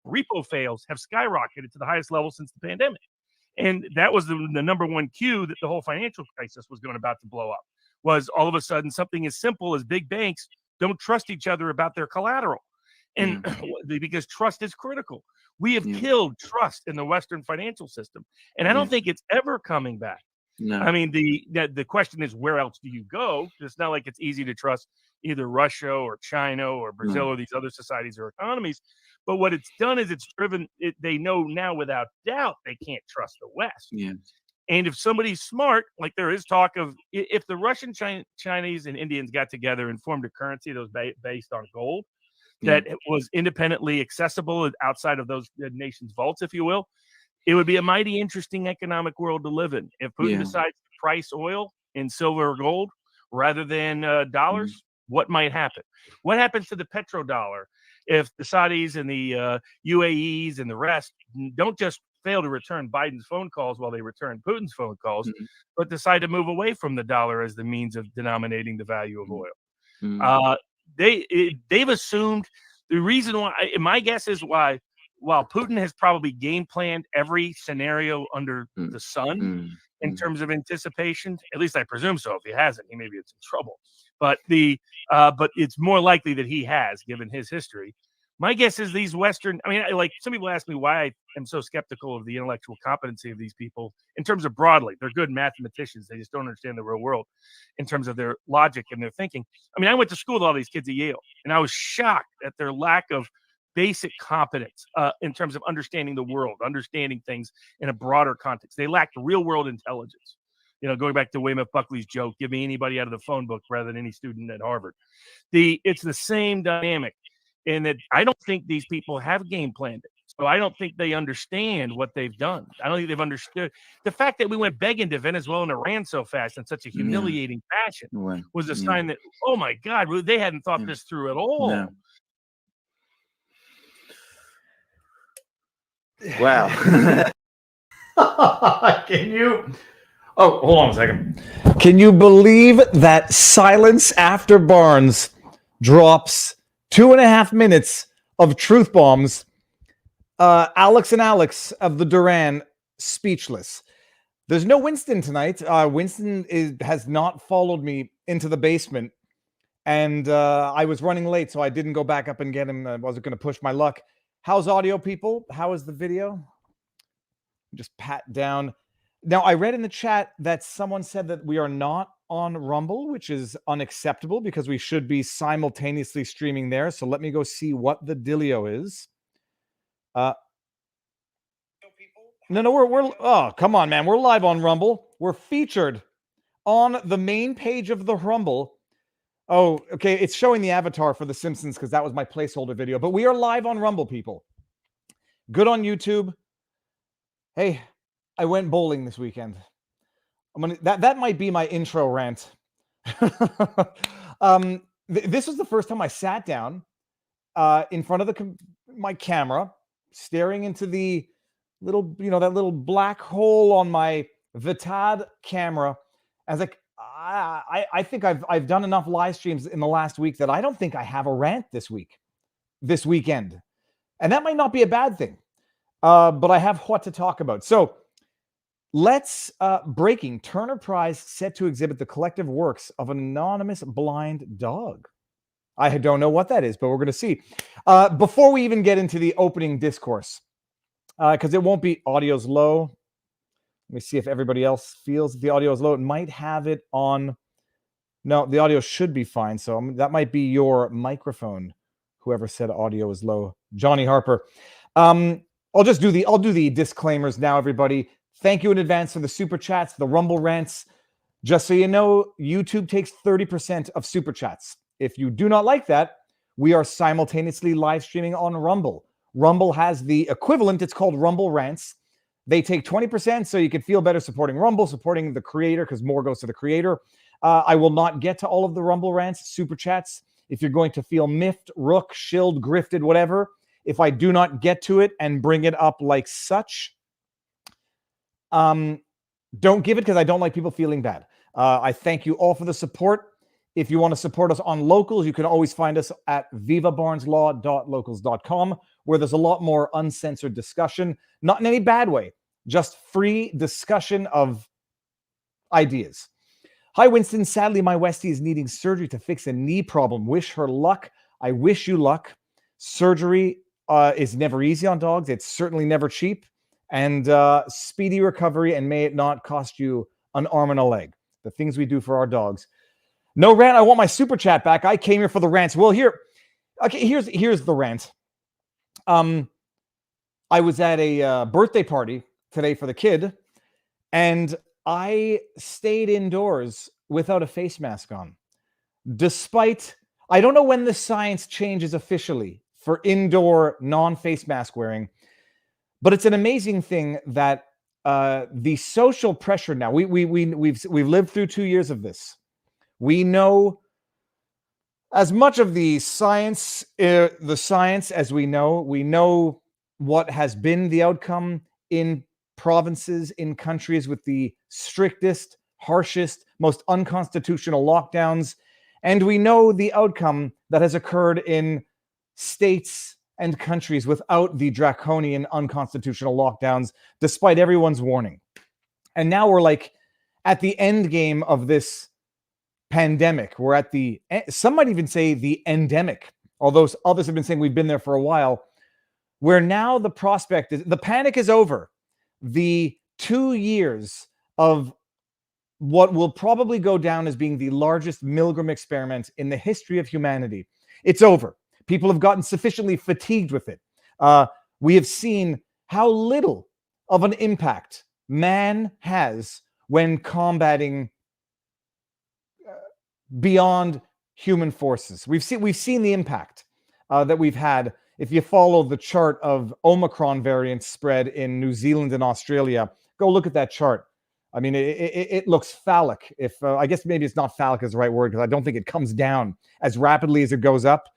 repo fails have skyrocketed to the highest level since the pandemic. And that was the number one cue that the whole financial crisis was about to blow up, was all of a sudden something as simple as big banks don't trust each other about their collateral. And because trust is critical. We have killed trust in the Western financial system. And I don't think it's ever coming back. No. I mean, the question is, where else do you go? It's not like it's easy to trust either Russia or China or Brazil or these other societies or economies. But what it's done is it's driven it. They know now without doubt they can't trust the West. Yeah. And if somebody's smart, like there is talk of, if the Russian, Chinese, and Indians got together and formed a currency that was based on gold, that was independently accessible outside of those nations' vaults, if you will, it would be a mighty interesting economic world to live in. If Putin decides to price oil in silver or gold rather than dollars, what might happen? What happens to the petrodollar if the Saudis and the UAEs and the rest don't just fail to return Biden's phone calls while they return Putin's phone calls, but decide to move away from the dollar as the means of denominating the value of oil? They've assumed the reason why. My guess is while Putin has probably game planned every scenario under the sun in terms of anticipation, at least I presume so. If he hasn't, he maybe it's in trouble. But but it's more likely that he has, given his history. My guess is these Western, like some people ask me why I am so skeptical of the intellectual competency of these people in terms of broadly. They're good mathematicians. They just don't understand the real world in terms of their logic and their thinking. I went to school with all these kids at Yale, and I was shocked at their lack of basic competence in terms of understanding the world, understanding things in a broader context. They lacked real world intelligence. Going back to William F. Buckley's joke, give me anybody out of the phone book rather than any student at Harvard. It's the same dynamic. And that I don't think these people have game planned it. So I don't think they understand what they've done. I don't think they've understood the fact that we went begging to Venezuela and Iran so fast in such a humiliating fashion was a sign that, oh my God, they hadn't thought this through at all. No. Wow. Can you? Oh, hold on a second. Can you believe that silence after Barnes drops 2.5 minutes of truth bombs? Alex and Alex of the Duran speechless. There's no Winston tonight. Winston has not followed me into the basement, and I was running late, so I didn't go back up and get him. I wasn't going to push my luck. How's audio, people? How is the video? Just pat down. Now, I read in the chat that someone said that we are not on Rumble, which is unacceptable because we should be simultaneously streaming there. So let me go see what the dealio is. No, we're oh, come on, man. We're live on Rumble. We're featured on the main page of the Rumble. Oh, okay. It's showing the avatar for The Simpsons because that was my placeholder video. But we are live on Rumble, people. Good on YouTube. Hey, I went bowling this weekend. That might be my intro rant. This was the first time I sat down in front of my camera, staring into the little, that little black hole on my Vitad camera. I was like, I think I've done enough live streams in the last week that I don't think I have a rant this weekend. And that might not be a bad thing, but I have what to talk about. So let's breaking. Turner Prize set to exhibit the collective works of an anonymous blind dog. I don't know what that is, but we're going to see. Before we even get into the opening discourse, because it won't be audio's low. Let me see if everybody else feels the audio is low. It might have it on. No, the audio should be fine. So that might be your microphone. Whoever said audio is low, Johnny Harper. I'll do the disclaimers now, everybody. Thank you in advance for the super chats, the Rumble rants. Just so you know, YouTube takes 30% of super chats. If you do not like that, we are simultaneously live streaming on Rumble. Rumble has the equivalent. It's called Rumble Rants. They take 20%, so you can feel better supporting Rumble, supporting the creator, because more goes to the creator. I will not get to all of the Rumble Rants, super chats. If you're going to feel miffed, rook, shilled, grifted, whatever, if I do not get to it and bring it up like such, don't give it, because I don't like people feeling bad. I thank you all for the support. If you want to support us on Locals, you can always find us at vivabarneslaw.locals.com. where there's a lot more uncensored discussion, not in any bad way, just free discussion of ideas. Hi, Winston. Sadly, my Westie is needing surgery to fix a knee problem. Wish her luck. I wish you luck. Surgery is never easy on dogs. It's certainly never cheap. And speedy recovery, and may it not cost you an arm and a leg. The things we do for our dogs. No rant. I want my super chat back. I came here for the rants. Well, here's the rant. I was at a birthday party today for the kid, and I stayed indoors without a face mask on. Despite, I don't know when the science changes officially for indoor non-face mask wearing, but it's an amazing thing that the social pressure now, we've lived through 2 years of this. We know as much of the science as we know what has been the outcome in provinces, in countries with the strictest, harshest, most unconstitutional lockdowns. And we know the outcome that has occurred in states and countries without the draconian, unconstitutional lockdowns, despite everyone's warning. And now we're like at the end game of this pandemic. We're at the, some might even say the endemic, although others have been saying we've been there for a while, where now the prospect is, the panic is over. The 2 years of what will probably go down as being the largest Milgram experiment in the history of humanity, it's over. People have gotten sufficiently fatigued with it. We have seen how little of an impact man has when combating beyond human forces. We've seen the impact that we've had. If you follow the chart of Omicron variant spread in New Zealand and Australia, go look at that chart. I mean, it looks phallic. If I guess maybe it's not phallic is the right word, because I don't think it comes down as rapidly as it goes up.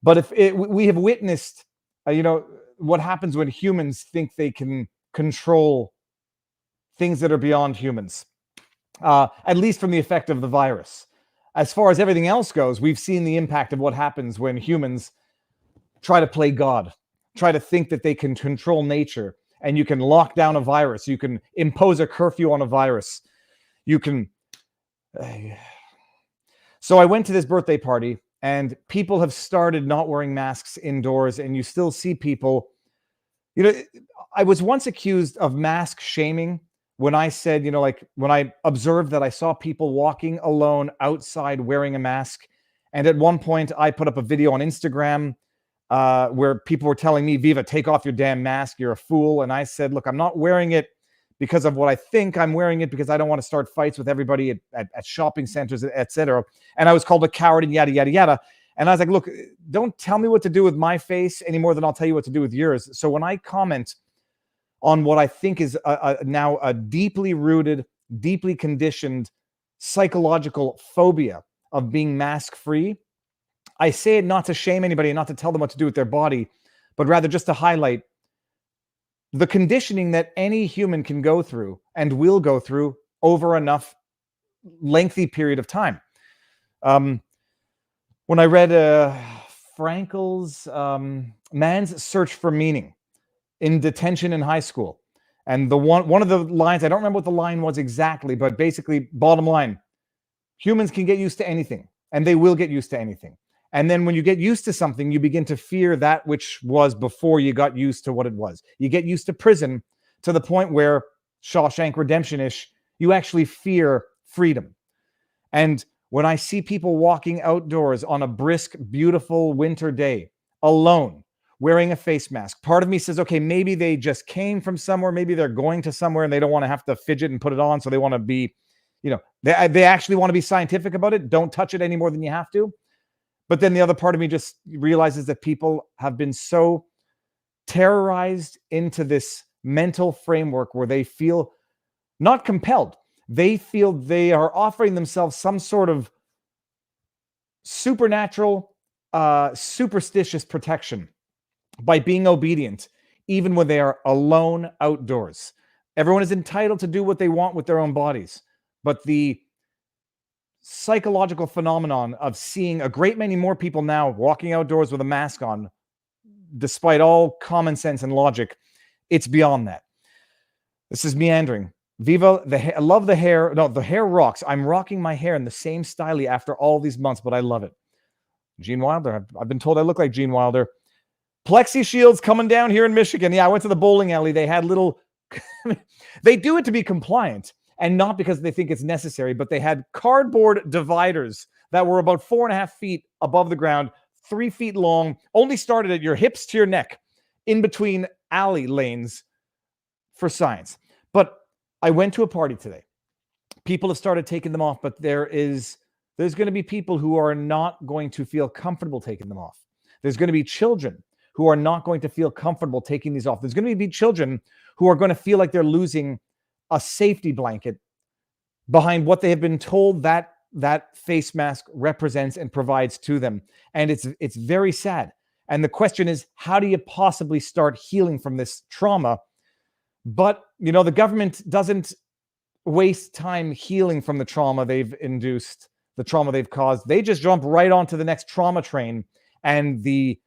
But we have witnessed, what happens when humans think they can control things that are beyond humans, at least from the effect of the virus. As far as everything else goes, we've seen the impact of what happens when humans try to play God, try to think that they can control nature, and you can lock down a virus, you can impose a curfew on a virus, you can... So I went to this birthday party, and people have started not wearing masks indoors, and you still see people... I was once accused of mask shaming when I said, when I observed that I saw people walking alone outside wearing a mask. And at one point, I put up a video on Instagram where people were telling me, Viva, take off your damn mask, you're a fool. And I said, look, I'm not wearing it because of what I think. I'm wearing it because I don't want to start fights with everybody at shopping centers, etc. And I was called a coward and yada, yada, yada. And I was like, look, don't tell me what to do with my face any more than I'll tell you what to do with yours. So when I comment on what I think is now a deeply rooted, deeply conditioned psychological phobia of being mask-free, I say it not to shame anybody and not to tell them what to do with their body, but rather just to highlight the conditioning that any human can go through and will go through over enough lengthy period of time. When I read Frankel's Man's Search for Meaning in Detention in High School, and one of the lines, I don't remember what the line was exactly, but basically, bottom line, humans can get used to anything, and they will get used to anything. And then when you get used to something, you begin to fear that which was before you got used to what it was. You get used to prison to the point where, Shawshank Redemption-ish, you actually fear freedom. And when I see people walking outdoors on a brisk, beautiful winter day, alone, wearing a face mask, part of me says, okay, maybe they just came from somewhere, maybe they're going to somewhere and they don't want to have to fidget and put it on, so they want to be, they actually want to be scientific about it. Don't touch it any more than you have to. But then the other part of me just realizes that people have been so terrorized into this mental framework where they feel not compelled. They feel they are offering themselves some sort of supernatural, superstitious protection by being obedient, even when they are alone outdoors. Everyone is entitled to do what they want with their own bodies. But the psychological phenomenon of seeing a great many more people now walking outdoors with a mask on despite all common sense and logic, it's beyond that. This is meandering. Viva, I love the hair. No, the hair rocks. I'm rocking my hair in the same style after all these months, but I love it. Gene Wilder. I've been told I look like Gene Wilder. Plexi shields coming down here in Michigan. Yeah, I went to the bowling alley. They had little... They do it to be compliant and not because they think it's necessary, but they had cardboard dividers that were about 4.5 feet above the ground, 3 feet long, only started at your hips to your neck, in between alley lanes for science. But I went to a party today. People have started taking them off, but there's going to be people who are not going to feel comfortable taking them off. There's going to be children who are not going to feel comfortable taking these off. There's going to be children who are going to feel like they're losing a safety blanket behind what they have been told that face mask represents and provides to them. And it's very sad. And the question is, how do you possibly start healing from this trauma? But, you know, the government doesn't waste time healing from the trauma they've induced, the trauma they've caused. They just jump right onto the next trauma train. And the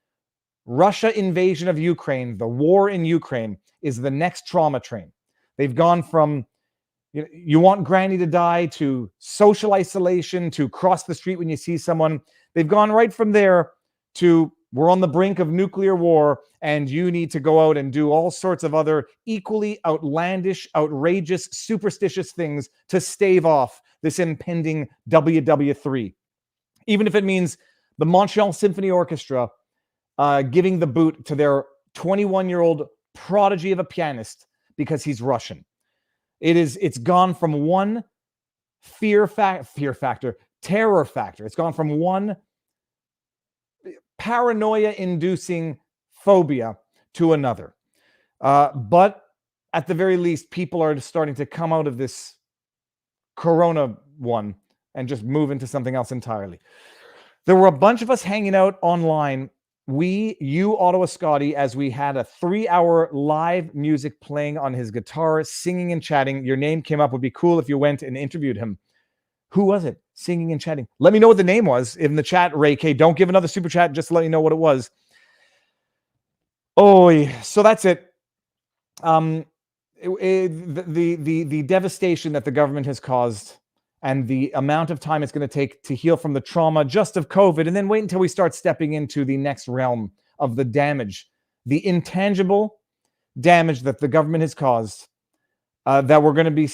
Russia invasion of Ukraine, the war in Ukraine, is the next trauma train. They've gone from, you want granny to die, to social isolation, to cross the street when you see someone. They've gone right from there to, we're on the brink of nuclear war, and you need to go out and do all sorts of other equally outlandish, outrageous, superstitious things to stave off this impending WW3. Even if it means the Montreal Symphony Orchestra giving the boot to their 21-year-old prodigy of a pianist because he's Russian. It's gone from one terror factor. It's gone from one paranoia-inducing phobia to another. But at the very least, people are starting to come out of this corona one and just move into something else entirely. There were a bunch of us hanging out online. You, Ottawa Scotty, as we had a 3-hour live music playing on his guitar, singing and chatting. Your name came up. Would be cool if you went and interviewed him. Who was it? Singing and chatting. Let me know what the name was in the chat, Ray K. Don't give another super chat. Just to let you know what it was. Oh, so that's it. The devastation that the government has caused, and the amount of time it's going to take to heal from the trauma just of COVID, and then wait until we start stepping into the next realm of the damage, the intangible damage that the government has caused, that we're going to be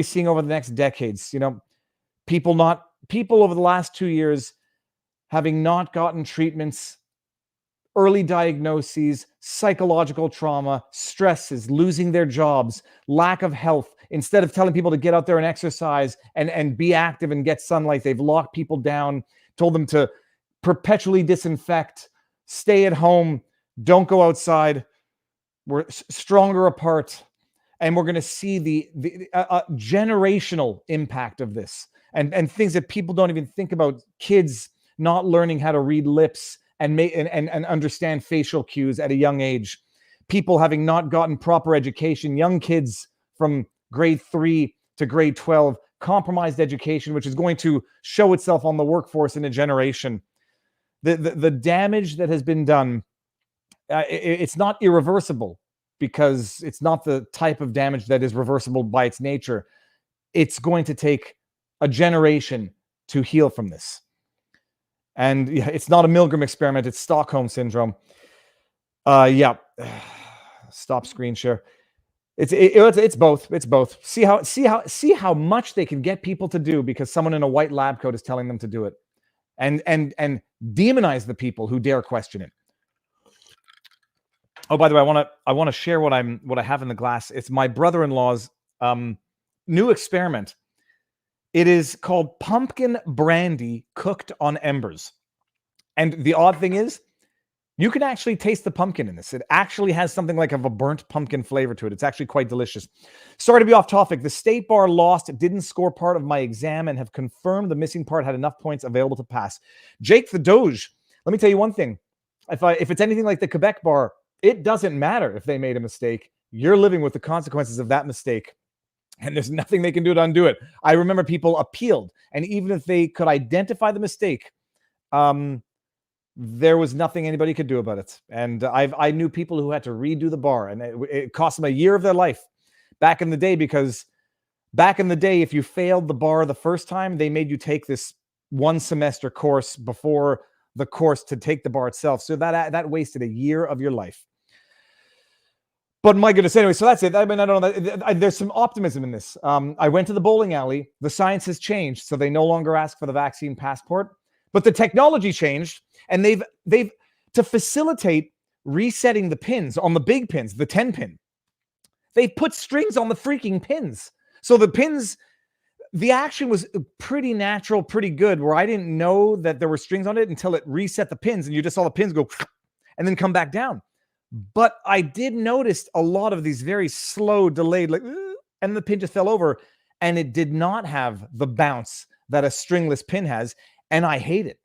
seeing over the next decades. You know, people over the last 2 years having not gotten treatments, early diagnoses, psychological trauma, stresses, losing their jobs, lack of health. Instead of telling people to get out there and exercise and be active and get sunlight, they've locked people down, told them to perpetually disinfect, stay at home, don't go outside. We're stronger apart. And we're going to see the generational impact of this, and things that people don't even think about. Kids not learning how to read lips and understand facial cues at a young age. People having not gotten proper education. Young kids from grade 3 to grade 12, compromised education, which is going to show itself on the workforce in a generation. The damage that has been done, it's not irreversible, because it's not the type of damage that is reversible by its nature. It's going to take a generation to heal from this. And yeah, it's not a Milgram experiment, it's Stockholm syndrome. Yeah. Stop screen share. It's both. It's both. See how much they can get people to do because someone in a white lab coat is telling them to do it, and demonize the people who dare question it. Oh, by the way, I want to share what I have in the glass. It's my brother-in-law's new experiment. It is called pumpkin brandy cooked on embers, and the odd thing is, you can actually taste the pumpkin in this. It actually has something like of a burnt pumpkin flavor to it. It's actually quite delicious. Sorry to be off topic. The state bar lost. It didn't score part of my exam and have confirmed the missing part had enough points available to pass. Jake the Doge. Let me tell you one thing. If it's anything like the Quebec bar, it doesn't matter if they made a mistake. You're living with the consequences of that mistake. And there's nothing they can do to undo it. I remember people appealed. And even if they could identify the mistake, there was nothing anybody could do about it. And I knew people who had to redo the bar, and it cost them a year of their life back in the day, because back in the day, if you failed the bar the first time, they made you take this 1 semester course before the course to take the bar itself. So that wasted a year of your life. But my goodness, anyway, so that's it. I mean, I don't know. There's some optimism in this. I went to the bowling alley. The science has changed, so they no longer ask for the vaccine passport. But the technology changed, and they've to facilitate resetting the pins on the big pins, the 10 pin. They put strings on the freaking pins, so the pins. The action was pretty natural, pretty good. Where I didn't know that there were strings on it until it reset the pins, and you just saw the pins go and then come back down. But I did notice a lot of these very slow, delayed, like, and the pin just fell over, and it did not have the bounce that a stringless pin has, and I hate it.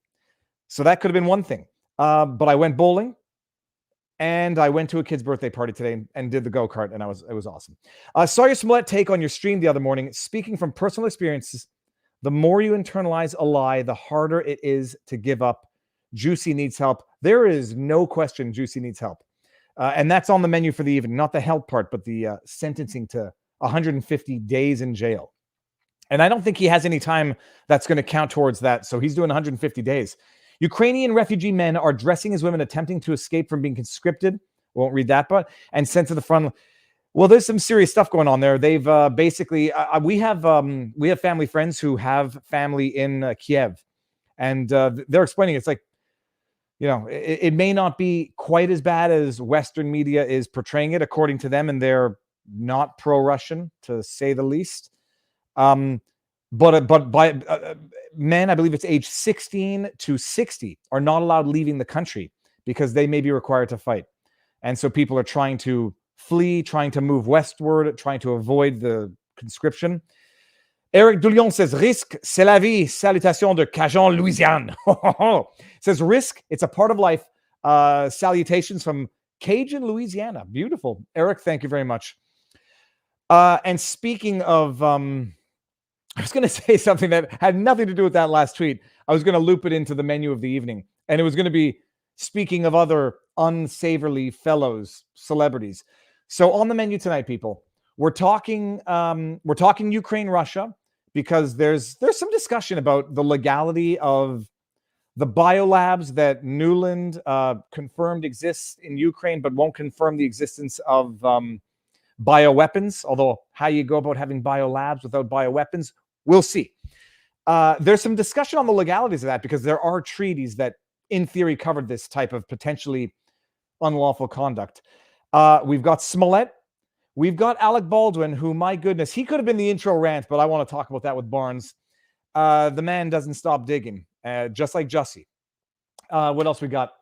So that could have been one thing. But I went bowling, and I went to a kid's birthday party today and did the go-kart, and it was awesome. Saw your Smollett take on your stream the other morning. Speaking from personal experiences, the more you internalize a lie, the harder it is to give up. Juicy needs help. There is no question Juicy needs help. And that's on the menu for the evening, not the help part, but the sentencing to 150 days in jail. And I don't think he has any time that's going to count towards that. So he's doing 150 days. Ukrainian refugee men are dressing as women, attempting to escape from being conscripted. Won't read that, but and sent to the front. Well, there's some serious stuff going on there. They've basically we have family friends who have family in Kiev, and they're explaining it's like, you know, it may not be quite as bad as Western media is portraying it, according to them, and they're not pro-Russian, to say the least. But by men, I believe it's age 16 to 60, are not allowed leaving the country because they may be required to fight. And so people are trying to flee, trying to move westward, trying to avoid the conscription. Eric Doulion says, risque, c'est la vie. Salutations de Cajun, Louisiane. Says, risk, it's a part of life. Salutations from Cajun, Louisiana. Beautiful. Eric, thank you very much. And speaking of, I was going to say something that had nothing to do with that last tweet. I was going to loop it into the menu of the evening. And it was going to be, speaking of other unsavory fellows, celebrities. So on the menu tonight, people, we're talking Ukraine, Russia, because there's some discussion about the legality of the biolabs that Nuland confirmed exists in Ukraine, but won't confirm the existence of bioweapons. Although how you go about having biolabs without bioweapons, we'll see. There's some discussion on the legalities of that, because there are treaties that, in theory, covered this type of potentially unlawful conduct. We've got Smollett. We've got Alec Baldwin, who, my goodness, he could have been the intro rant, but I want to talk about that with Barnes. The man doesn't stop digging, just like Jussie. What else we got?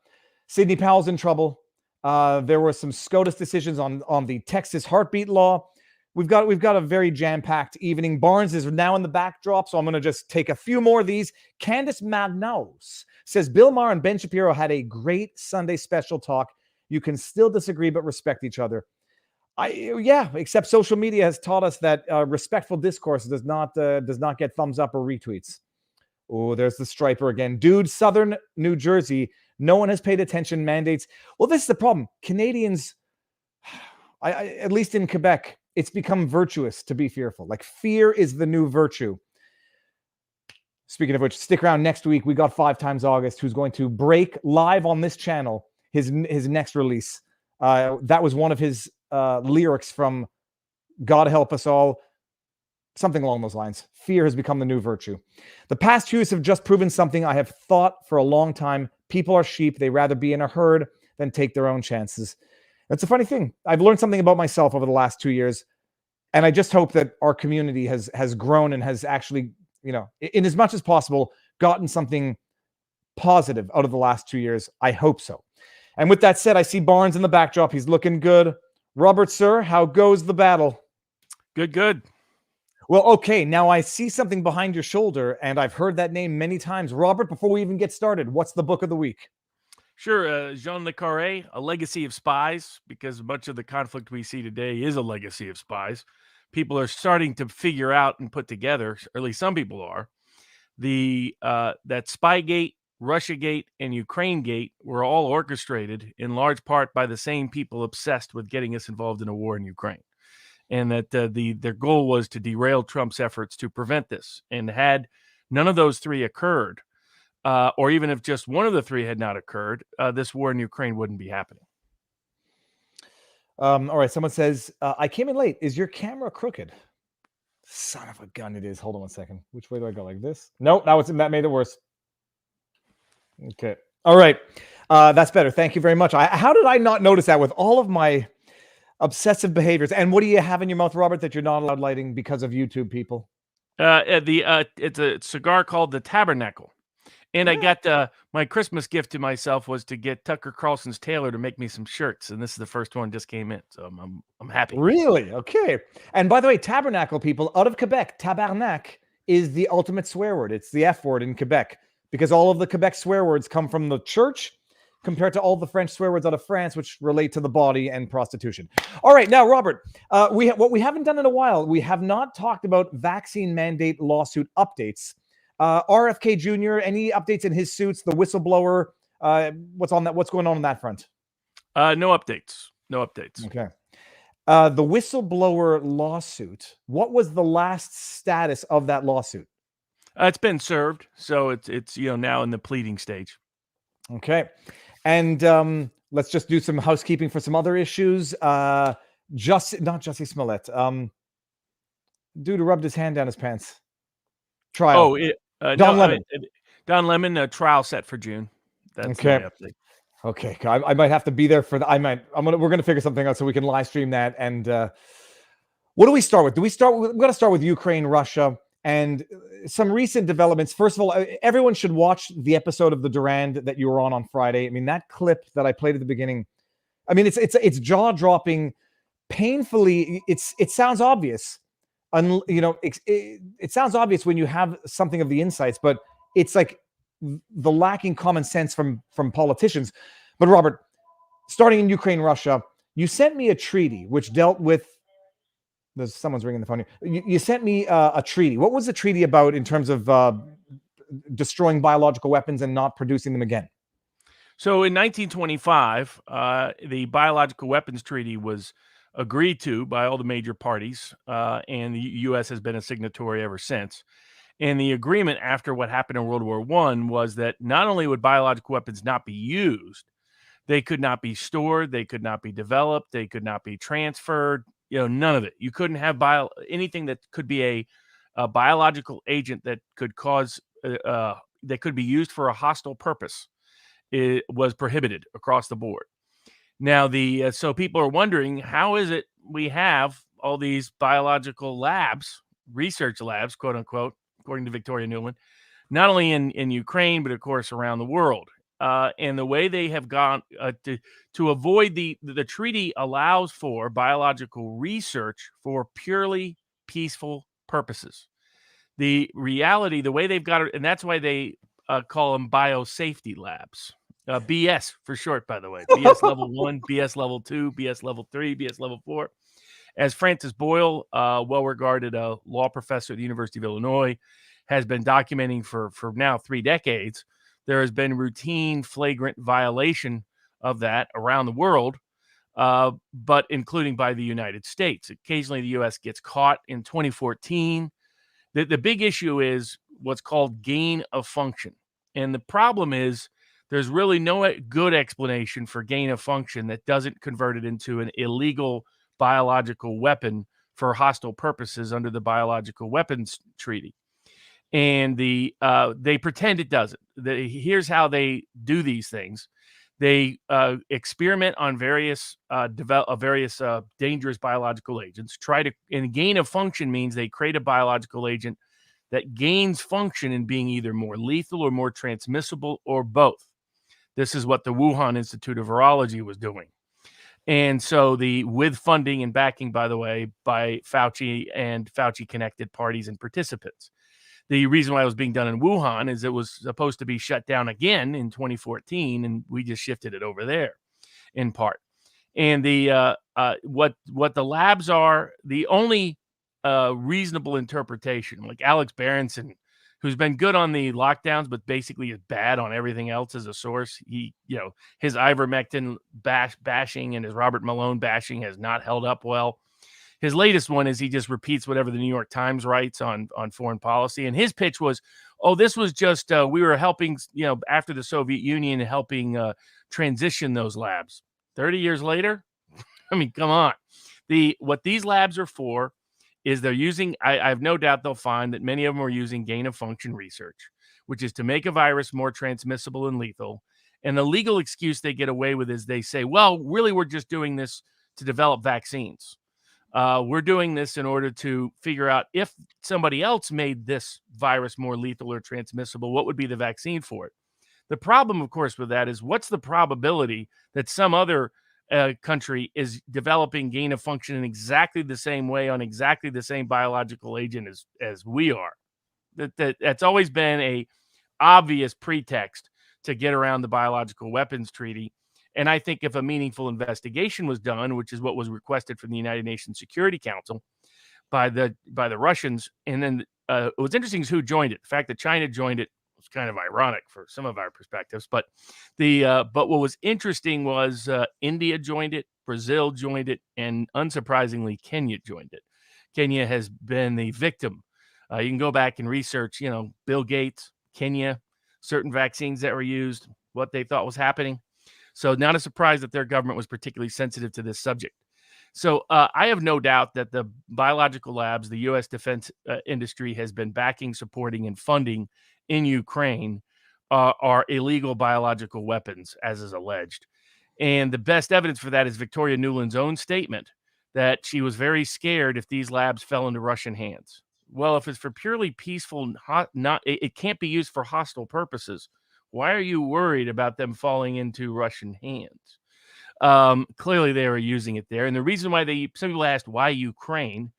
Sidney Powell's in trouble. There were some SCOTUS decisions on the Texas heartbeat law. We've got a very jam-packed evening. Barnes is now in the backdrop, so I'm going to just take a few more of these. Candice Magnos says, Bill Maher and Ben Shapiro had a great Sunday special talk. You can still disagree, but respect each other. Yeah, except social media has taught us that respectful discourse does not get thumbs up or retweets. Oh, there's the striper again. Dude, Southern New Jersey, no one has paid attention. Mandates. Well, this is the problem. Canadians, at least in Quebec, it's become virtuous to be fearful. Like, fear is the new virtue. Speaking of which, stick around next week. We got 5 Times August, who's going to break live on this channel his next release. That was one of his lyrics from God Help Us All, something along those lines. Fear has become the new virtue. The past years have just proven something I have thought for a long time. People are sheep. They rather be in a herd than take their own chances. That's a funny thing. I've learned something about myself over the last 2 years, and I just hope that our community has grown and has actually, you know, in as much as possible, gotten something positive out of the last 2 years. I hope so. And with that said, I see Barnes in the backdrop. He's looking good. Robert, sir, how goes the battle? Good. Well, okay, now I see something behind your shoulder, and I've heard that name many times. Robert, before we even get started, what's the book of the week? Sure, Jean Le Carré, A Legacy of Spies, because much of the conflict we see today is a legacy of spies. People are starting to figure out and put together, or at least some people are, that Spygate Russiagate, and Ukrainegate were all orchestrated in large part by the same people obsessed with getting us involved in a war in Ukraine. And that their goal was to derail Trump's efforts to prevent this. And had none of those three occurred, or even if just one of the three had not occurred, this war in Ukraine wouldn't be happening. All right. Someone says, I came in late. Is your camera crooked? Son of a gun, it is. Hold on one second. Which way do I go? Like this? Nope, that made it worse. Okay. All right. That's better. Thank you very much. How did I not notice that with all of my obsessive behaviors? And what do you have in your mouth, Robert, that you're not allowed lighting because of YouTube people? It's a cigar called the Tabernacle. And I got my Christmas gift to myself was to get Tucker Carlson's tailor to make me some shirts, and this is the first one just came in, so I'm happy. Really? Okay. And by the way, Tabernacle people out of Quebec, tabarnak is the ultimate swear word. It's the F word in Quebec because all of the Quebec swear words come from the church compared to all the French swear words out of France, which relate to the body and prostitution. All right, now, Robert, what we haven't done in a while, we have not talked about vaccine mandate lawsuit updates. RFK Jr., any updates in his suits, the whistleblower, what's going on that front? No updates. Okay. The whistleblower lawsuit, what was the last status of that lawsuit? It's been served, so it's now in the pleading stage. Okay. And let's just do some housekeeping for some other issues. Not Jussie Smollett. Dude who rubbed his hand down his pants. Trial. Don Lemon. Don Lemon, trial set for June. That's okay. My update. Okay, I might have to be there for we're gonna figure something out so we can live stream that. And what do we start with? We're gonna start with Ukraine, Russia, and some recent developments. First of all, everyone should watch the episode of the Durand that you were on Friday. I mean, that clip that I played at the beginning. I mean, it's jaw dropping, painfully. It sounds obvious. It sounds obvious when you have something of the insights, but it's like the lacking common sense from politicians. But Robert, starting in Ukraine, Russia, you sent me a treaty which dealt with. Someone's ringing the phone here. You sent me a treaty. What was the treaty about in terms of destroying biological weapons and not producing them again? So in 1925, the Biological Weapons Treaty was agreed to by all the major parties, and the U.S. has been a signatory ever since. And the agreement after what happened in World War I was that not only would biological weapons not be used, they could not be stored, they could not be developed, they could not be transferred, none of it. You couldn't have anything that could be a biological agent that could cause, that could be used for a hostile purpose. It was prohibited across the board. Now, so people are wondering, how is it we have all these biological labs, research labs, quote unquote, according to Victoria Nuland, not only in Ukraine, but of course around the world. And the way they have gone to avoid the treaty allows for biological research for purely peaceful purposes. The reality, the way they've got it, and that's why they call them biosafety labs. BS for short, by the way. BS level 1, BS level 2, BS level 3, BS level 4. As Francis Boyle, well-regarded law professor at the University of Illinois, has been documenting for now 3 decades, there has been routine flagrant violation of that around the world, but including by the United States. Occasionally, the U.S. gets caught. In 2014, the big issue is what's called gain of function. And the problem is there's really no good explanation for gain of function that doesn't convert it into an illegal biological weapon for hostile purposes under the Biological Weapons Treaty. And they pretend it doesn't. Here's how they do these things. They experiment on various dangerous biological agents. And gain of function means they create a biological agent that gains function in being either more lethal or more transmissible or both. This is what the Wuhan Institute of Virology was doing. And so with funding and backing, by the way, by Fauci and Fauci-connected parties and participants. The reason why it was being done in Wuhan is it was supposed to be shut down again in 2014, and we just shifted it over there in part. And what the labs are, the only reasonable interpretation, like Alex Berenson who's been good on the lockdowns, but basically is bad on everything else as a source. He, his ivermectin bashing and his Robert Malone bashing has not held up well. His latest one is he just repeats whatever the New York Times writes on foreign policy. And his pitch was, oh, this was just, we were helping, after the Soviet Union, helping transition those labs. 30 years later, I mean, come on. What these labs are for is they're using, I have no doubt they'll find that many of them are using gain-of-function research, which is to make a virus more transmissible and lethal. And the legal excuse they get away with is they say, well, really, we're just doing this to develop vaccines. We're doing this in order to figure out if somebody else made this virus more lethal or transmissible, what would be the vaccine for it? The problem, of course, with that is what's the probability that some other country is developing gain of function in exactly the same way on exactly the same biological agent as we are? That's always been a obvious pretext to get around the biological weapons treaty. And I think if a meaningful investigation was done, which is what was requested from the United Nations Security Council by the Russians, and then what's interesting is who joined it. The fact that China joined it was kind of ironic for some of our perspectives. But what was interesting was India joined it, Brazil joined it, and unsurprisingly, Kenya joined it. Kenya has been the victim. You can go back and research, Bill Gates, Kenya, certain vaccines that were used, what they thought was happening. So not a surprise that their government was particularly sensitive to this subject. So I have no doubt that the biological labs, the U.S. defense industry has been backing, supporting, and funding in Ukraine are illegal biological weapons, as is alleged. And the best evidence for that is Victoria Nuland's own statement that she was very scared if these labs fell into Russian hands. Well, if it's for purely peaceful, it can't be used for hostile purposes. Why are you worried about them falling into Russian hands? Clearly, they were using it there. And the reason why some people asked why Ukraine,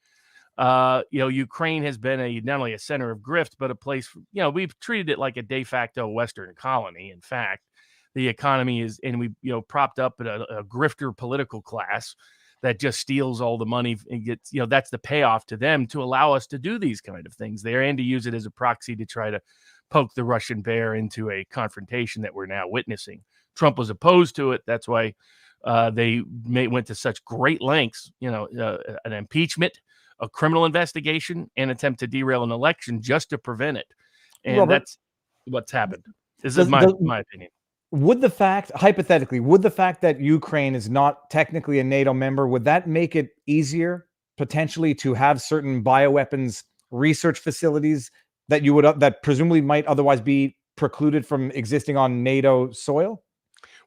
Ukraine has been not only a center of grift, but a place, we've treated it like a de facto Western colony. In fact, the economy is, and we, propped up a grifter political class that just steals all the money and gets, that's the payoff to them to allow us to do these kind of things there and to use it as a proxy to try to poke the Russian bear into a confrontation that we're now witnessing. Trump was opposed to it. That's why they went to such great lengths, an impeachment, a criminal investigation, and attempt to derail an election just to prevent it. And Robert, that's what's happened. This is my opinion. Hypothetically, would the fact that Ukraine is not technically a NATO member, would that make it easier potentially to have certain bioweapons research facilities that presumably might otherwise be precluded from existing on NATO soil?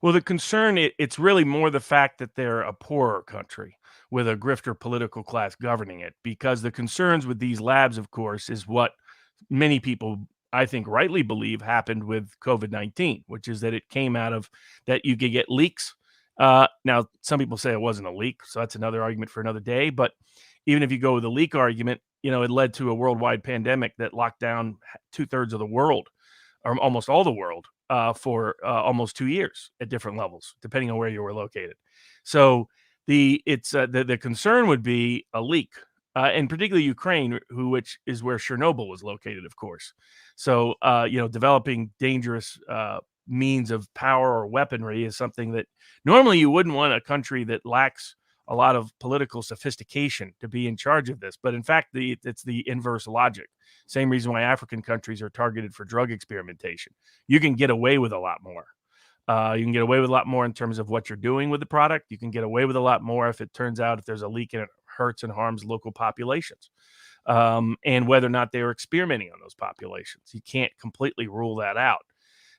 Well, the concern, it's really more the fact that they're a poorer country with a grifter political class governing it, because the concerns with these labs, of course, is what many people, I think, rightly believe happened with COVID-19, which is that it came out of that you could get leaks. Now, some people say it wasn't a leak, so that's another argument for another day. But even if you go with the leak argument, it led to a worldwide pandemic that locked down 2/3 of the world, or almost all the world, for almost 2 years at different levels, depending on where you were located. So the concern would be a leak, and particularly Ukraine, which is where Chernobyl was located, of course. So developing dangerous means of power or weaponry is something that normally you wouldn't want a country that lacks a lot of political sophistication to be in charge of this. But in fact, it's the inverse logic. Same reason why African countries are targeted for drug experimentation. You can get away with a lot more. You can get away with a lot more in terms of what you're doing with the product. You can get away with a lot more if it turns out if there's a leak and it hurts and harms local populations. And whether or not they were experimenting on those populations. You can't completely rule that out.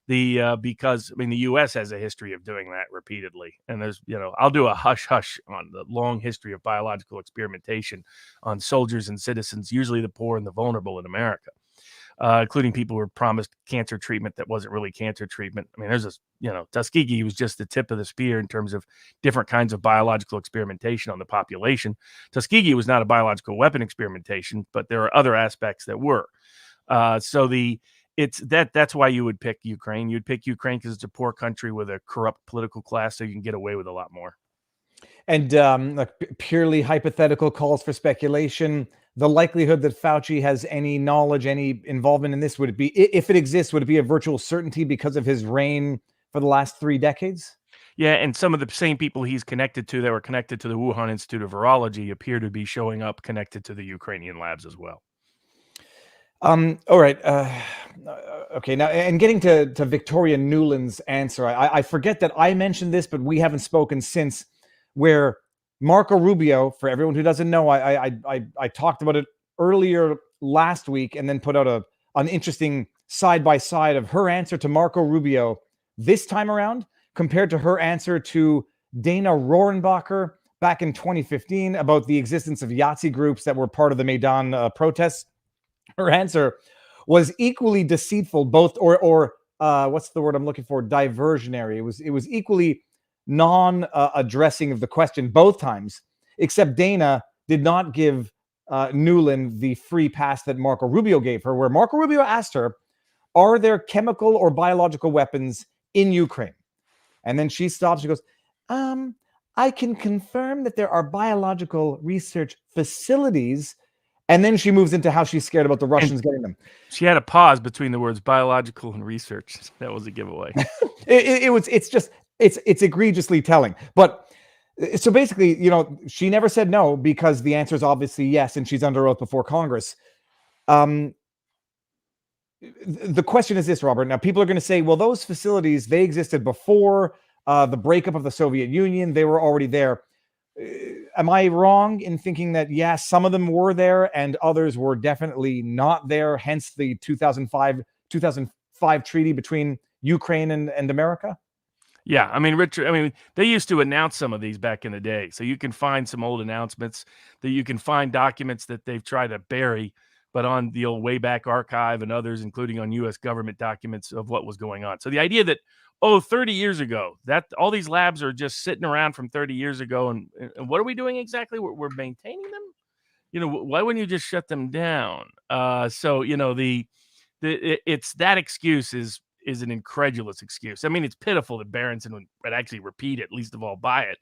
Because the U.S. has a history of doing that repeatedly, and there's, I'll do a hush on the long history of biological experimentation on soldiers and citizens, usually the poor and the vulnerable in America, including people who were promised cancer treatment that wasn't really cancer treatment. There's this, Tuskegee was just the tip of the spear in terms of different kinds of biological experimentation on the population. Tuskegee was not a biological weapon experimentation, but there are other aspects that were. That's why you would pick Ukraine. You'd pick Ukraine because it's a poor country with a corrupt political class, so you can get away with a lot more. And purely hypothetical calls for speculation. the likelihood that Fauci has any knowledge, any involvement in this? Would it be, if it exists, would it be a virtual certainty because of his reign for the last 3 decades? Yeah, and some of the same people he's connected to that were connected to the Wuhan Institute of Virology appear to be showing up connected to the Ukrainian labs as well. All right. Okay. Now, and getting to Victoria Nuland's answer, I forget that I mentioned this, but we haven't spoken since. Where Marco Rubio, for everyone who doesn't know, I talked about it earlier last week, and then put out an interesting side by side of her answer to Marco Rubio this time around compared to her answer to Dana Rohrabacher back in 2015 about the existence of Yahtzee groups that were part of the Maidan protests. Her answer was equally deceitful, both or what's the word I'm looking for? Diversionary. It was equally non-addressing of the question both times, except Dana did not give Nuland the free pass that Marco Rubio gave her, where Marco Rubio asked her, "Are there chemical or biological weapons in Ukraine?" And then she stops. She goes, "I can confirm that there are biological research facilities." And then she moves into how she's scared about the Russians getting them. She had a pause between the words biological and research. That was a giveaway. It's egregiously telling. But so basically, she never said no because the answer is obviously yes, and she's under oath before Congress. The question is this, Robert. Now, people are going to say, well, those facilities, they existed before the breakup of the Soviet Union. They were already there. Am I wrong in thinking that, yes, some of them were there and others were definitely not there, hence the 2005 treaty between Ukraine and America? Yeah, I mean, Richard, they used to announce some of these back in the day. So you can find some old announcements, that you can find documents that they've tried to bury, but on the old Wayback Archive and others, including on U.S. government documents of what was going on. So the idea that, 30 years ago, that all these labs are just sitting around from 30 years ago, and what are we doing exactly? We're maintaining them? Why wouldn't you just shut them down? So it's that excuse is an incredulous excuse. I mean, it's pitiful that Berenson would actually repeat it, least of all buy it.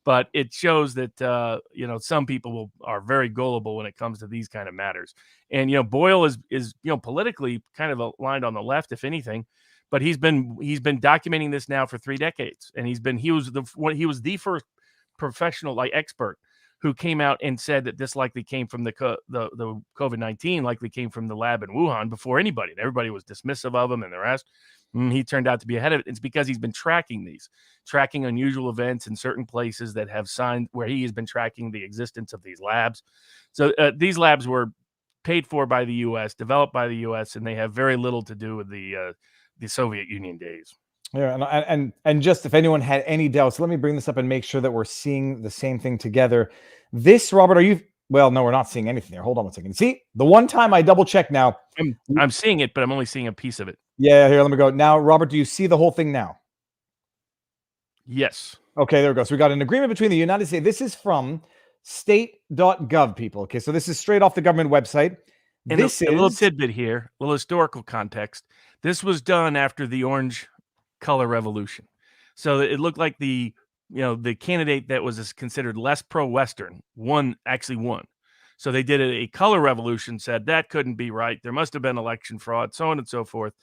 But it shows that, some people are very gullible when it comes to these kind of matters. And, Boyle is politically kind of aligned on the left, if anything. But he's been documenting this now for 3 decades. And he was the first professional expert who came out and said that this likely came from the COVID-19, likely came from the lab in Wuhan before anybody. Everybody was dismissive of him and the rest. He turned out to be ahead of it. It's because he's been tracking unusual events in certain places that have signed, where he has been tracking the existence of these labs. So these labs were paid for by the U.S., developed by the U.S., and they have very little to do with the Soviet Union days. Yeah, and just if anyone had any doubts, let me bring this up and make sure that we're seeing the same thing together. This, Robert, well, no, we're not seeing anything there. Hold on one second. See, the one time I double check now. I'm seeing it, but I'm only seeing a piece of it. Yeah, here, let me go. Now, Robert, do you see the whole thing now? Yes. Okay, there we go. So we got an agreement between the United States. This is from state.gov, people. Okay, so this is straight off the government website. And a little tidbit here, a little historical context. This was done after the Orange color revolution. So it looked like the candidate that was considered less pro-Western actually won. So they did a color revolution, said that couldn't be right. There must have been election fraud, so on and so forth.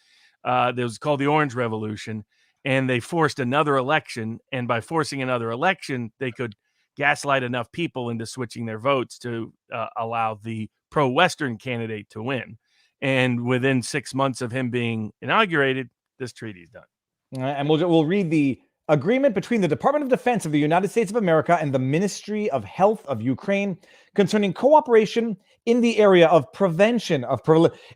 It was called the Orange Revolution, and they forced another election. And by forcing another election, they could gaslight enough people into switching their votes to allow the pro-Western candidate to win. And within 6 months of him being inaugurated, this treaty's done. And we'll read the agreement between the Department of Defense of the United States of America and the Ministry of Health of Ukraine concerning cooperation in the area of prevention of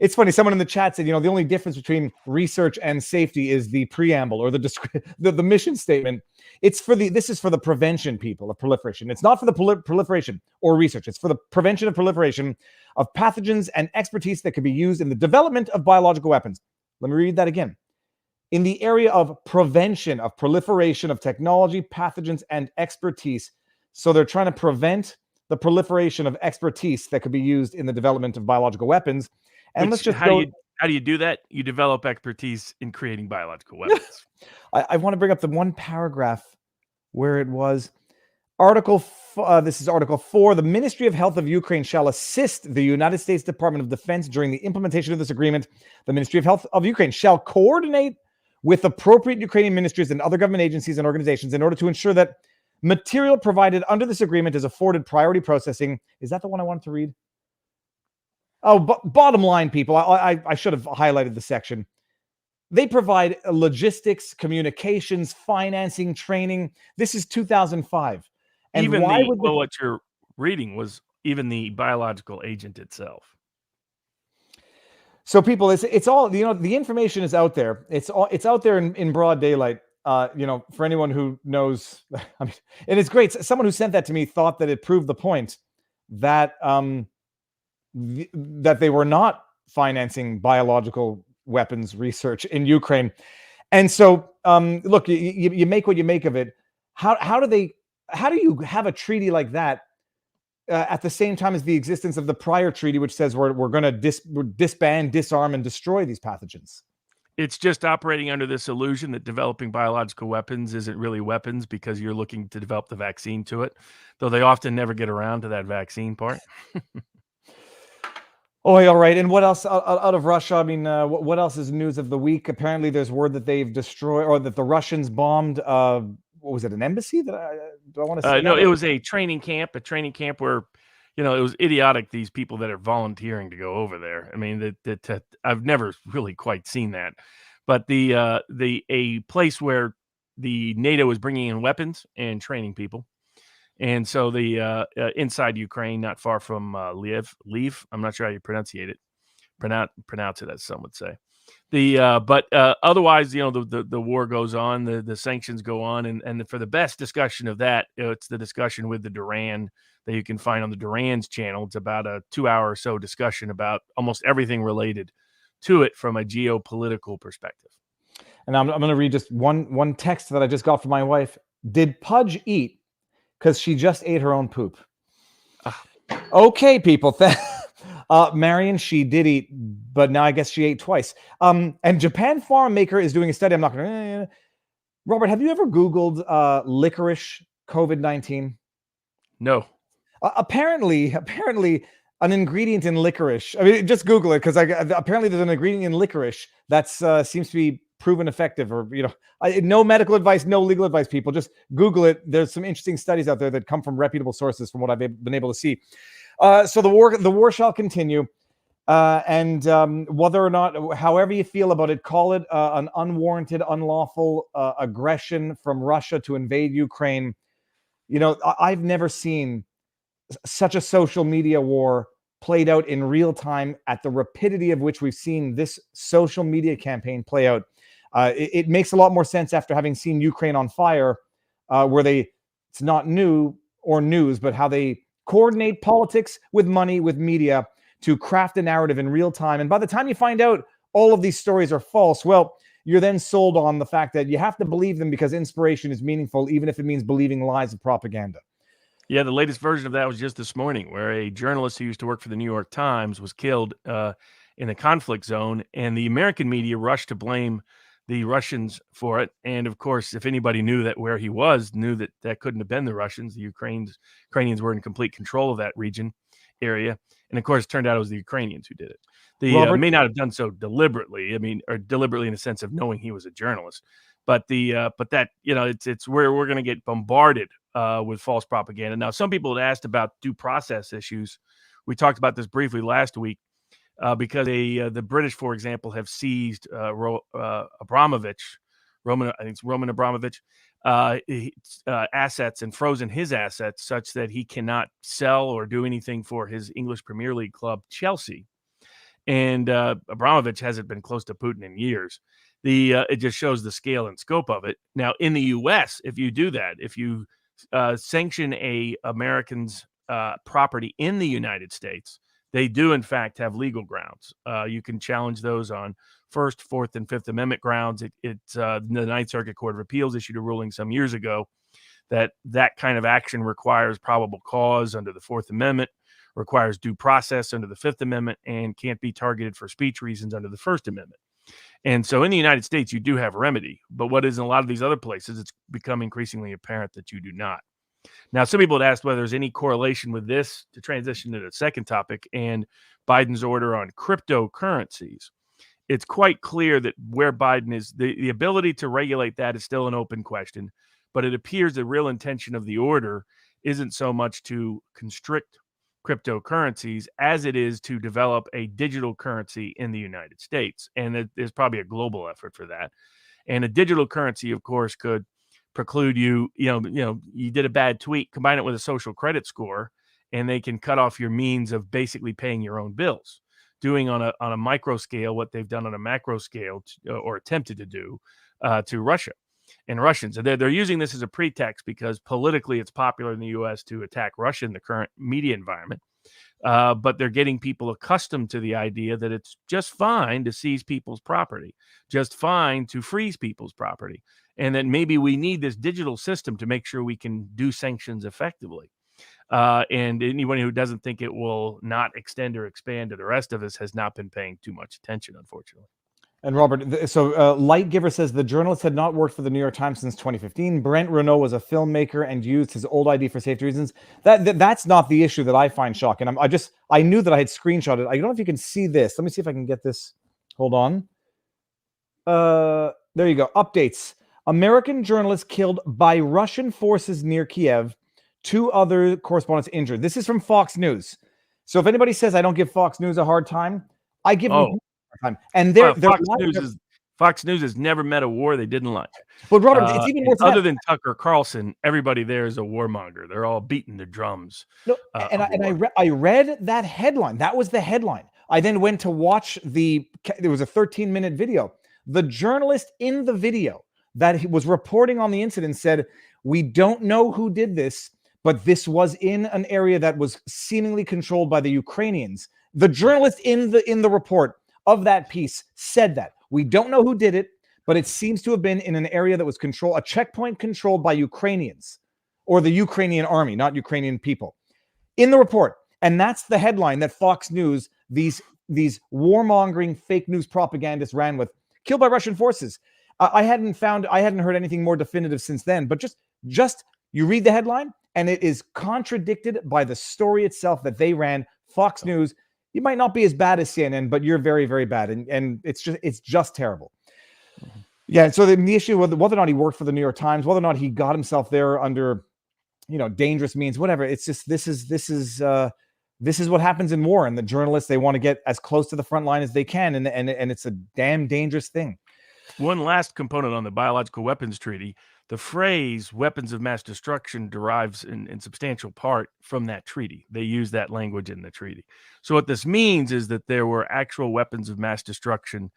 It's funny, someone in the chat said, the only difference between research and safety is the preamble or the mission statement. This is for the prevention, people, of proliferation. It's not for the proliferation or research. It's for the prevention of proliferation of pathogens and expertise that could be used in the development of biological weapons. Let me read that again. In the area of prevention of proliferation of technology, pathogens, and expertise. So they're trying to prevent the proliferation of expertise that could be used in the development of biological weapons. And how do you do that? You develop expertise in creating biological weapons. I want to bring up the one paragraph where it was, This is Article 4. The Ministry of Health of Ukraine shall assist the United States Department of Defense during the implementation of this agreement. The Ministry of Health of Ukraine shall coordinate with appropriate Ukrainian ministries and other government agencies and organizations in order to ensure that material provided under this agreement is afforded priority processing. Is that the one I wanted to read? Oh, bottom line, people, I should have highlighted the section. They provide logistics, communications, financing, training. This is 2005. And even why would what you're reading was even the biological agent itself. So people, it's all, the information is out there. It's out there in broad daylight. For anyone who knows, I mean, and it's great. Someone who sent that to me thought that it proved the point that that they were not financing biological weapons research in Ukraine. And so, look, you make what you make of it. How do you have a treaty like that at the same time as the existence of the prior treaty, which says we're going to disband, disarm, and destroy these pathogens? It's just operating under this illusion that developing biological weapons isn't really weapons because you're looking to develop the vaccine to it, though they often never get around to that vaccine part. Oh, all right. And what else out of Russia? I mean, what else is news of the week? Apparently, there's word that they've destroyed, or that the Russians bombed. What was it? An embassy? Do I want to say? No, it was a training camp where, it was idiotic. These people that are volunteering to go over there. I mean, that I've never really quite seen that, but a place where the NATO is bringing in weapons and training people. And so the inside Ukraine, not far from Lviv, I'm not sure how you pronounce it, as some would say. But otherwise, the war goes on, the sanctions go on, and for the best discussion of that, it's the discussion with the Duran that you can find on the Duran's channel. It's about a 2-hour or so discussion about almost everything related to it from a geopolitical perspective. And I'm going to read just one text that I just got from my wife. Did Pudge eat? Because she just ate her own poop. Okay, people. Marion, she did eat, but now I guess she ate twice. And Japan Farm Maker is doing a study. I'm not going to. Robert, have you ever Googled licorice COVID-19? No. Apparently, an ingredient in licorice. I mean, just Google it because apparently there's an ingredient in licorice that seems to be proven effective, or no medical advice, no legal advice, people. Just Google it. There's some interesting studies out there that come from reputable sources from what I've been able to see. So the war shall continue. And whether or not, however you feel about it, call it an unwarranted, unlawful aggression from Russia to invade Ukraine. I've never seen such a social media war played out in real time at the rapidity of which we've seen this social media campaign play out. It makes a lot more sense after having seen Ukraine on fire, where it's not new or news, but how they coordinate politics with money, with media to craft a narrative in real time. And by the time you find out all of these stories are false, well, you're then sold on the fact that you have to believe them because inspiration is meaningful, even if it means believing lies of propaganda. Yeah, the latest version of that was just this morning, where a journalist who used to work for the New York Times was killed in a conflict zone, and the American media rushed to blame the Russians for it. And of course, if anybody knew that where he was, knew that couldn't have been the Russians. The Ukrainians were in complete control of that area. And of course, it turned out it was the Ukrainians who did it. They may not have done so deliberately. I mean, or deliberately in the sense of knowing he was a journalist. But that, it's where we're going to get bombarded with false propaganda. Now, some people had asked about due process issues. We talked about this briefly last week. Because the British, for example, have seized Roman Abramovich, assets and frozen his assets such that he cannot sell or do anything for his English Premier League club, Chelsea. And Abramovich hasn't been close to Putin in years. It just shows the scale and scope of it. Now, in the U.S., if you do that, if you sanction a American's property in the United States, they do, in fact, have legal grounds. You can challenge those on First, Fourth, and Fifth Amendment grounds. The Ninth Circuit Court of Appeals issued a ruling some years ago that kind of action requires probable cause under the Fourth Amendment, requires due process under the Fifth Amendment, and can't be targeted for speech reasons under the First Amendment. And so in the United States, you do have remedy. But what is in a lot of these other places, it's become increasingly apparent that you do not. Now, some people had asked whether there's any correlation with this, to transition to the second topic, and Biden's order on cryptocurrencies. It's quite clear that where Biden is, the ability to regulate that is still an open question, but it appears the real intention of the order isn't so much to constrict cryptocurrencies as it is to develop a digital currency in the United States. And there's probably a global effort for that. And a digital currency, of course, could preclude you, you did a bad tweet, combine it with a social credit score, and they can cut off your means of basically paying your own bills, doing on a micro scale what they've done on a macro scale or attempted to do to Russia and Russians. And they're using this as a pretext because politically it's popular in the U.S. to attack Russia in the current media environment. But they're getting people accustomed to the idea that it's just fine to seize people's property, just fine to freeze people's property, and that maybe we need this digital system to make sure we can do sanctions effectively. And anyone who doesn't think it will not extend or expand to the rest of us has not been paying too much attention, unfortunately. And Robert, so Light Giver says the journalist had not worked for the New York Times since 2015. Brent Renault was a filmmaker and used his old ID for safety reasons. That's not the issue that I find shocking. I knew that I had screenshotted. I don't know if you can see this. Let me see if I can get this. Hold on. There you go. Updates. American journalist killed by Russian forces near Kiev. 2 other correspondents injured. This is from Fox News. So if anybody says I don't give Fox News a hard time, I give them a hard time. And Fox News has never met a war they didn't like. But Robert, it's even worse. Other than Tucker Carlson, everybody there is a warmonger. They're all beating the drums. No, I read that headline. That was the headline. I then went to watch there was a 13-minute video. The journalist in the video that was reporting on the incident said, "We don't know who did this, but this was in an area that was seemingly controlled by the Ukrainians." The journalist in the report of that piece said that. We don't know who did it, but it seems to have been in an area that was a checkpoint controlled by Ukrainians or the Ukrainian army, not Ukrainian people, in the report. And that's the headline that Fox News, these warmongering fake news propagandists ran with, killed by Russian forces. I hadn't heard anything more definitive since then, but just you read the headline and it is contradicted by the story itself that they ran. Fox News, you might not be as bad as CNN, but you're very, very bad. And it's just terrible. Mm-hmm. Yeah. And so the issue with whether or not he worked for the New York Times, whether or not he got himself there under, dangerous means, whatever. It's just, this is what happens in war. And the journalists, they want to get as close to the front line as they can. And it's a damn dangerous thing. One last component on the Biological Weapons Treaty. The phrase weapons of mass destruction derives in substantial part from that treaty. They use that language in the treaty. So what this means is that there were actual weapons of mass destruction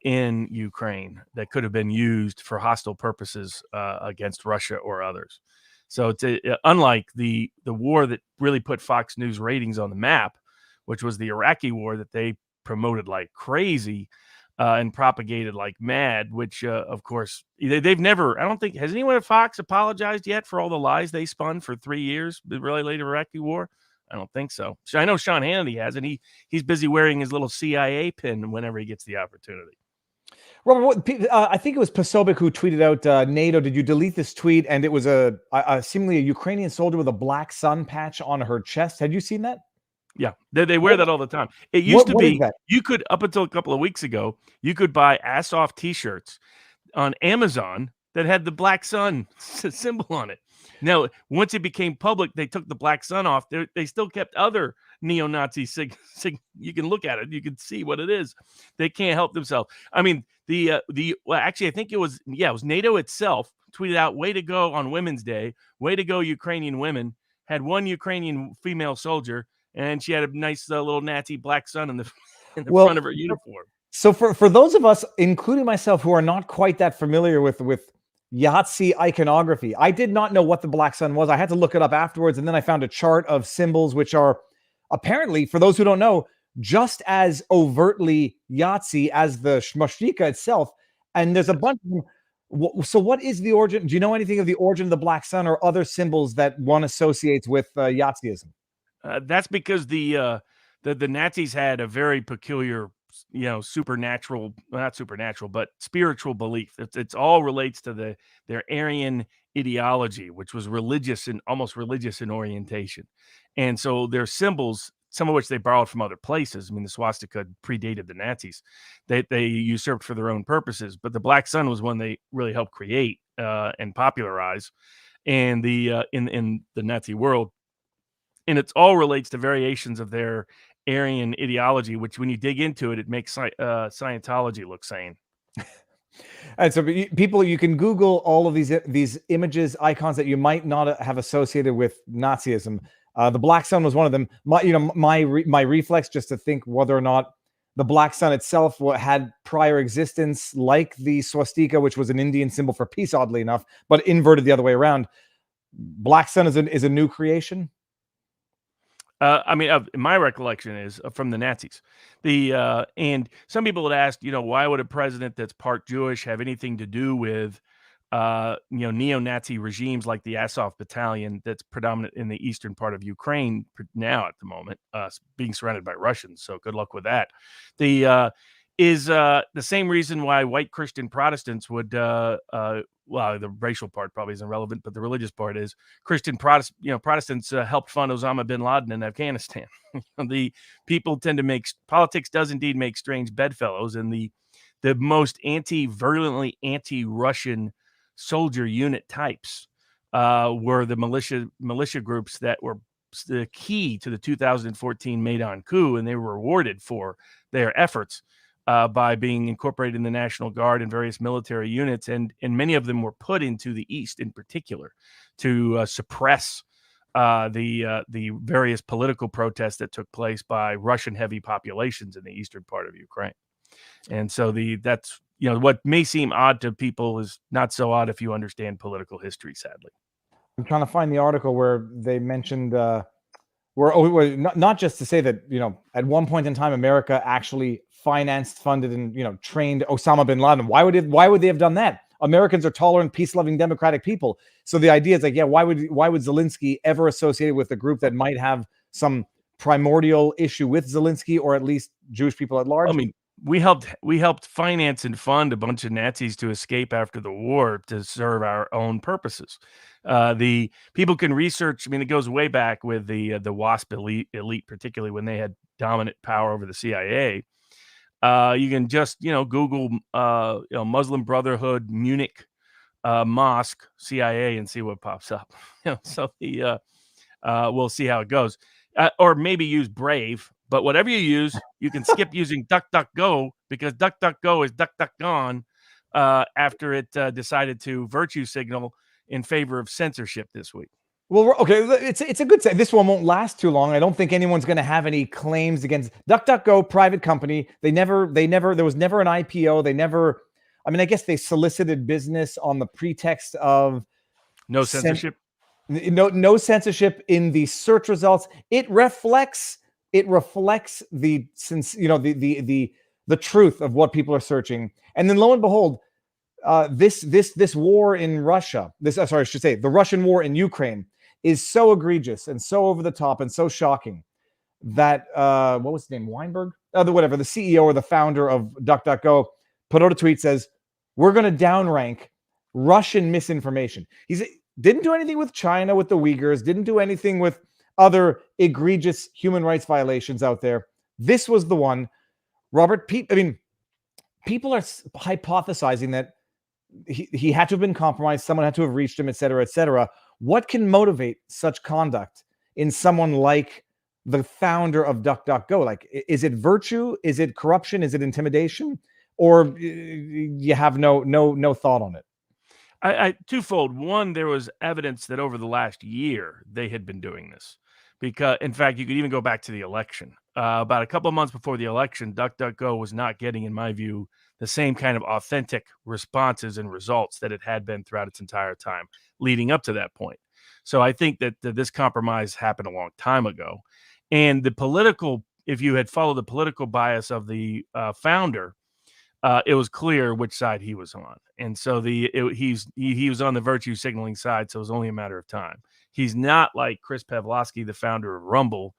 in Ukraine that could have been used for hostile purposes against Russia or others. So it's unlike the war that really put Fox News ratings on the map, which was the Iraqi war that they promoted like crazy. And propagated like mad, which, of course, they've never, I don't think, has anyone at Fox apologized yet for all the lies they spun for 3 years related to the Iraqi war? I don't think so. I know Sean Hannity has, and he's busy wearing his little CIA pin whenever he gets the opportunity. Robert, I think it was Posobiec who tweeted out, NATO, did you delete this tweet? And it was seemingly a Ukrainian soldier with a black sun patch on her chest. Had you seen that? Yeah, they wear that all the time. It used to be, you could, up until a couple of weeks ago, you could buy ass-off T-shirts on Amazon that had the black sun symbol on it. Now, once it became public, they took the black sun off. They still kept other neo-Nazi you can look at it. You can see what it is. They can't help themselves. I mean, actually, I think it was NATO itself tweeted out, "Way to go on Women's Day. Way to go, Ukrainian women." Had one Ukrainian female soldier, and she had a nice little Nazi black sun in the front of her uniform. So for those of us, including myself, who are not quite that familiar with Yahtzee iconography, I did not know what the black sun was. I had to look it up afterwards, and then I found a chart of symbols which are apparently, for those who don't know, just as overtly Yahtzee as the Shmashtika itself. And there's a bunch of them. So what is the origin? Do you know anything of the origin of the black sun or other symbols that one associates with Yahtzeeism? That's because the Nazis had a very peculiar supernatural, well, not supernatural, but spiritual belief. It's all relates to their Aryan ideology, which was religious and almost religious in orientation. And so their symbols, some of which they borrowed from other places. I mean, the swastika predated the Nazis. They usurped for their own purposes, but the black sun was one they really helped create and popularize, and in the Nazi world. And it all relates to variations of their Aryan ideology, which when you dig into it, it makes Scientology look sane. And so people, you can Google all of these images, icons that you might not have associated with Nazism. The black sun was one of them. My reflex just to think whether or not the black sun itself had prior existence, like the swastika, which was an Indian symbol for peace, oddly enough, but inverted the other way around. Black sun is a new creation. I mean, my recollection is from the Nazis. And some people had asked, why would a president that's part Jewish have anything to do with, neo-Nazi regimes like the Azov Battalion that's predominant in the eastern part of Ukraine now at the moment, being surrounded by Russians. So good luck with that. Is the same reason why white Christian Protestants would, well, the racial part probably isn't relevant, but the religious part is Christian Protestants helped fund Osama bin Laden in Afghanistan. The people tend to politics does indeed make strange bedfellows, and the most virulently anti-Russian soldier unit types were the militia groups that were the key to the 2014 Maidan coup, and they were rewarded for their efforts by being incorporated in the National Guard and various military units, and many of them were put into the East in particular to suppress the various political protests that took place by Russian-heavy populations in the eastern part of Ukraine. And so that's what may seem odd to people is not so odd if you understand political history, sadly. I'm trying to find the article where they mentioned not just to say that, at one point in time, America actually financed, funded, and, trained Osama bin Laden. Why would they have done that? Americans are tolerant, peace-loving, democratic people. So the idea is like, why would Zelensky ever associate with a group that might have some primordial issue with Zelensky, or at least Jewish people at large? I mean, we helped finance and fund a bunch of Nazis to escape after the war to serve our own purposes. The people can research. I mean, it goes way back with the WASP elite, particularly when they had dominant power over the CIA. You can just Google Muslim Brotherhood Munich mosque CIA and see what pops up. So we'll see how it goes, or maybe use Brave. But whatever you use, you can skip using DuckDuckGo, because DuckDuckGo is DuckDuckGone after it decided to virtue signal in favor of censorship this week. Well, okay, it's a good say. This one won't last too long. I don't think anyone's going to have any claims against DuckDuckGo, private company. There was never an IPO. They never, I mean, I guess they solicited business on the pretext of no censorship. No censorship in the search results. It reflects the truth of what people are searching. And then lo and behold, this war in Russia, the Russian war in Ukraine is so egregious and so over the top and so shocking that what was his name? Weinberg? The CEO or the founder of DuckDuckGo put out a tweet, says, "We're going to downrank Russian misinformation." He didn't do anything with China, with the Uyghurs, didn't do anything with other egregious human rights violations out there. This was the one. Robert, people are hypothesizing that he had to have been compromised, someone had to have reached him, et cetera, et cetera. What can motivate such conduct in someone like the founder of DuckDuckGo? Like, is it virtue? Is it corruption? Is it intimidation? Or you have no thought on it? I twofold. One, there was evidence that over the last year they had been doing this, because, in fact, you could even go back to the election. About a couple of months before the election, DuckDuckGo was not getting, in my view, the same kind of authentic responses and results that it had been throughout its entire time leading up to that point. So I think that this compromise happened a long time ago. And if you had followed the political bias of the founder, it was clear which side he was on. And so he was on the virtue signaling side, so it was only a matter of time. He's not like Chris Pavlovsky, the founder of Rumble,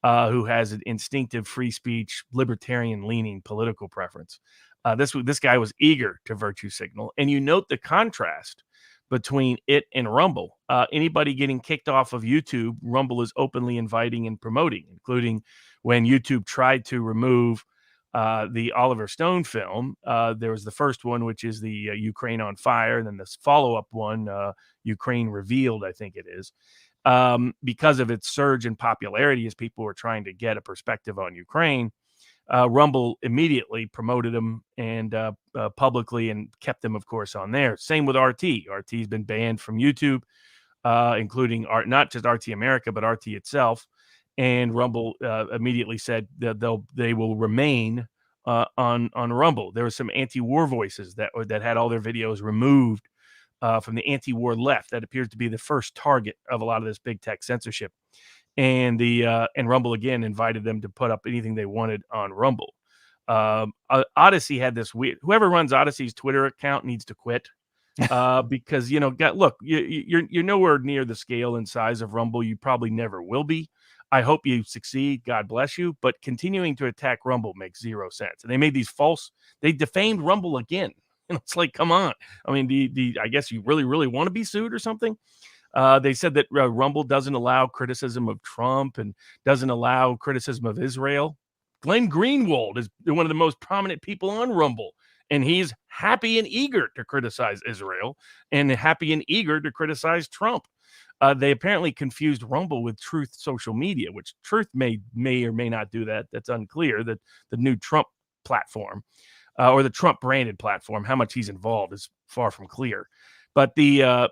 who has an instinctive free speech, libertarian leaning political preference. This guy was eager to virtue signal, and you note the contrast between it and Rumble. Anybody getting kicked off of YouTube, Rumble is openly inviting and promoting, including when YouTube tried to remove the Oliver Stone film. There was the first one, which is the Ukraine on Fire, and then this follow-up one, Ukraine Revealed, I think it is, because of its surge in popularity as people were trying to get a perspective on Ukraine. Rumble immediately promoted him and publicly, and kept them, of course, on there. Same with RT. RT's been banned from YouTube, including not just RT America, but RT itself. And Rumble immediately said that they will remain on Rumble. There were some anti-war voices that had all their videos removed from the anti-war left. That appears to be the first target of a lot of this big tech censorship. And Rumble again invited them to put up anything they wanted on Rumble. Odyssey had this weird. Whoever runs Odyssey's Twitter account needs to quit, because look, you're nowhere near the scale and size of Rumble. You probably never will be. I hope you succeed. God bless you. But continuing to attack Rumble makes zero sense. And they made these they defamed Rumble again. It's like, come on. I mean, I guess you really want to be sued or something. They said that Rumble doesn't allow criticism of Trump and doesn't allow criticism of Israel. Glenn Greenwald is one of the most prominent people on Rumble, and he's happy and eager to criticize Israel and happy and eager to criticize Trump. They apparently confused Rumble with Truth Social Media, which Truth may or may not do that. That's unclear. That the new Trump platform, or the Trump branded platform, how much he's involved is far from clear. But good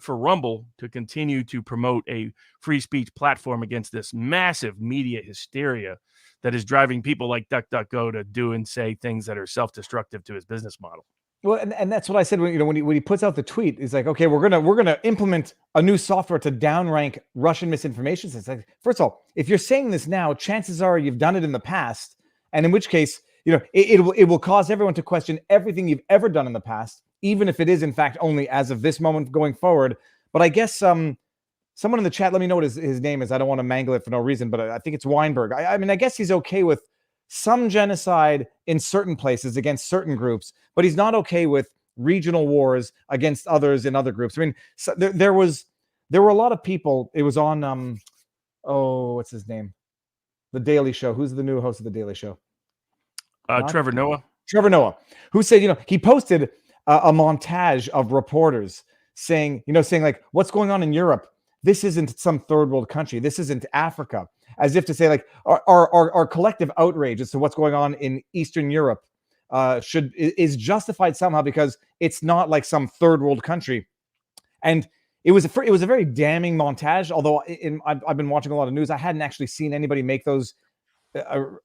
for Rumble to continue to promote a free speech platform against this massive media hysteria that is driving people like DuckDuckGo to do and say things that are self-destructive to his business model. Well, and that's what I said when he puts out the tweet. He's like, okay, we're gonna implement a new software to downrank Russian misinformation. So it's like, first of all, if you're saying this now, chances are you've done it in the past, and in which case, it will cause everyone to question everything you've ever done in the past, even if it is in fact only as of this moment going forward. But I guess someone in the chat, let me know what his name is. I don't want to mangle it for no reason, but I think it's Weinberg. I mean, I guess he's okay with some genocide in certain places against certain groups, but he's not okay with regional wars against others in other groups. I mean, so there were a lot of people. It was on what's his name? The Daily Show. Who's the new host of the Daily Show? Trevor Noah. Trevor Noah, who said, he posted a montage of reporters saying like, what's going on in Europe? This isn't some third world country. This isn't Africa. As if to say, like, our collective outrage as to what's going on in Eastern Europe is justified somehow because it's not like some third world country. And it was a very damning montage. Although I've been watching a lot of news, I hadn't actually seen anybody make those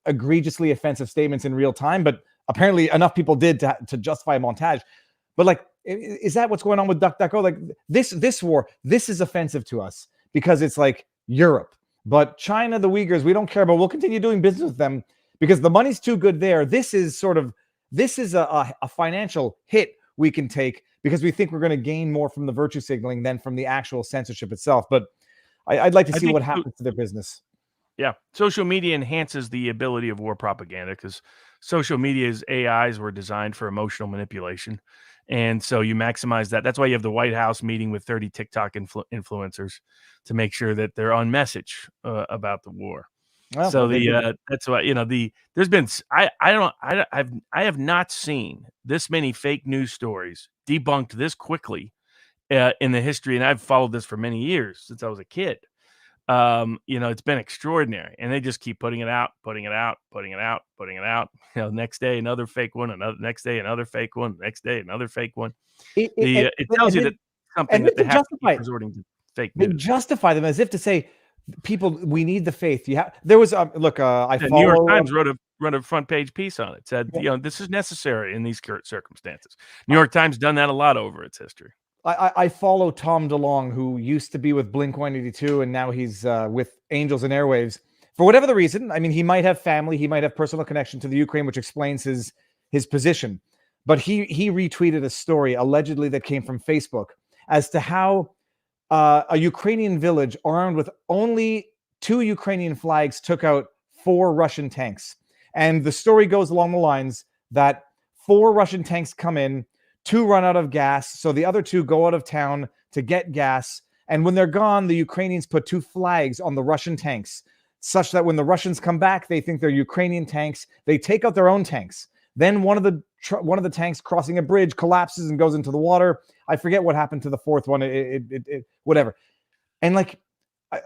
egregiously offensive statements in real time, but apparently enough people did to justify a montage. But like, is that what's going on with DuckDuckGo? Like this war, this is offensive to us because it's like Europe. But China, the Uyghurs, we don't care about. We'll continue doing business with them because the money's too good there. This is a financial hit we can take because we think we're going to gain more from the virtue signaling than from the actual censorship itself. But I'd like to see what happens to their business. Yeah, social media enhances the ability of war propaganda because social media's AIs were designed for emotional manipulation. And so you maximize that. That's why you have the White House meeting with 30 TikTok influencers to make sure that they're on message about the war. Well, so that's why there's been I have not seen this many fake news stories debunked this quickly in the history, and I've followed this for many years since I was a kid. It's been extraordinary, and they just keep putting it out. Next day another fake one, next day another fake one, next day another fake one. It tells you that something that they have to keep resorting to fake news. They justify them as if to say, people, we need the faith. There was I the New York Times wrote a front page piece on it. Said this is necessary in these current circumstances. New York Times done that a lot over its history. I follow Tom DeLonge, who used to be with Blink-182, and now he's with Angels and Airwaves. For whatever the reason, I mean, he might have family, he might have personal connection to the Ukraine, which explains his position. But he retweeted a story allegedly that came from Facebook as to how a Ukrainian village armed with only 2 Ukrainian flags took out 4 Russian tanks. And the story goes along the lines that 4 Russian tanks come in, 2 run out of gas, so the other 2 go out of town to get gas. And when they're gone, the Ukrainians put 2 flags on the Russian tanks, such that when the Russians come back, they think they're Ukrainian tanks. They take out their own tanks. Then one of the tanks crossing a bridge collapses and goes into the water. I forget what happened to the 4th one. Whatever. And like,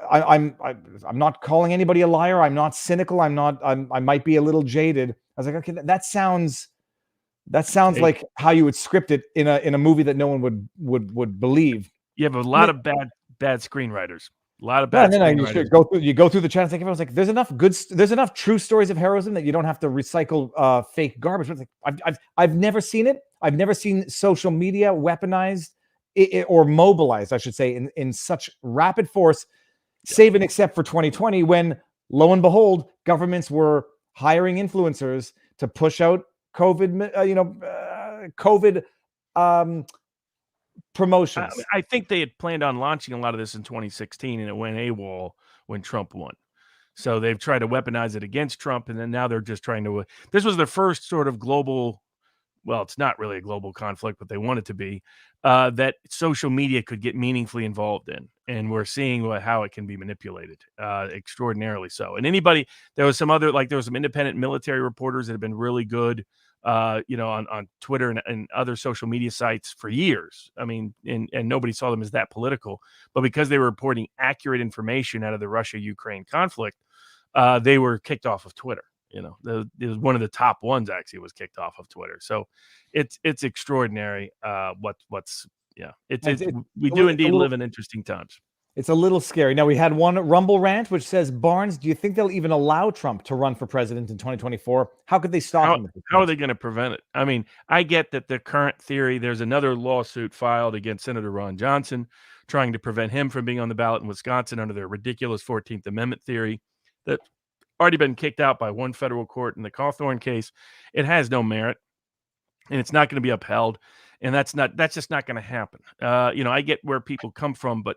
I'm not calling anybody a liar. I'm not cynical. I might be a little jaded. I was like, okay, that sounds like how you would script it in a movie that no one would believe. You have a lot of bad screenwriters. A lot of bad. No, you go through the chat. I was like, there's enough true stories of heroism that you don't have to recycle fake garbage. But like, I've never seen it. I've never seen social media weaponized or mobilized, I should say, in such rapid force, save and except for 2020, when lo and behold, governments were hiring influencers to push out COVID, COVID promotions. I think they had planned on launching a lot of this in 2016, and it went AWOL when Trump won. So they've tried to weaponize it against Trump, and then now they're just trying to. This was their first sort of global. Well, it's not really a global conflict, but they want it to be, that social media could get meaningfully involved in. And we're seeing how it can be manipulated, extraordinarily so. And there was some independent military reporters that have been really good, on Twitter and other social media sites for years. I mean, and nobody saw them as that political, but because they were reporting accurate information out of the Russia-Ukraine conflict, they were kicked off of Twitter. It was one of the top ones actually was kicked off of Twitter. So it's extraordinary. We do indeed live in interesting times. It's a little scary. Now, we had one Rumble rant, which says, Barnes, do you think they'll even allow Trump to run for president in 2024? How could they stop him? How are they going to prevent it? I mean, I get that the current theory, there's another lawsuit filed against Senator Ron Johnson, trying to prevent him from being on the ballot in Wisconsin under their ridiculous 14th Amendment theory that already been kicked out by one federal court in the Cawthorn case. It has no merit, and it's not going to be upheld. And that's just not going to happen. I get where people come from, but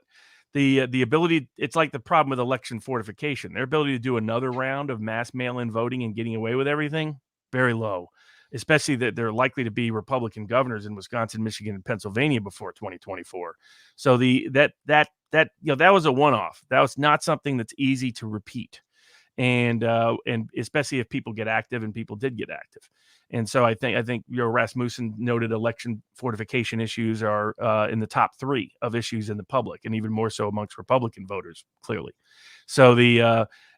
the ability, it's like the problem with election fortification. Their ability to do another round of mass mail-in voting and getting away with everything, very low, especially that they're likely to be Republican governors in Wisconsin, Michigan, and Pennsylvania before 2024. So that was a one-off. That was not something that's easy to repeat. And especially if people get active, and people did get active. And so I think Rasmussen noted election fortification issues are in the top 3 of issues in the public, and even more so amongst Republican voters, clearly. So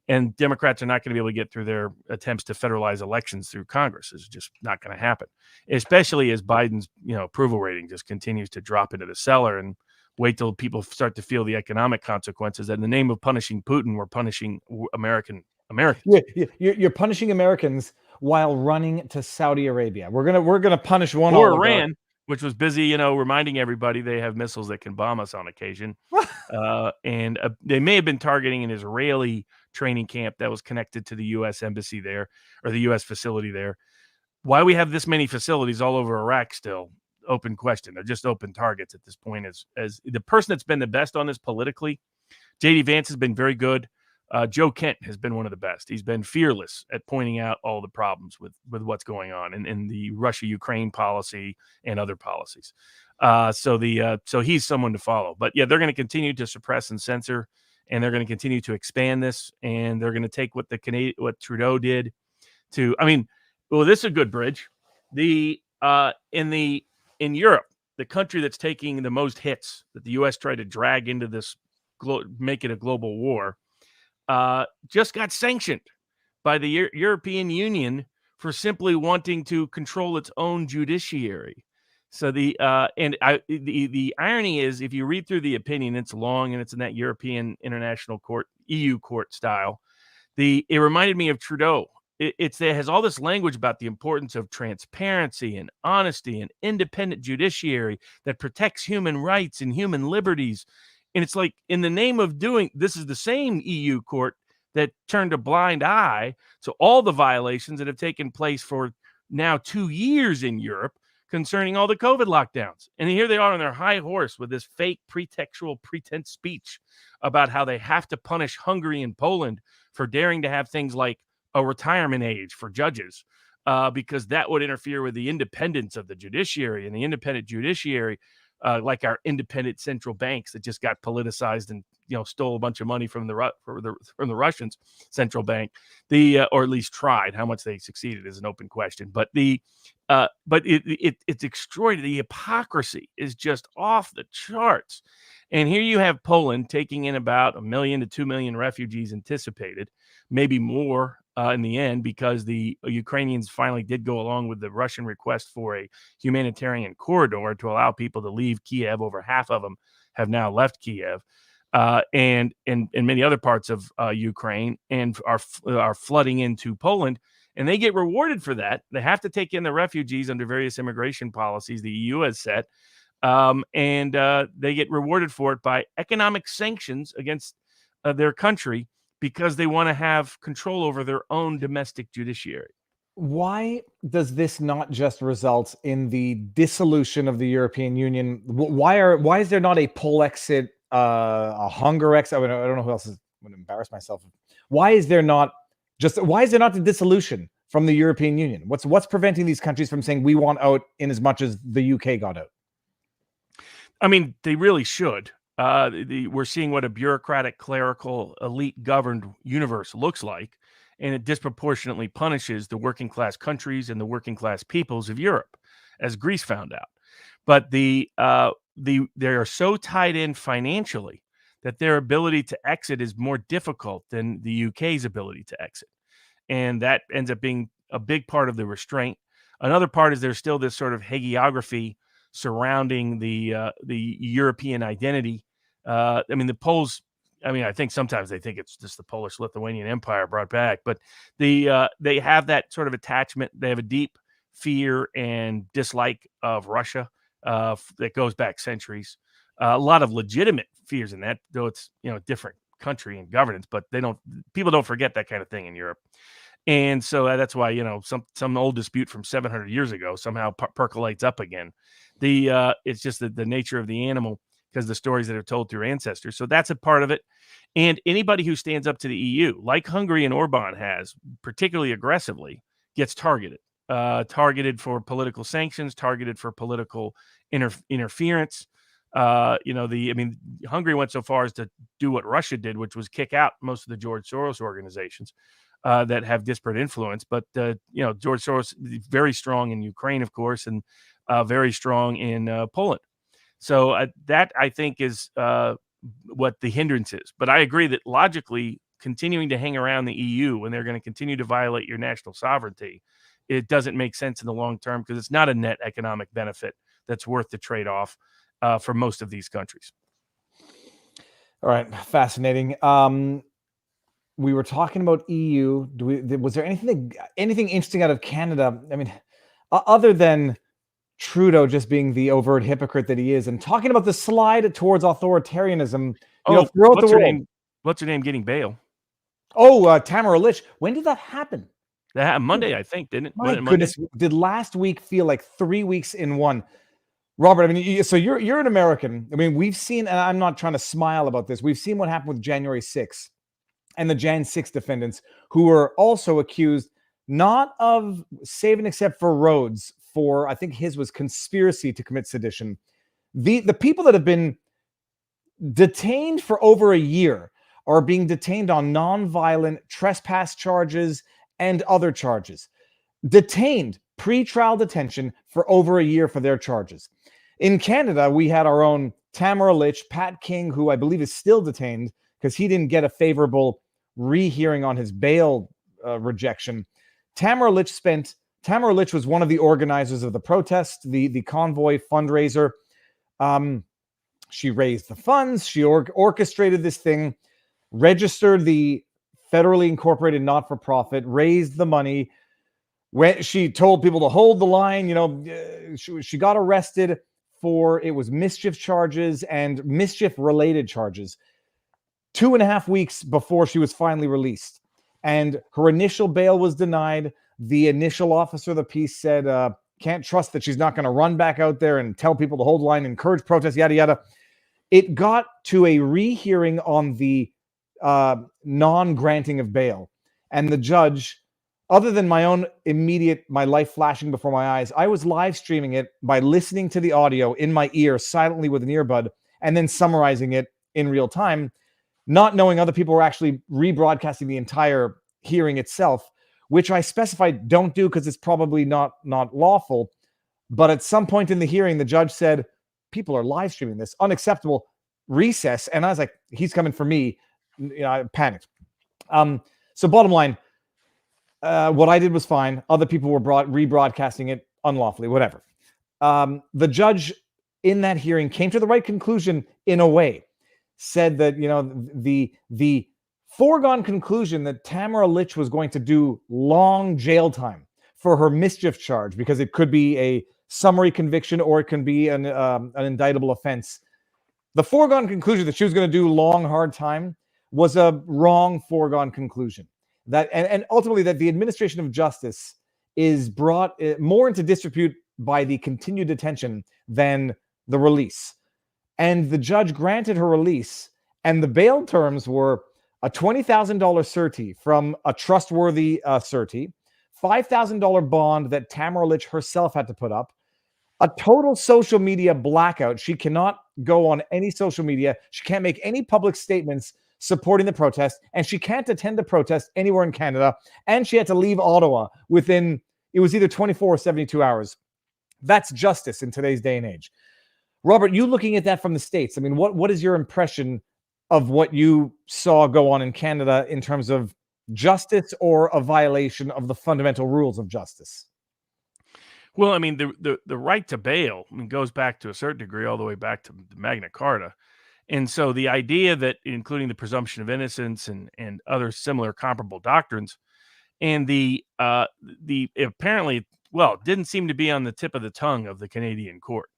and Democrats are not going to be able to get through their attempts to federalize elections through Congress. It's just not going to happen, especially as Biden's approval rating just continues to drop into the cellar. And wait till people start to feel the economic consequences. That in the name of punishing Putin, we're punishing Americans. Yeah, you're punishing Americans while running to Saudi Arabia. We're gonna punish one or Iran, which was busy, reminding everybody they have missiles that can bomb us on occasion. And they may have been targeting an Israeli training camp that was connected to the U.S. embassy there, or the U.S. facility there. Why we have this many facilities all over Iraq still? Open question. They're just open targets at this point. As the person that's been the best on this politically, J.D. Vance has been very good. Joe Kent has been one of the best. He's been fearless at pointing out all the problems with what's going on in the Russia-Ukraine policy and other policies. So he's someone to follow. But yeah, they're going to continue to suppress and censor, and they're going to continue to expand this, and they're going to take what Trudeau did to. I mean, well, this is a good bridge. In Europe, the country that's taking the most hits that the U.S. tried to drag into this, make it a global war, just got sanctioned by the European Union for simply wanting to control its own judiciary. So the irony is, if you read through the opinion, it's long and it's in that European International Court, EU court style. It reminded me of Trudeau. It has all this language about the importance of transparency and honesty and independent judiciary that protects human rights and human liberties. And it's like, in the name of doing this, is the same EU court that turned a blind eye to all the violations that have taken place for now 2 years in Europe, concerning all the COVID lockdowns. And here they are on their high horse with this fake pretextual pretense speech about how they have to punish Hungary and Poland for daring to have things like a retirement age for judges, because that would interfere with the independence of the judiciary, and the independent judiciary, like our independent central banks that just got politicized and stole a bunch of money from the Russians central bank, or at least tried. How much they succeeded is an open question. But it's extraordinary. The hypocrisy is just off the charts. And here you have Poland taking in about 1 million to 2 million refugees anticipated, maybe more in the end, because the Ukrainians finally did go along with the Russian request for a humanitarian corridor to allow people to leave Kiev. Over half of them have now left Kiev, and many other parts of Ukraine, and are flooding into Poland. And they get rewarded for that. They have to take in the refugees under various immigration policies the EU has set, and they get rewarded for it by economic sanctions against their country, because they want to have control over their own domestic judiciary. Why does this not just result in the dissolution of the European Union? Why is there not a Pole exit, a Hungary exit? I don't know who else is. I'm going to embarrass myself. Why is there not the dissolution from the European Union? What's preventing these countries from saying we want out in as much as the UK got out? I mean, they really should. We're seeing what a bureaucratic, clerical, elite-governed universe looks like, and it disproportionately punishes the working-class countries and the working-class peoples of Europe, as Greece found out. But they are so tied in financially that their ability to exit is more difficult than the UK's ability to exit, and that ends up being a big part of the restraint. Another part is there's still this sort of hagiography surrounding the European identity. I mean, the Poles, I think sometimes they think it's just the Polish-Lithuanian Empire brought back, but they have that sort of attachment. They have a deep fear and dislike of Russia that goes back centuries. A lot of legitimate fears in that, though it's different country and governance, but people don't forget that kind of thing in Europe. And so that's why some old dispute from 700 years ago somehow percolates up again. It's just the nature of the animal, because the stories that are told through ancestors. So that's a part of it. And anybody who stands up to the EU, like Hungary and Orban has, particularly aggressively, gets targeted. Targeted for political sanctions, targeted for political interference. Hungary went so far as to do what Russia did, which was kick out most of the George Soros organizations that have disparate influence. But George Soros is very strong in Ukraine, of course, and very strong in Poland. So that, I think, is what the hindrance is. But I agree that logically, continuing to hang around the EU when they're going to continue to violate your national sovereignty, it doesn't make sense in the long term, because it's not a net economic benefit that's worth the trade-off for most of these countries. All right, fascinating. We were talking about EU. Was there anything interesting out of Canada? I mean, other than Trudeau just being the overt hypocrite that he is, and talking about the slide towards authoritarianism throughout the world. What's her name getting bail? Oh, Tamara Lich. When did that happen? That happened Monday, I think, didn't it? My goodness, did last week feel like 3 weeks in one? Robert, I mean, so you're an American. I mean, we've seen, and I'm not trying to smile about this, we've seen what happened with January 6th and the Jan 6 defendants, who were also accused not of save and except for Rhodes, for, I think his was conspiracy to commit sedition. The people that have been detained for over a year are being detained on nonviolent trespass charges and other charges. Detained, pre-trial detention for over a year for their charges. In Canada, we had our own Tamara Lich, Pat King, who I believe is still detained because he didn't get a favorable rehearing on his bail rejection. Tamara Lich was one of the organizers of the protest, the convoy fundraiser. She raised the funds. She orchestrated this thing, registered the federally incorporated not-for-profit, raised the money. When she told people to hold the line, she got arrested for, it was mischief charges and mischief-related charges 2.5 weeks before she was finally released. And her initial bail was denied. The initial officer of the peace said, can't trust that she's not going to run back out there and tell people to hold the line, encourage protests, yada, yada. It got to a rehearing on the non-granting of bail. And the judge, other than my life flashing before my eyes, I was live streaming it by listening to the audio in my ear silently with an earbud and then summarizing it in real time, not knowing other people were actually rebroadcasting the entire hearing itself, which I specified don't do because it's probably not lawful. But at some point in the hearing, the judge said, people are live streaming this, unacceptable, recess. And I was like, he's coming for me. I panicked. So bottom line, what I did was fine. Other people were rebroadcasting it unlawfully, whatever. The judge in that hearing came to the right conclusion in a way, said that, the foregone conclusion that Tamara Lich was going to do long jail time for her mischief charge, because it could be a summary conviction or it can be an indictable offense. The foregone conclusion that she was going to do long, hard time was a wrong foregone conclusion. That and ultimately that the administration of justice is brought more into disrepute by the continued detention than the release. And the judge granted her release, and the bail terms were a $20,000 certi from a trustworthy certi, $5,000 bond that Tamara Lich herself had to put up, a total social media blackout. She cannot go on any social media. She can't make any public statements supporting the protest, and she can't attend a protest anywhere in Canada. And she had to leave Ottawa within, it was either 24 or 72 hours. That's justice in today's day and age. Robert, you looking at that from the States, I mean, what is your impression of what you saw go on in Canada in terms of justice or a violation of the fundamental rules of justice? Well, I mean, the right to bail goes back to a certain degree all the way back to the Magna Carta. And so the idea that, including the presumption of innocence and other similar comparable doctrines, and the apparently, well, didn't seem to be on the tip of the tongue of the Canadian court.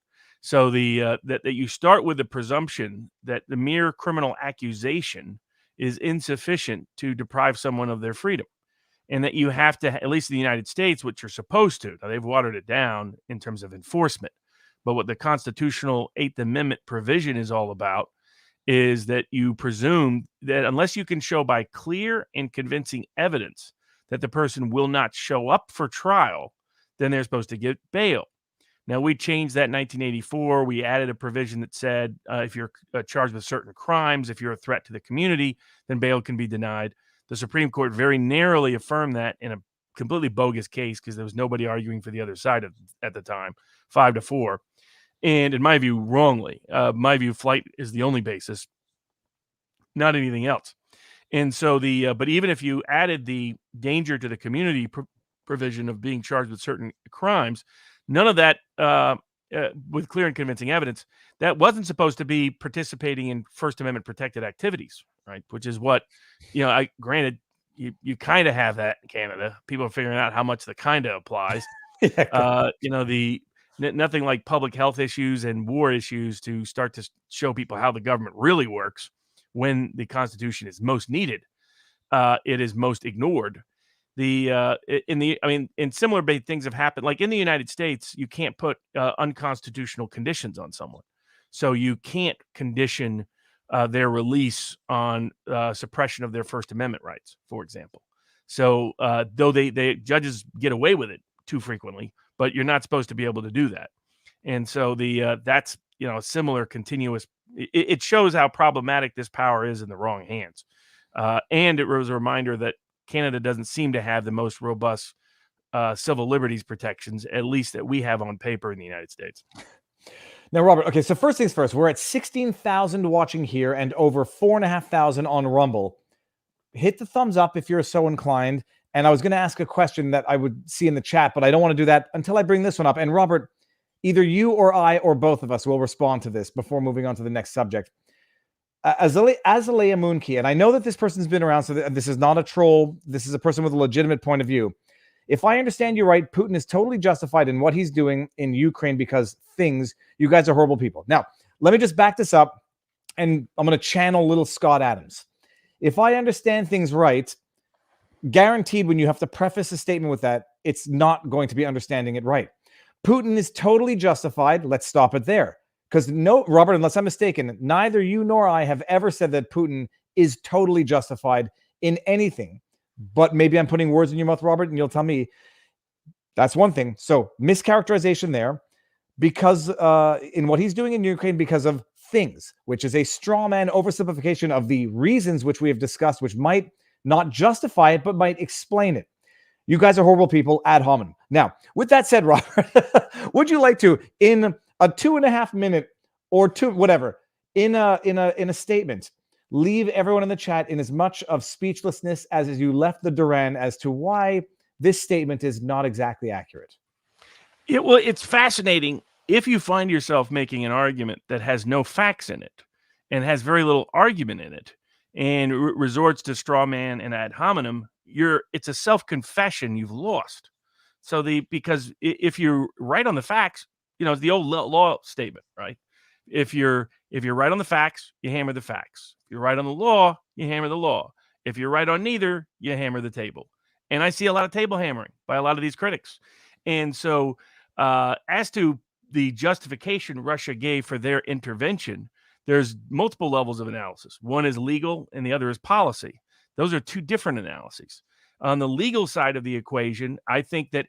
So that you start with the presumption that the mere criminal accusation is insufficient to deprive someone of their freedom, and that you have to, at least in the United States, which you're supposed to. Now, they've watered it down in terms of enforcement, but what the constitutional Eighth Amendment provision is all about is that you presume that unless you can show by clear and convincing evidence that the person will not show up for trial, then they're supposed to get bail. Now, we changed that in 1984. We added a provision that said if you're charged with certain crimes, if you're a threat to the community, then bail can be denied. The Supreme Court very narrowly affirmed that in a completely bogus case because there was nobody arguing for the other side at the time, 5-4. And in my view, wrongly. My view, flight is the only basis, not anything else. And so but even if you added the danger to the community provision of being charged with certain crimes, none of that with clear and convincing evidence, that wasn't supposed to be participating in First Amendment protected activities, right? Which is what, granted, you kind of have that in Canada. People are figuring out how much the kind of applies. Nothing like public health issues and war issues to start to show people how the government really works when the Constitution is most needed. It is most ignored. And similar things have happened. Like in the United States, you can't put unconstitutional conditions on someone. So you can't condition their release on suppression of their First Amendment rights, for example. So though they judges get away with it too frequently, but you're not supposed to be able to do that. And so that's a similar continuous. It shows how problematic this power is in the wrong hands. And it was a reminder that Canada doesn't seem to have the most robust civil liberties protections, at least that we have on paper in the United States. Now, Robert, okay, so first things first, we're at 16,000 watching here and over 4,500 on Rumble. Hit the thumbs up if you're so inclined. And I was going to ask a question that I would see in the chat, but I don't want to do that until I bring this one up. And Robert, either you or I or both of us will respond to this before moving on to the next subject. Azalea Moonki, and I know that this person's been around, so this is not a troll. This is a person with a legitimate point of view. If I understand you right, Putin is totally justified in what he's doing in Ukraine because you guys are horrible people. Now, let me just back this up, and I'm going to channel little Scott Adams. If I understand things right, guaranteed when you have to preface a statement with that, it's not going to be understanding it right. Putin is totally justified. Let's stop it there. Because no, Robert, unless I'm mistaken, neither you nor I have ever said that Putin is totally justified in anything. But maybe I'm putting words in your mouth, Robert, and you'll tell me that's one thing. So mischaracterization there, because in what he's doing in Ukraine, because of things, which is a straw man oversimplification of the reasons which we have discussed, which might not justify it, but might explain it. You guys are horrible people ad hominem. Now, with that said, Robert, would you like to, in a 2.5 minute or two, whatever, in a statement, leave everyone in the chat in as much of speechlessness as you left the Duran as to why this statement is not exactly accurate? Well, it's fascinating if you find yourself making an argument that has no facts in it and has very little argument in it and resorts to straw man and ad hominem. It's a self-confession you've lost. So because if you're right on the facts, it's the old law statement, right? If you're right on the facts, you hammer the facts. If you're right on the law, you hammer the law. If you're right on neither, you hammer the table. And I see a lot of table hammering by a lot of these critics. And so as to the justification Russia gave for their intervention, there's multiple levels of analysis. One is legal and the other is policy. Those are two different analyses. On the legal side of the equation, I think that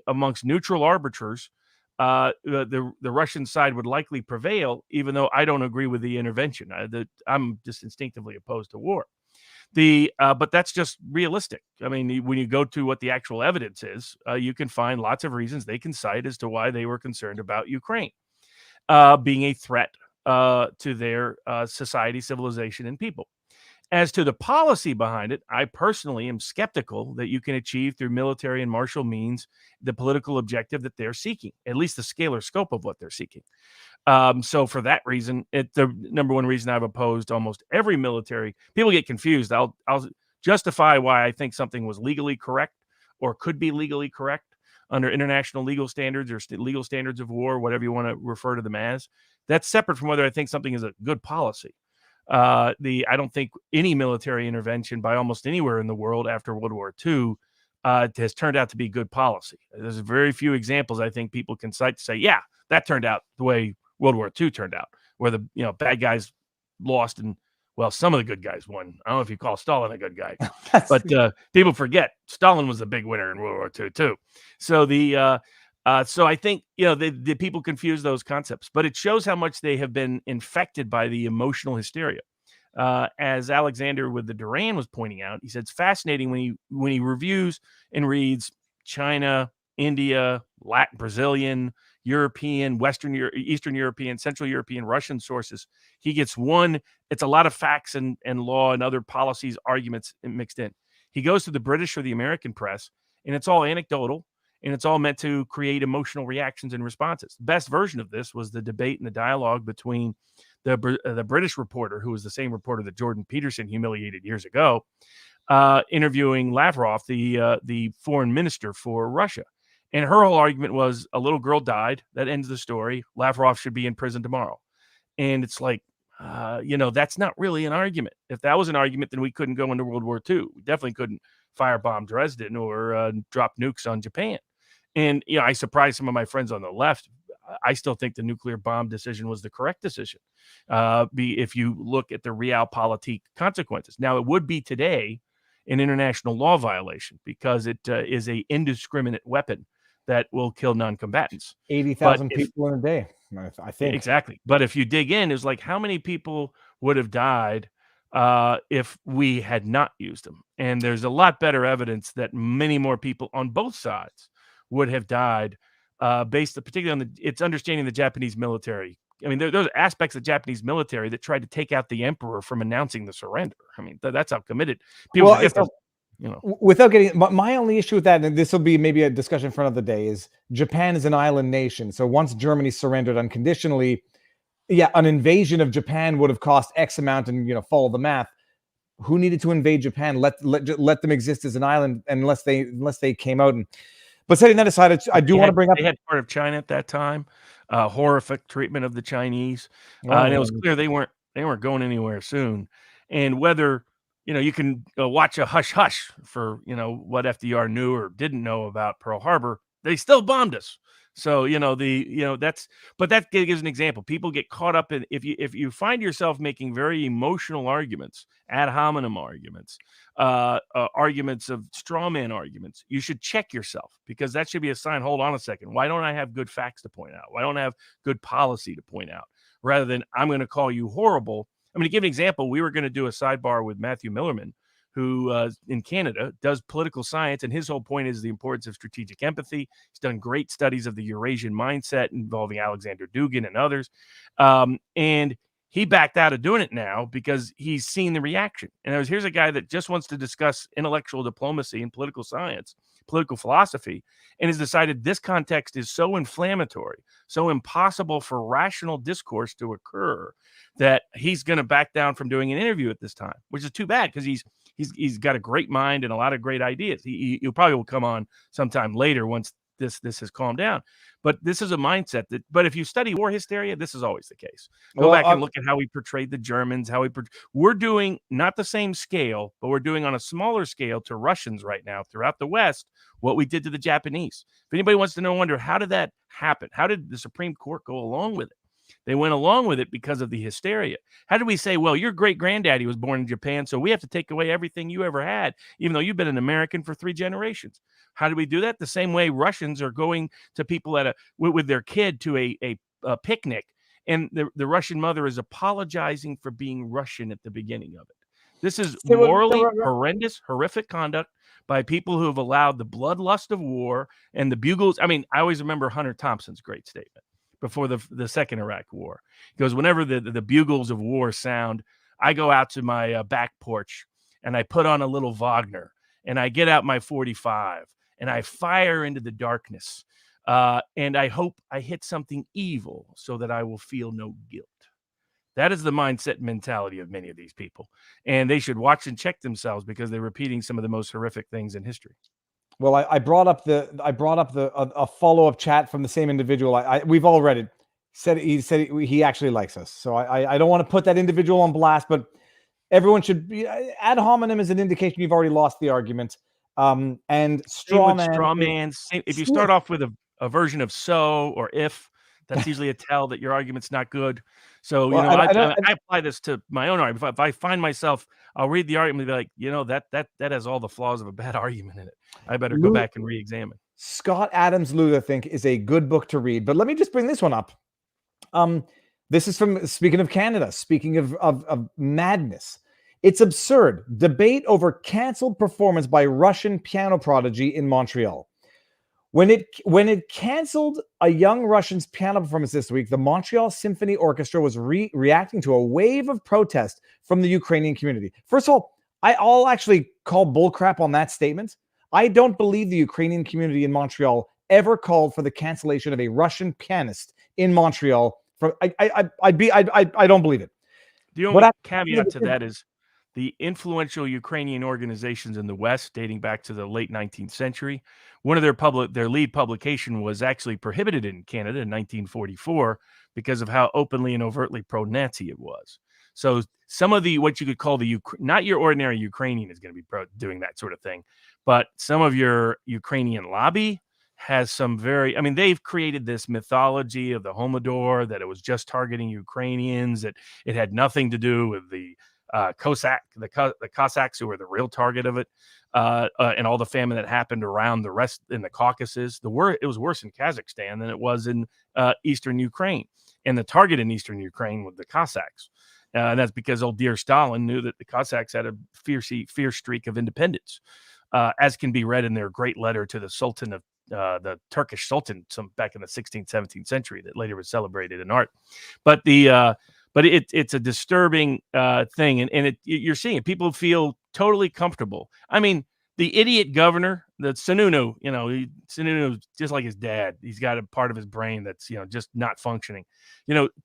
amongst neutral arbiters, the Russian side would likely prevail, even though I don't agree with the intervention. I'm just instinctively opposed to war. But that's just realistic. I mean, when you go to what the actual evidence is, you can find lots of reasons they can cite as to why they were concerned about Ukraine being a threat to their society, civilization, and people. As to the policy behind it, I personally am skeptical that you can achieve through military and martial means the political objective that they're seeking, at least the scale or scope of what they're seeking. So for that reason, the number one reason I've opposed almost every military. People get confused. I'll justify why I think something was legally correct or could be legally correct under international legal standards or legal standards of war, whatever you want to refer to them as. That's separate from whether I think something is a good policy. I don't think any military intervention by almost anywhere in the world after World War II has turned out to be good policy. There's very few examples I think people can cite to say, yeah, that turned out the way World War II turned out, where the bad guys lost and some of the good guys won. I don't know if you call Stalin a good guy, but people forget Stalin was a big winner in World War II too. So so I think the people confuse those concepts, but it shows how much they have been infected by the emotional hysteria. As Alexander with the Duran was pointing out, he said it's fascinating when he reviews and reads China, India, Latin, Brazilian, European, Eastern European, Central European, Russian sources. He gets it's a lot of facts and law and other policies, arguments mixed in. He goes to the British or the American press, and it's all anecdotal, and it's all meant to create emotional reactions and responses. The best version of this was the debate and the dialogue between the British reporter, who was the same reporter that Jordan Peterson humiliated years ago, interviewing Lavrov, the foreign minister for Russia. And her whole argument was a little girl died. That ends the story. Lavrov should be in prison tomorrow. And it's like, that's not really an argument. If that was an argument, then we couldn't go into World War II. We definitely couldn't firebomb Dresden or drop nukes on Japan. And, I surprised some of my friends on the left. I still think the nuclear bomb decision was the correct decision. If you look at the realpolitik consequences. Now, it would be today an international law violation because it is a indiscriminate weapon that will kill non-combatants. 80,000 people in a day, I think. Exactly. But if you dig in, it's like how many people would have died if we had not used them? And there's a lot better evidence that many more people on both sides would have died based particularly on its understanding the Japanese military. I mean, there's aspects of the Japanese military that tried to take out the emperor from announcing the surrender. I mean, that's how committed people forget them. Without getting my only issue with that, and this will be maybe a discussion for another day, is Japan is an island nation. So once Germany surrendered unconditionally, an invasion of Japan would have cost X amount, and follow the math. Who needed to invade Japan? Let them exist as an island unless they came out. But setting that aside, I do want to bring up they had part of China at that time, horrific treatment of the Chinese, and it was clear they weren't going anywhere soon. And whether you can watch a hush hush for what FDR knew or didn't know about Pearl Harbor, they still bombed us. So, but that gives an example. People get caught up in, if you find yourself making very emotional arguments, ad hominem arguments, arguments of straw man arguments, you should check yourself, because that should be a sign. Hold on a second. Why don't I have good facts to point out? Why don't I have good policy to point out? Rather than, I'm going to call you horrible. I'm going to give an example. We were going to do a sidebar with Matthew Millerman, who in Canada does political science, and his whole point is the importance of strategic empathy. He's done great studies of the Eurasian mindset involving Alexander Dugin and others. And he backed out of doing it now because he's seen the reaction. And here's a guy that just wants to discuss intellectual diplomacy and political science, political philosophy, and has decided this context is so inflammatory, so impossible for rational discourse to occur, that he's going to back down from doing an interview at this time, which is too bad, because he's got a great mind and a lot of great ideas. He probably will come on sometime later once this has calmed down. But this is a mindset that, but if you study war hysteria, this is always the case. Go back and look at how we portrayed the Germans, we're doing not the same scale, but we're doing on a smaller scale to Russians right now throughout the West what we did to the Japanese. If anybody wants to wonder, how did that happen? How did the Supreme Court go along with it? They went along with it because of the hysteria. How did we say, well, your great granddaddy was born in Japan, so we have to take away everything you ever had, even though you've been an American for 3 generations? How do we do that? The same way Russians are going to people with their kid to a picnic, and the Russian mother is apologizing for being Russian at the beginning of it. This is morally horrendous, horrific conduct by people who have allowed the bloodlust of war and the bugles. I mean, I always remember Hunter Thompson's great statement before the second Iraq war. He goes, whenever the bugles of war sound, I go out to my back porch and I put on a little Wagner, and I get out my 45 and I fire into the darkness. And I hope I hit something evil so that I will feel no guilt. That is the mindset and mentality of many of these people. And they should watch and check themselves, because they're repeating some of the most horrific things in history. Well, I brought up a follow-up chat from the same individual. We've all read it. He said he actually likes us. So I don't want to put that individual on blast, but everyone should be, ad hominem is an indication you've already lost the argument. And straw man. If you start off with a version of so or if, that's usually a tell that your argument's not good. So, I apply this to my own argument. If I find myself, I'll read the argument and be like, that has all the flaws of a bad argument in it. I better go back and re-examine. Scott Adams Luther, I think, is a good book to read. But let me just bring this one up. This is from, speaking of Canada, speaking of madness. It's absurd. Debate over canceled performance by Russian piano prodigy in Montreal. When it canceled a young Russian's piano performance this week, the Montreal Symphony Orchestra was reacting to a wave of protest from the Ukrainian community. First of all, I'll actually call bullcrap on that statement. I don't believe the Ukrainian community in Montreal ever called for the cancellation of a Russian pianist in Montreal. I don't believe it. The only caveat to that is the influential Ukrainian organizations in the West, dating back to the late 19th century, one of their lead publication was actually prohibited in Canada in 1944 because of how openly and overtly pro-Nazi it was. So some of what you could call not your ordinary Ukrainian is going to be doing that sort of thing, but some of your Ukrainian lobby has some they've created this mythology of the Homodor, that it was just targeting Ukrainians, that it had nothing to do with the Cossacks, who were the real target of it, and all the famine that happened around the rest in the Caucasus. It was worse in Kazakhstan than it was in eastern Ukraine, and the target in eastern Ukraine was the Cossacks. And that's because old dear Stalin knew that the Cossacks had a fierce streak of independence, as can be read in their great letter to the Sultan of the Turkish Sultan back in the 16th, 17th century that later was celebrated in art. But it's a disturbing thing, and you're seeing it. People feel totally comfortable. I mean, the idiot governor, the Sununu, Sununu, just like his dad, he's got a part of his brain that's just not functioning.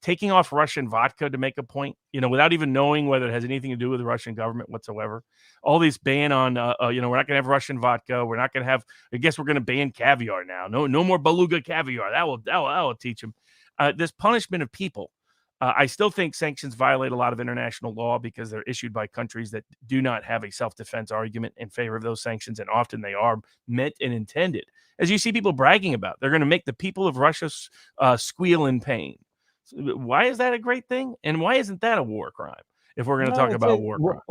Taking off Russian vodka to make a point, without even knowing whether it has anything to do with the Russian government whatsoever. All these ban on, we're not going to have Russian vodka. We're not going to have. I guess we're going to ban caviar now. No more beluga caviar. That will teach them. This punishment of people. I still think sanctions violate a lot of international law because they're issued by countries that do not have a self-defense argument in favor of those sanctions, and often they are meant and intended as you see people bragging about. They're going to make the people of Russia squeal in pain. Why is that a great thing? And why isn't that a war crime? If we're going to talk about war crimes,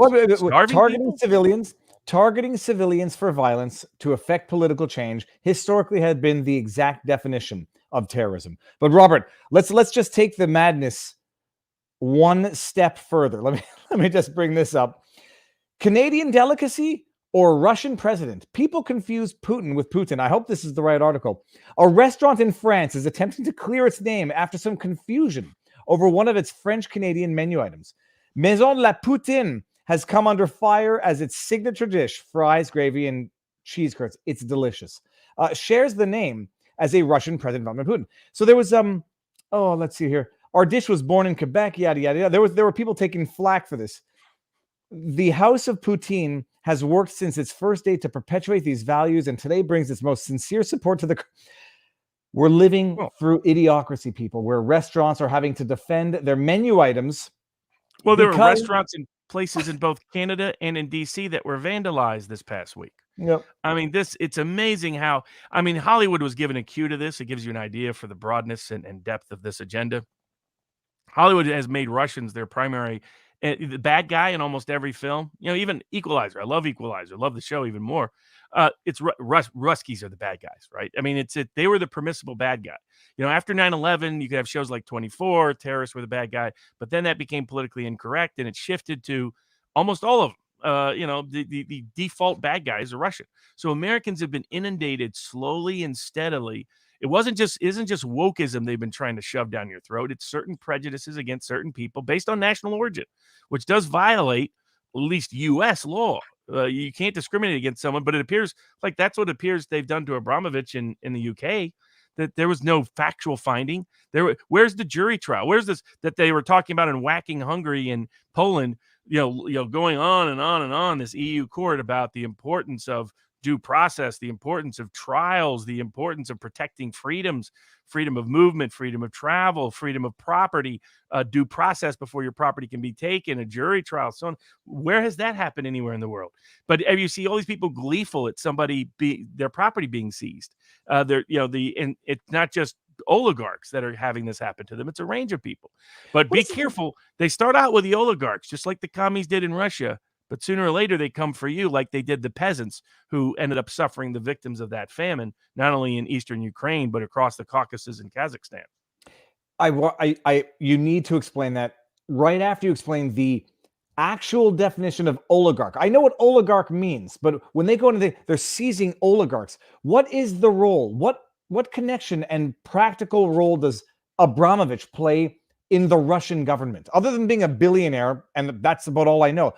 targeting civilians for violence to affect political change historically had been the exact definition of terrorism. But Robert, let's just take the madness one step further. Let me just bring this up. Canadian delicacy or Russian president? People confuse Putin with Putin. I hope this is the right article. A restaurant in France is attempting to clear its name after some confusion over one of its French-Canadian menu items. Maison La Poutine has come under fire as its signature dish, fries, gravy, and cheese curds. It's delicious. Shares the name as a Russian President Vladimir Putin. So there was let's see here. Our dish was born in Quebec, yada yada yada. There were people taking flack for this. The House of Poutine has worked since its first day to perpetuate these values, and today brings its most sincere support to the. We're living through idiocracy, people, where restaurants are having to defend their menu items. Well, there were restaurants and places in both Canada and in DC that were vandalized this past week. Yep. I mean, it's amazing how, Hollywood was given a cue to this. It gives you an idea for the broadness and depth of this agenda. Hollywood has made Russians their primary, the bad guy in almost every film. Even Equalizer. I love Equalizer. Love the show even more. It's Ruskies are the bad guys, right? They were the permissible bad guy. After 9/11, you could have shows like 24, terrorists were the bad guy, but then that became politically incorrect, and it shifted to almost all of them. The default bad guys are Russian. So Americans have been inundated slowly and steadily. It isn't just wokeism they've been trying to shove down your throat. It's certain prejudices against certain people based on national origin, which does violate at least U.S. law. You can't discriminate against someone, but it appears like that's what appears they've done to Abramovich in the UK, that there was no factual finding. Where's the jury trial? Where's this that they were talking about in whacking Hungary and Poland, going on and on and on, this EU court about the importance of due process, the importance of trials, the importance of protecting freedoms, freedom of movement, freedom of travel, freedom of property, due process before your property can be taken, a jury trial, so on. Where has that happened anywhere in the world? But you see all these people gleeful at their property being seized. And it's not just oligarchs that are having this happen to them. It's a range of people. But be careful. They start out with the oligarchs, just like the commies did in Russia. But sooner or later, they come for you like they did the peasants who ended up suffering the victims of that famine, not only in eastern Ukraine, but across the Caucasus and Kazakhstan. You need to explain that right after you explain the actual definition of oligarch. I know what oligarch means, but when they go into they're seizing oligarchs. What is the role? What connection and practical role does Abramovich play in the Russian government? Other than being a billionaire, and that's about all I know.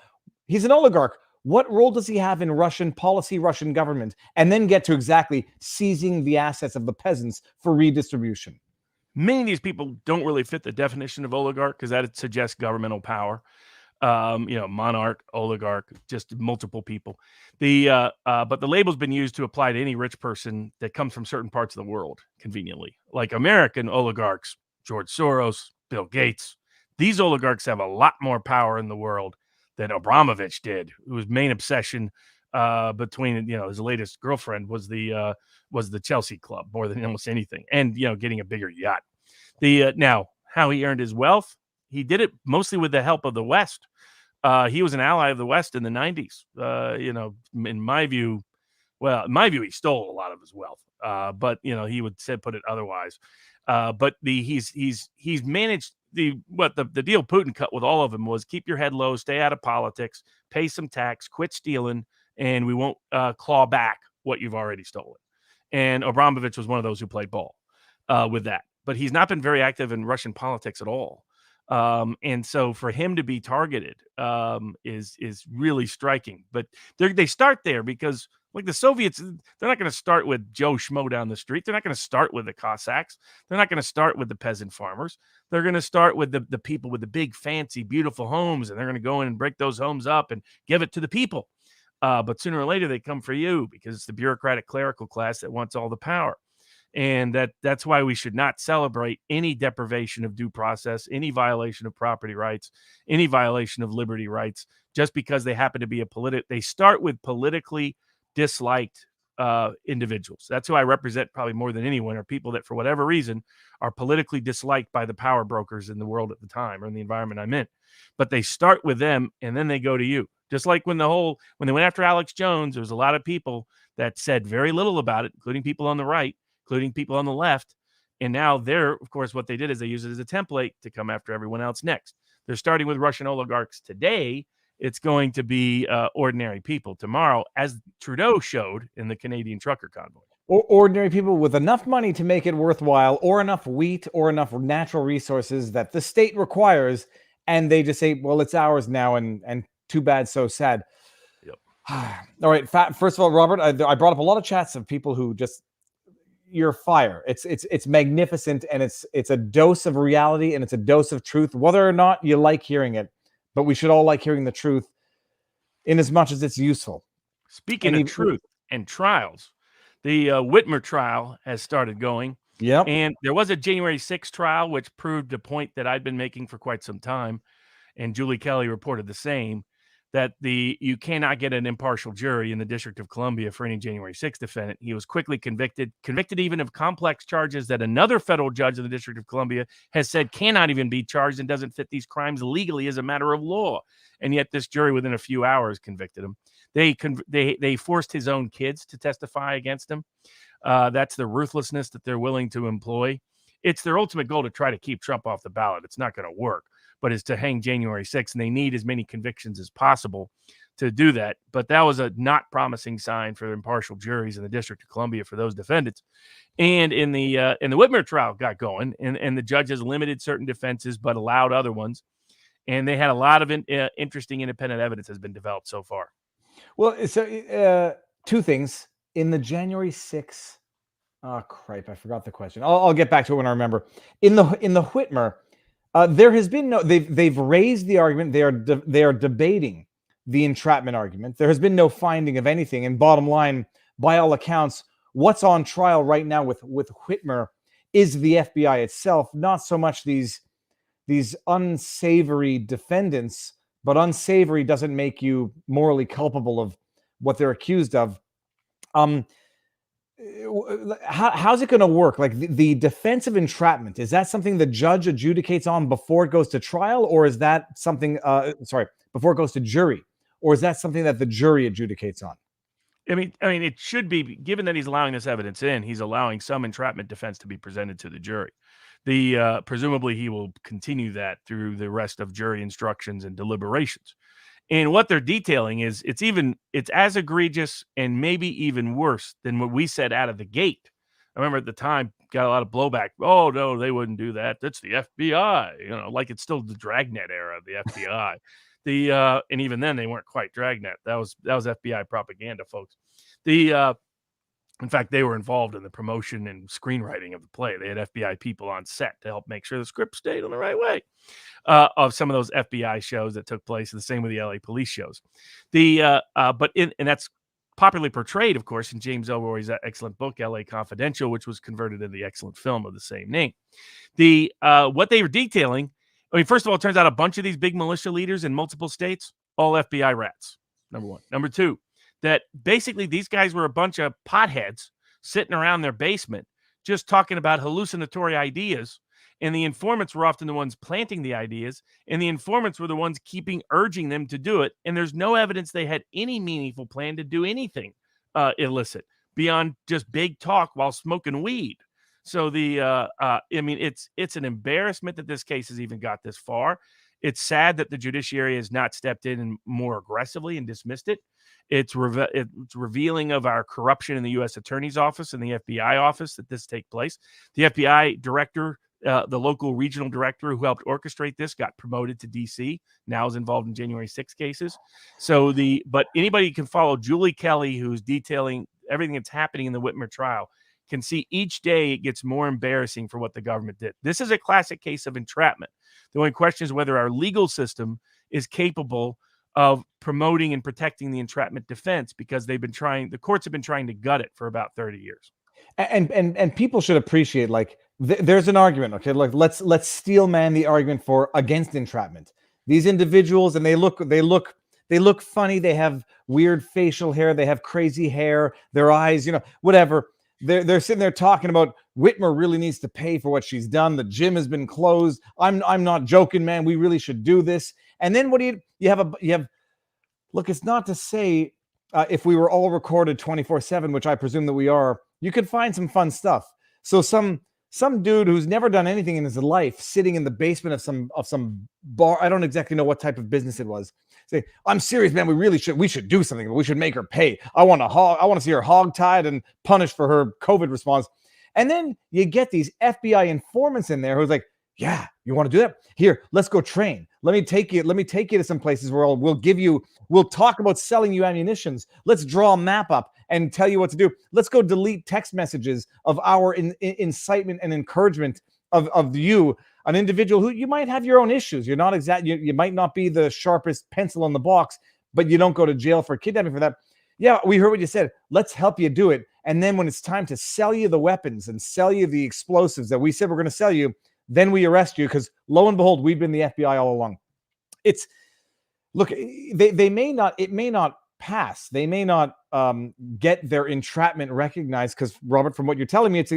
He's an oligarch. What role does he have in Russian policy, Russian government, and then get to exactly seizing the assets of the peasants for redistribution? Many of these people don't really fit the definition of oligarch because that suggests governmental power. Monarch, oligarch, just multiple people. But the label's been used to apply to any rich person that comes from certain parts of the world, conveniently. Like American oligarchs, George Soros, Bill Gates. These oligarchs have a lot more power in the world than Abramovich did, whose main obsession between his latest girlfriend was the Chelsea club more than almost anything, and getting a bigger yacht. Now how he earned his wealth, he did it mostly with the help of the West. He was an ally of the West in the 90s. In my view, he stole a lot of his wealth. But he would put it otherwise. But he's managed the deal Putin cut with all of them was keep your head low, stay out of politics, pay some tax, quit stealing, and we won't claw back what you've already stolen. And Abramovich was one of those who played ball with that. But he's not been very active in Russian politics at all. And so for him to be targeted is really striking. But they start there because, like the Soviets, they're not going to start with Joe Schmo down the street. They're not going to start with the Cossacks. They're not going to start with the peasant farmers. They're going to start with the people with the big, fancy, beautiful homes, and they're going to go in and break those homes up and give it to the people. But sooner or later, they come for you because it's the bureaucratic clerical class that wants all the power. And that's why we should not celebrate any deprivation of due process, any violation of property rights, any violation of liberty rights, just because they happen to be they start with politically disliked individuals. That's who I represent probably more than anyone, are people that for whatever reason are politically disliked by the power brokers in the world at the time or in the environment I'm in. But they start with them and then they go to you. Just like when they went after Alex Jones, there was a lot of people that said very little about it, including people on the right, including people on the left. And now of course, what they did is they use it as a template to come after everyone else next. They're starting with Russian oligarchs today. It's going to be ordinary people tomorrow, as Trudeau showed in the Canadian trucker convoy. Or ordinary people with enough money to make it worthwhile, or enough wheat, or enough natural resources that the state requires, and they just say, well, it's ours now, and too bad, so sad. Yep. All right. First of all, Robert, I brought up a lot of chats of people who just, you're fire. It's magnificent, and it's a dose of reality, and it's a dose of truth, whether or not you like hearing it. But we should all like hearing the truth in as much as it's useful. Speaking of truth and trials, the Whitmer trial has started going. Yeah. And there was a January 6th trial, which proved a point that I'd been making for quite some time. And Julie Kelly reported the same, that you cannot get an impartial jury in the District of Columbia for any January 6th defendant. He was quickly convicted even of complex charges that another federal judge in the District of Columbia has said cannot even be charged and doesn't fit these crimes legally as a matter of law. And yet this jury within a few hours convicted him. They forced his own kids to testify against him. That's the ruthlessness that they're willing to employ. It's their ultimate goal to try to keep Trump off the ballot. It's not going to work, but is to hang January 6th, and they need as many convictions as possible to do that. But that was a not promising sign for impartial juries in the District of Columbia for those defendants. And in the Whitmer trial got going, and the judges limited certain defenses but allowed other ones. And they had a lot of interesting independent evidence has been developed so far. Well, so two things. In the January 6th, oh, cripe, I forgot the question. I'll get back to it when I remember. In the Whitmer, there has been no, they've raised the argument. They are debating the entrapment argument. There has been no finding of anything. And bottom line, by all accounts, what's on trial right now with Whitmer is the FBI itself, not so much these unsavory defendants. But unsavory doesn't make you morally culpable of what they're accused of. How's it going to work? Like the defense of entrapment, is that something the judge adjudicates on before it goes to trial, or is that something? Before it goes to jury, or is that something that the jury adjudicates on? I mean, it should be, given that he's allowing this evidence in, he's allowing some entrapment defense to be presented to the jury. Presumably he will continue that through the rest of jury instructions and deliberations. And what they're detailing is it's as egregious and maybe even worse than what we said out of the gate. I remember at the time got a lot of blowback. Oh no, they wouldn't do that. That's the FBI. Like it's still the Dragnet era of the FBI. And even then they weren't quite Dragnet. That was FBI propaganda, folks. In fact, they were involved in the promotion and screenwriting of the play. They had FBI people on set to help make sure the script stayed on the right way of some of those FBI shows that took place. The same with the LA police shows. And that's popularly portrayed, of course, in James Ellroy's excellent book, LA Confidential, which was converted into the excellent film of the same name. What they were detailing, I mean, first of all, it turns out a bunch of these big militia leaders in multiple states, all FBI rats, number one. Number two, that basically these guys were a bunch of potheads sitting around their basement just talking about hallucinatory ideas, and the informants were often the ones planting the ideas, and the informants were the ones urging them to do it, and there's no evidence they had any meaningful plan to do anything illicit beyond just big talk while smoking weed. So it's an embarrassment that this case has even got this far. It's sad that the judiciary has not stepped in and more aggressively and dismissed it. It's revealing of our corruption in the U.S. Attorney's Office and the FBI office that this take place. The FBI director, the local regional director who helped orchestrate this, got promoted to D.C., now is involved in January 6 cases. But anybody can follow Julie Kelly, who's detailing everything that's happening in the Whitmer trial, can see each day it gets more embarrassing for what the government did. This is a classic case of entrapment. The only question is whether our legal system is capable of promoting and protecting the entrapment defense, because the courts have been trying to gut it for about 30 years. And people should appreciate, like, there's an argument. Okay, like let's steel man the argument against entrapment. These individuals, and they look They look funny. They have weird facial hair. They have crazy hair. Their eyes, whatever. They're sitting there talking about Whitmer really needs to pay for what she's done. The gym has been closed. I'm not joking, man. We really should do this. And then what do you have? Look, it's not to say if we were all recorded 24/7, which I presume that we are, you could find some fun stuff. So some dude who's never done anything in his life sitting in the basement of some bar. I don't exactly know what type of business it was. Say, I'm serious, man. We should do something. We should make her pay. I want to see her hogtied and punished for her COVID response. And then you get these FBI informants in there who's like, yeah, you want to do that? Here, let's go train. Let me take you to some places where we'll talk about selling you ammunitions. Let's draw a map up and tell you what to do. Let's go delete text messages of our incitement and encouragement of you, an individual who you might have your own issues. You're not you might not be the sharpest pencil on the box, but you don't go to jail for kidnapping for that. Yeah, we heard what you said. Let's help you do it. And then when it's time to sell you the weapons and sell you the explosives that we said we're going to sell you, then we arrest you because lo and behold, we've been the FBI all along. It may not pass. They may not get their entrapment recognized because, Robert, from what you're telling me, it's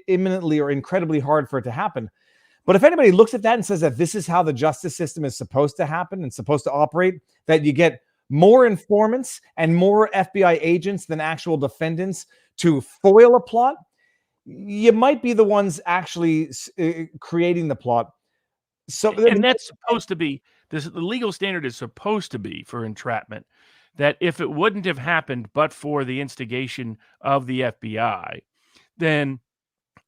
imminently or incredibly hard for it to happen. But if anybody looks at that and says that this is how the justice system is supposed to happen and supposed to operate, that you get more informants and more FBI agents than actual defendants to foil a plot, you might be the ones actually creating the plot. So, and that's supposed to be the legal standard is supposed to be for entrapment, that if it wouldn't have happened but for the instigation of the FBI, then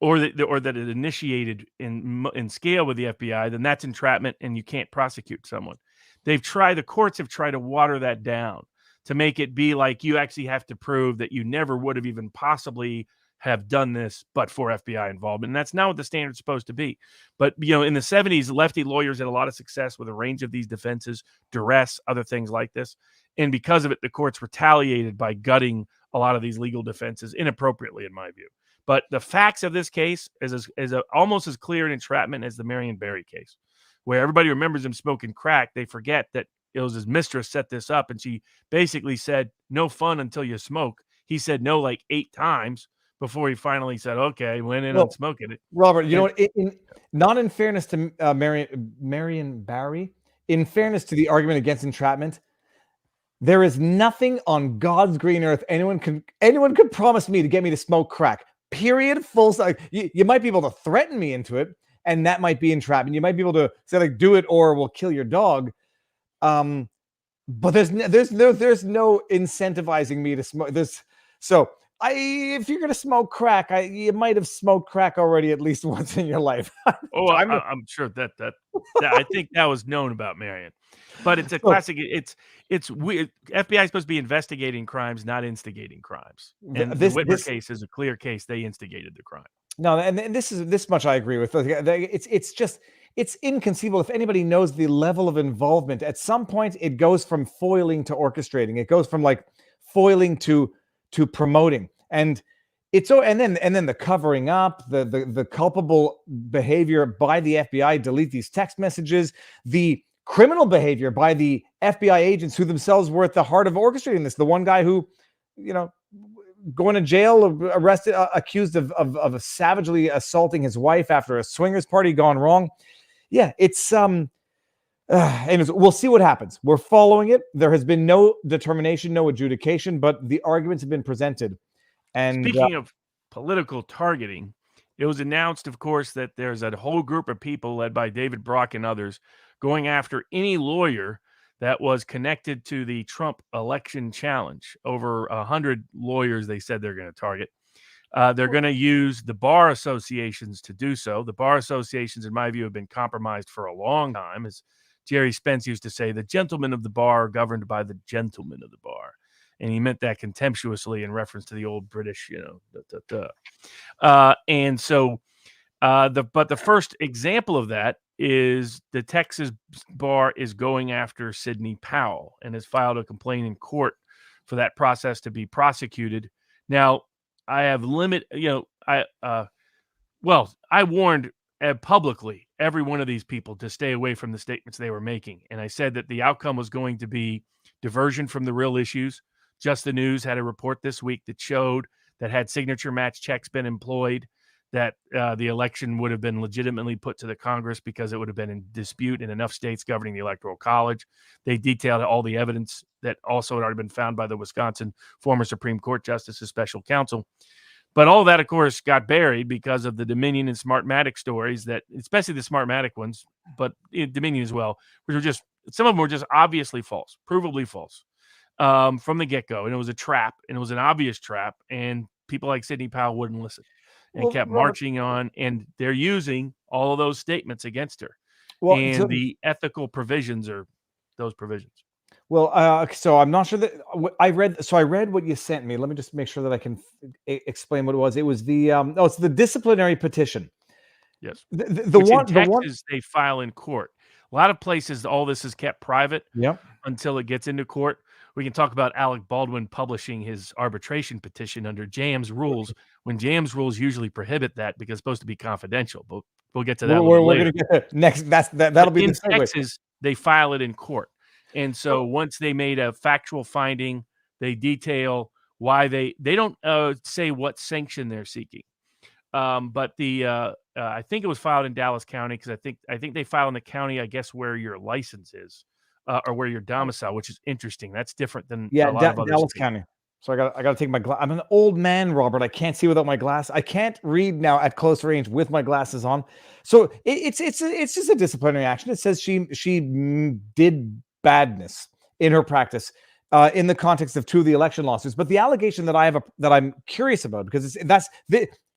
or that it initiated in scale with the FBI, then that's entrapment and you can't prosecute someone. The courts have tried to water that down to make it be like you actually have to prove that you never would have even possibly have done this but for FBI involvement. And that's not what the standard's supposed to be. But, in the 70s, lefty lawyers had a lot of success with a range of these defenses, duress, other things like this. And because of it, the courts retaliated by gutting a lot of these legal defenses inappropriately, in my view. But the facts of this case is almost as clear an entrapment as the Marion Barry case, where everybody remembers him smoking crack. They forget that it was his mistress set this up, and she basically said, no fun until you smoke. He said no like 8 times before he finally said, okay, went in on smoking it. Robert, you know what? Not in fairness to Marion Barry, in fairness to the argument against entrapment, there is nothing on God's green earth anyone could promise me to get me to smoke crack. Period. Full stop. You might be able to threaten me into it, and that might be entrapment. You might be able to say like, do it or we'll kill your dog. But there's no incentivizing me to smoke this. So if you're gonna smoke crack, you might have smoked crack already at least once in your life. I'm sure that I think that was known about Marion, but it's a classic. It's weird. FBI is supposed to be investigating crimes, not instigating crimes. And the Whitmer case is a clear case. They instigated the crime. No, and this much I agree with. It's inconceivable. If anybody knows the level of involvement, at some point it goes from foiling to orchestrating. It goes from like foiling to promoting, and then the covering up, the culpable behavior by the FBI, delete these text messages, the criminal behavior by the FBI agents who themselves were at the heart of orchestrating this. The one guy who, going to jail, arrested, accused of savagely assaulting his wife after a swingers party gone wrong. Yeah, it's anyways, we'll see what happens. We're following it. There has been no determination, no adjudication, but the arguments have been presented. And speaking of political targeting, it was announced, of course, that there's a whole group of people led by David Brock and others going after any lawyer that was connected to the Trump election challenge. Over 100 lawyers they said they're going to target. They're going to use the bar associations to do so. The bar associations, in my view, have been compromised for a long time. As Jerry Spence used to say, the gentlemen of the bar are governed by the gentlemen of the bar. And he meant that contemptuously in reference to the old British, and so the first example of that is the Texas bar is going after Sidney Powell and has filed a complaint in court for that process to be prosecuted. Now, I have I warned publicly every one of these people to stay away from the statements they were making. And I said that the outcome was going to be diversion from the real issues. Just the News had a report this week that showed that had signature match checks been employed, that the election would have been legitimately put to the Congress because it would have been in dispute in enough states governing the Electoral College. They detailed all the evidence that also had already been found by the Wisconsin former Supreme Court Justice's special counsel. But all that, of course, got buried because of the Dominion and Smartmatic stories, that, especially the Smartmatic ones, but Dominion as well, which were just, some of them were just obviously false, provably false from the get-go. And it was a trap, and it was an obvious trap. And people like Sidney Powell wouldn't listen and kept marching on. And they're using all of those statements against her. And the ethical provisions are those provisions. Well, so I'm not sure that I read. So I read what you sent me. Let me just make sure that I can explain what it was. It was the it's the disciplinary petition. Yes, the one in Texas they file in court. A lot of places, all this is kept private. Yep. Until it gets into court. We can talk about Alec Baldwin publishing his arbitration petition under JAM's rules, when JAM's rules usually prohibit that because it's supposed to be confidential. But we'll get to that later. We're going to get there next. That'll be in Texas. They file it in court. And so once they made a factual finding, they detail why they don't say what sanction they're seeking. But I think it was filed in Dallas County, because I think they file in the county, I guess, where your license is or where your domicile, which is interesting. That's different than a lot of other Dallas states. County. So I got to take my glass. I'm an old man, Robert. I can't see without my glass. I can't read now at close range with my glasses on. So it's just a disciplinary action. It says she did badness in her practice in the context of 2 of the election lawsuits. But the allegation that I'm curious about, because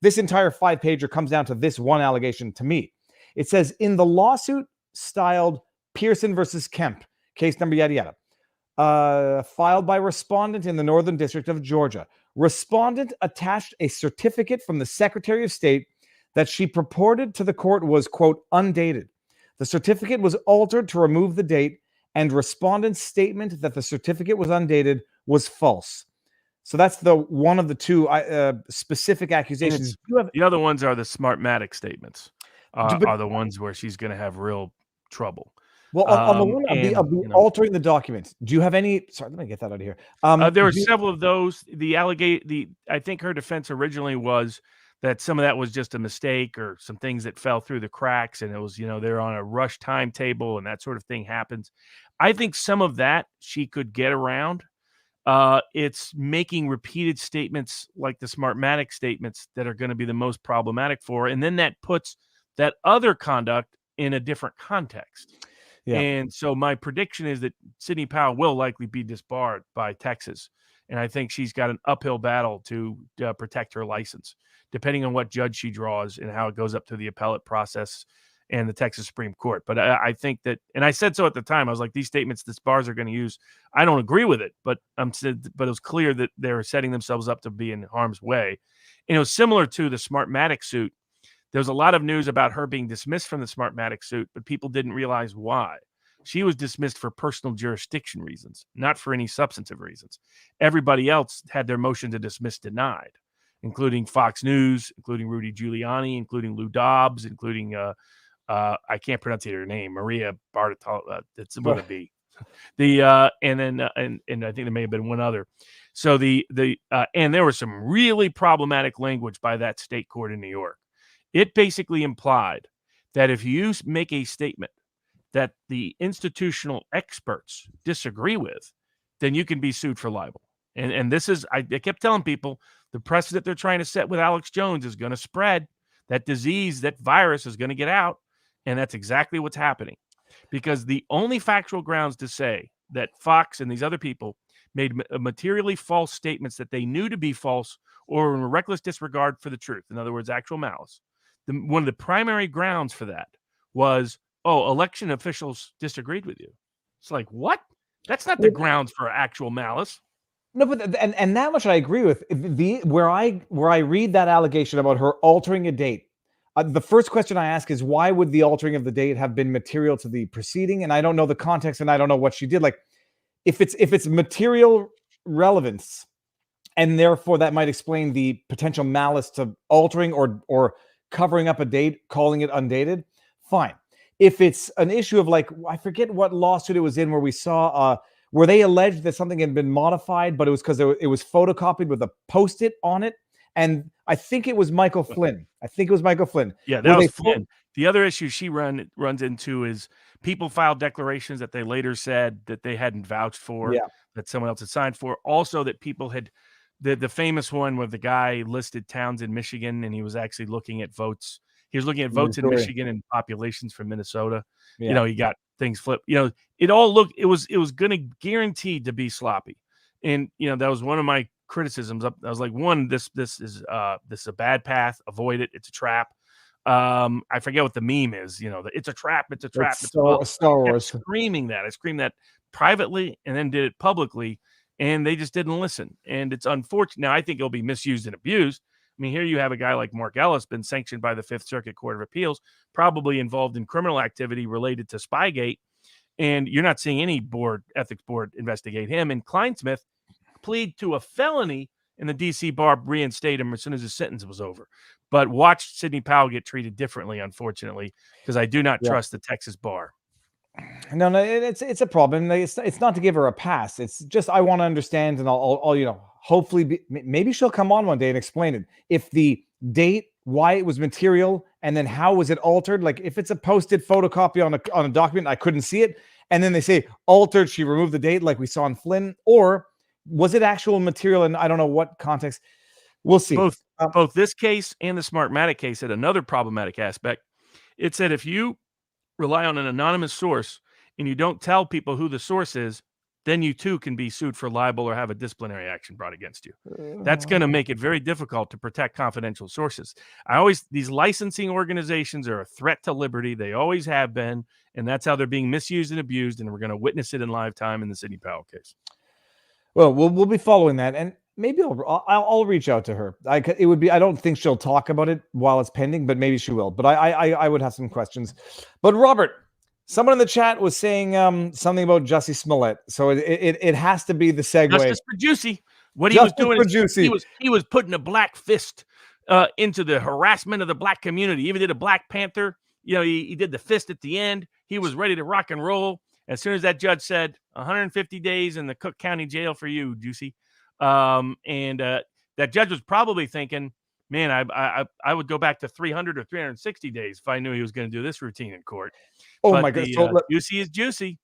this entire 5-pager comes down to this one allegation to me. It says, in the lawsuit styled Pearson versus Kemp, case number yada yada, filed by respondent in the Northern District of Georgia, respondent attached a certificate from the Secretary of State that she purported to the court was, quote, undated. The certificate was altered to remove the date, and respondent's statement that the certificate was undated was false. So that's the one of the 2 specific accusations. The other ones are the Smartmatic statements. Are the ones where she's going to have real trouble. Well, on the one of the altering the documents, do you have any? Sorry, let me get that out of here. There were several of those. I think her defense originally was that some of that was just a mistake or some things that fell through the cracks, and it was, they're on a rush timetable and that sort of thing happens. I think some of that she could get around. It's making repeated statements like the Smartmatic statements that are going to be the most problematic for her. And then that puts that other conduct in a different context. Yeah. And so my prediction is that Sidney Powell will likely be disbarred by Texas. And I think she's got an uphill battle to protect her license, depending on what judge she draws and how it goes up to the appellate process and the Texas Supreme Court. But I think that, and I said so at the time, I was like, these statements the bars are going to use, I don't agree with it, but it was clear that they were setting themselves up to be in harm's way. And it was similar to the Smartmatic suit. There was a lot of news about her being dismissed from the Smartmatic suit, but people didn't realize why. She was dismissed for personal jurisdiction reasons, not for any substantive reasons. Everybody else had their motion to dismiss denied, including Fox News, including Rudy Giuliani, including Lou Dobbs, including I can't pronounce her name, Maria Bartolo. That's what it be. And I think there may have been one other. So and there was some really problematic language by that state court in New York. It basically implied that if you make a statement that the institutional experts disagree with, then you can be sued for libel. And this is, I kept telling people, the precedent they're trying to set with Alex Jones is going to spread. That disease, that virus is going to get out. And that's exactly what's happening. Because the only factual grounds to say that Fox and these other people made materially false statements that they knew to be false or in a reckless disregard for the truth, in other words, actual malice, one of the primary grounds for that was, election officials disagreed with you. It's like, what? That's not the grounds for actual malice. No, but and that much I agree with. Where I read that allegation about her altering a date, the first question I ask is, why would the altering of the date have been material to the proceeding? And I don't know the context, and I don't know what she did. Like, if it's material relevance, and therefore that might explain the potential malice to altering or covering up a date, calling it undated, fine. If it's an issue of, like, I forget what lawsuit it was in, where we saw where they alleged that something had been modified, but it was because it was photocopied with a Post-it on it. And I think it was Michael Flynn. Yeah, that Where was they Flynn. The other issue she runs into is people filed declarations that they later said that they hadn't vouched for, yeah, that someone else had signed for. Also, that people had the famous one where the guy listed towns in Michigan and he was actually looking at votes. He was looking at votes in Missouri. Michigan and populations from Minnesota. Yeah. You know, he got things flipped. You know, it was going to guaranteed to be sloppy. And you know, that was one of my criticisms. I was like, one, this is a bad path. Avoid it. It's a trap. I forget what the meme is. You know, it's a trap. It's a trap. It's Star Wars. Screaming that. I screamed that privately and then did it publicly, and they just didn't listen. And it's unfortunate. Now I think it'll be misused and abused. I mean, here you have a guy like Mark Ellis, been sanctioned by the Fifth Circuit Court of Appeals, probably involved in criminal activity related to Spygate, and you're not seeing any ethics board investigate him. And Kleinsmith plead to a felony, and the DC bar reinstate him as soon as his sentence was over. But watch Sidney Powell get treated differently, unfortunately, because I do not trust the Texas bar. No, it's a problem. It's not to give her a pass. It's just I want to understand, and I'll you know, hopefully maybe she'll come on one day and explain it. If the date, why it was material, and then how was it altered? Like if it's a posted photocopy on a document, I couldn't see it, and then they say altered, she removed the date, like we saw in Flynn, or was it actual material? And I don't know what context. We'll see. Both this case and the Smartmatic case had another problematic aspect. It said if you rely on an anonymous source and you don't tell people who the source is, then you too can be sued for libel or have a disciplinary action brought against you. That's going to make it very difficult to protect confidential sources. These licensing organizations are a threat to liberty. They always have been, and that's how they're being misused and abused. And we're going to witness it in live time in the Sidney Powell case. Well, we'll be following that, and maybe I'll reach out to her. I don't think she'll talk about it while it's pending, but maybe she will. But I would have some questions. But Robert, someone in the chat was saying something about Jussie Smollett, so it has to be the segue. Justice for Juicy. What he was doing is he was putting a black fist into the harassment of the black community. He even did a Black Panther. You know, he did the fist at the end. He was ready to rock and roll. As soon as that judge said 150 days in the Cook County jail for you, Juicy, that judge was probably thinking, man, I would go back to 300 or 360 days if I knew he was going to do this routine in court. Oh my God. Juicy is juicy.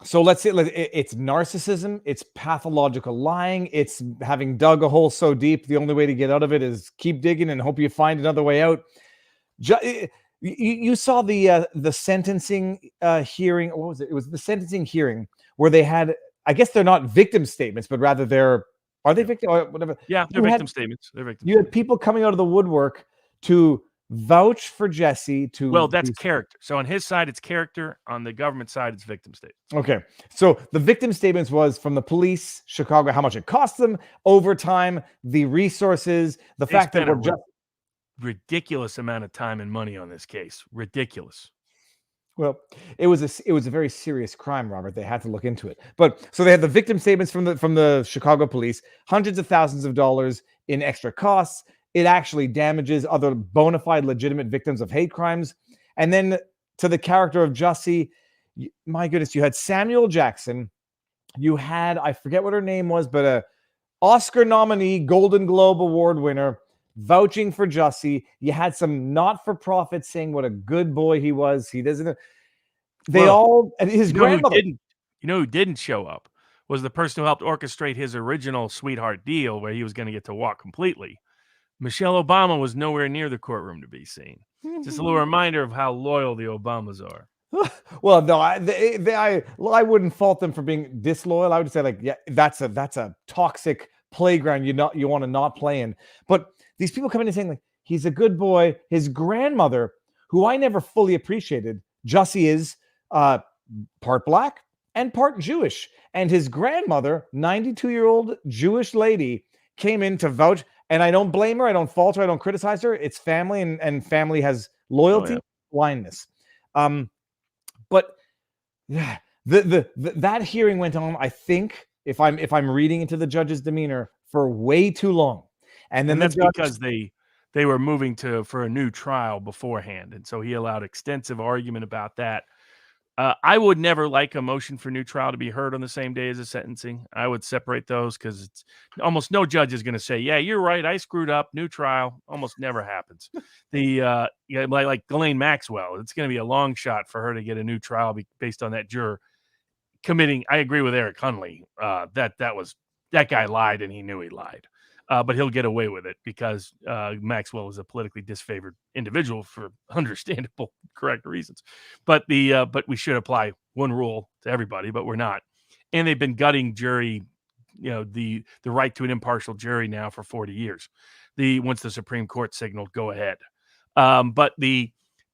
So let's say it's narcissism, it's pathological lying, it's having dug a hole so deep, the only way to get out of it is keep digging and hope you find another way out. You saw the sentencing hearing. What was it? It was the sentencing hearing where they had, I guess they're not victim statements, but rather are they victim or whatever? Yeah, they're victim statements. You had people coming out of the woodwork to vouch for Jesse. Well, that's character. So on his side, it's character. On the government side, it's victim statement. Okay. So the victim statements was from the police, Chicago, how much it cost them, overtime, the resources, the fact that we're just ridiculous amount of time and money on this case. Ridiculous. Well, it was a very serious crime, Robert. They had to look into it. But so they had the victim statements from the Chicago police, hundreds of thousands of dollars in extra costs. It actually damages other bona fide legitimate victims of hate crimes. And then to the character of Jussie, my goodness, you had Samuel Jackson. You had, I forget what her name was, but a Oscar nominee, Golden Globe Award winner, vouching for Jussie. You had some not-for-profits saying what a good boy he was. He doesn't. And his grandmother. Who didn't show up was the person who helped orchestrate his original sweetheart deal where he was going to get to walk completely. Michelle Obama was nowhere near the courtroom to be seen. Just a little reminder of how loyal the Obamas are. Well, no, I wouldn't fault them for being disloyal. I would say, like, yeah, that's a toxic playground you want to not play in. But these people come in and saying, like, he's a good boy. His grandmother, who I never fully appreciated, Jussie is part black and part Jewish. And his grandmother, 92-year-old Jewish lady, came in to vouch. And I don't blame her. I don't fault her. I don't criticize her. It's family, and family has loyalty, blindness. But yeah, that hearing went on, I think, if I'm reading into the judge's demeanor, for way too long. And then that's because they were moving for a new trial beforehand. And so he allowed extensive argument about that. I would never like a motion for new trial to be heard on the same day as a sentencing. I would separate those because it's almost no judge is going to say, "Yeah, you're right. I screwed up. New trial." Almost never happens. Like Ghislaine Maxwell, it's going to be a long shot for her to get a new trial based on that juror committing. I agree with Eric Hunley. That guy lied and he knew he lied. But he'll get away with it because Maxwell is a politically disfavored individual for understandable, correct reasons. But we should apply one rule to everybody, but we're not. And they've been gutting jury, the right to an impartial jury now for 40 years. Once the Supreme Court signaled go ahead. But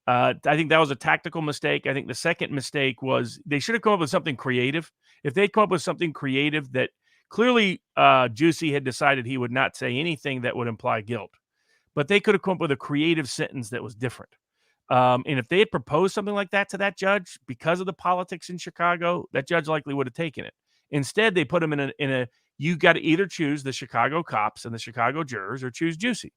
I think that was a tactical mistake. I think the second mistake was they should have come up with something creative. If they'd come up with something creative that clearly, Juicy had decided he would not say anything that would imply guilt, but they could have come up with a creative sentence that was different. And if they had proposed something like that to that judge, because of the politics in Chicago, that judge likely would have taken it. Instead, they put him in a you got to either choose the Chicago cops and the Chicago jurors or choose Juicy.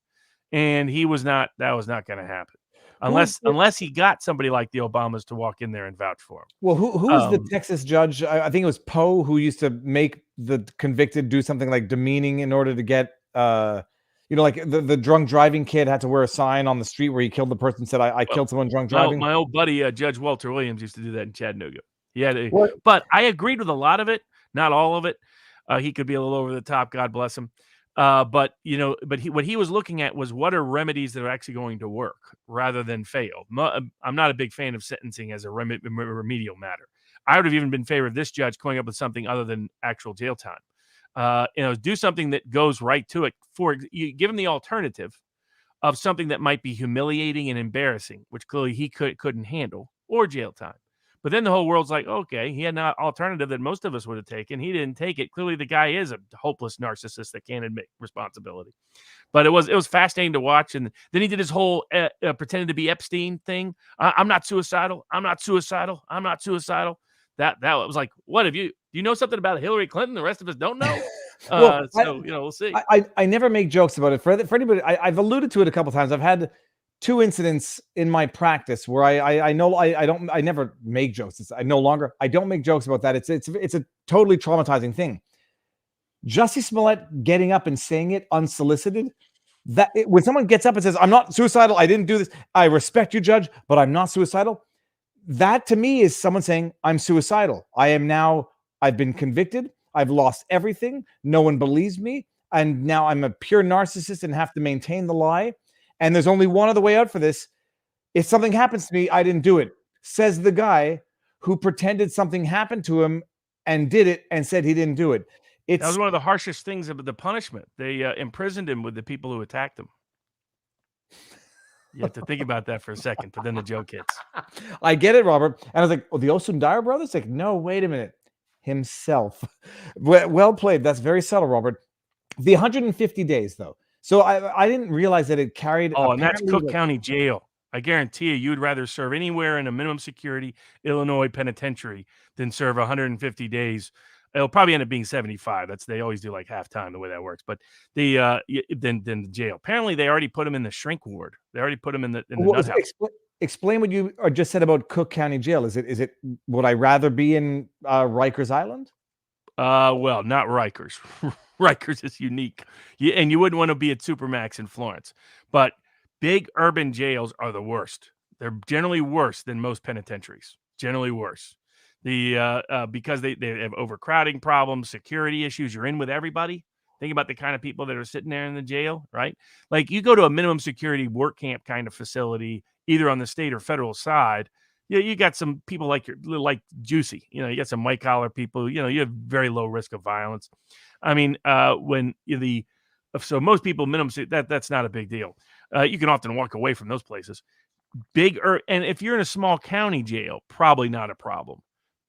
And that was not going to happen. Unless he got somebody like the Obamas to walk in there and vouch for him. Well, who was the Texas judge? I think it was Poe who used to make the convicted do something like demeaning in order to get, like the drunk driving kid had to wear a sign on the street where he killed the person, said, I killed someone drunk driving. My old buddy, Judge Walter Williams, used to do that in Chattanooga. But I agreed with a lot of it, not all of it. He could be a little over the top, God bless him. But what he was looking at was what are remedies that are actually going to work rather than fail. I'm not a big fan of sentencing as a remedial matter. I would have even been in favor of this judge coming up with something other than actual jail time. Do something that goes right to it. Give him the alternative of something that might be humiliating and embarrassing, which clearly he couldn't handle, or jail time. But then the whole world's like, okay, he had an alternative that most of us would have taken. He didn't take it. Clearly, the guy is a hopeless narcissist that can't admit responsibility. But it was fascinating to watch. And then he did his whole pretending to be Epstein thing. I'm not suicidal. I'm not suicidal. I'm not suicidal. That was like, what have you? Do you know something about Hillary Clinton? The rest of us don't know. We'll see. I never make jokes about it. For anybody, I've alluded to it a couple times. I've had 2 incidents in my practice where I never make jokes. I don't make jokes about that. It's a totally traumatizing thing. Jussie Smollett getting up and saying it unsolicited. When someone gets up and says, "I'm not suicidal. I didn't do this. I respect you, Judge, but I'm not suicidal." That to me is someone saying, "I'm suicidal. I've been convicted. I've lost everything. No one believes me. And now I'm a pure narcissist and have to maintain the lie. And there's only one other way out for this. If something happens to me, I didn't do it," says the guy who pretended something happened to him and did it and said he didn't do it. That was one of the harshest things about the punishment. They imprisoned him with the people who attacked him. You have to think about that for a second, but then the joke hits. I get it, Robert. And I was like, the Osundar brothers? Like, no, wait a minute. Himself. Well played. That's very subtle, Robert. The 150 days, though. So I didn't realize that it carried. Oh, and that's Cook County Jail. I guarantee you would rather serve anywhere in a minimum security Illinois penitentiary than serve 150 days. It'll probably end up being 75. They always do like halftime the way that works. But than the jail. Apparently, they already put him in the shrink ward. They already put him in the nut house. Explain what you just said about Cook County Jail. Is it would I rather be in Rikers Island? Well, not Rikers. Rikers is unique. And you wouldn't want to be at Supermax in Florence. But big urban jails are the worst. They're generally worse than most penitentiaries. Generally worse. Because they have overcrowding problems, security issues. You're in with everybody. Think about the kind of people that are sitting there in the jail, right? Like you go to a minimum security work camp kind of facility, either on the state or federal side. You got some people like Juicy. You got some white collar people. You have very low risk of violence. I mean, so most people minimum that's not a big deal. You can often walk away from those places. And if you're in a small county jail, probably not a problem.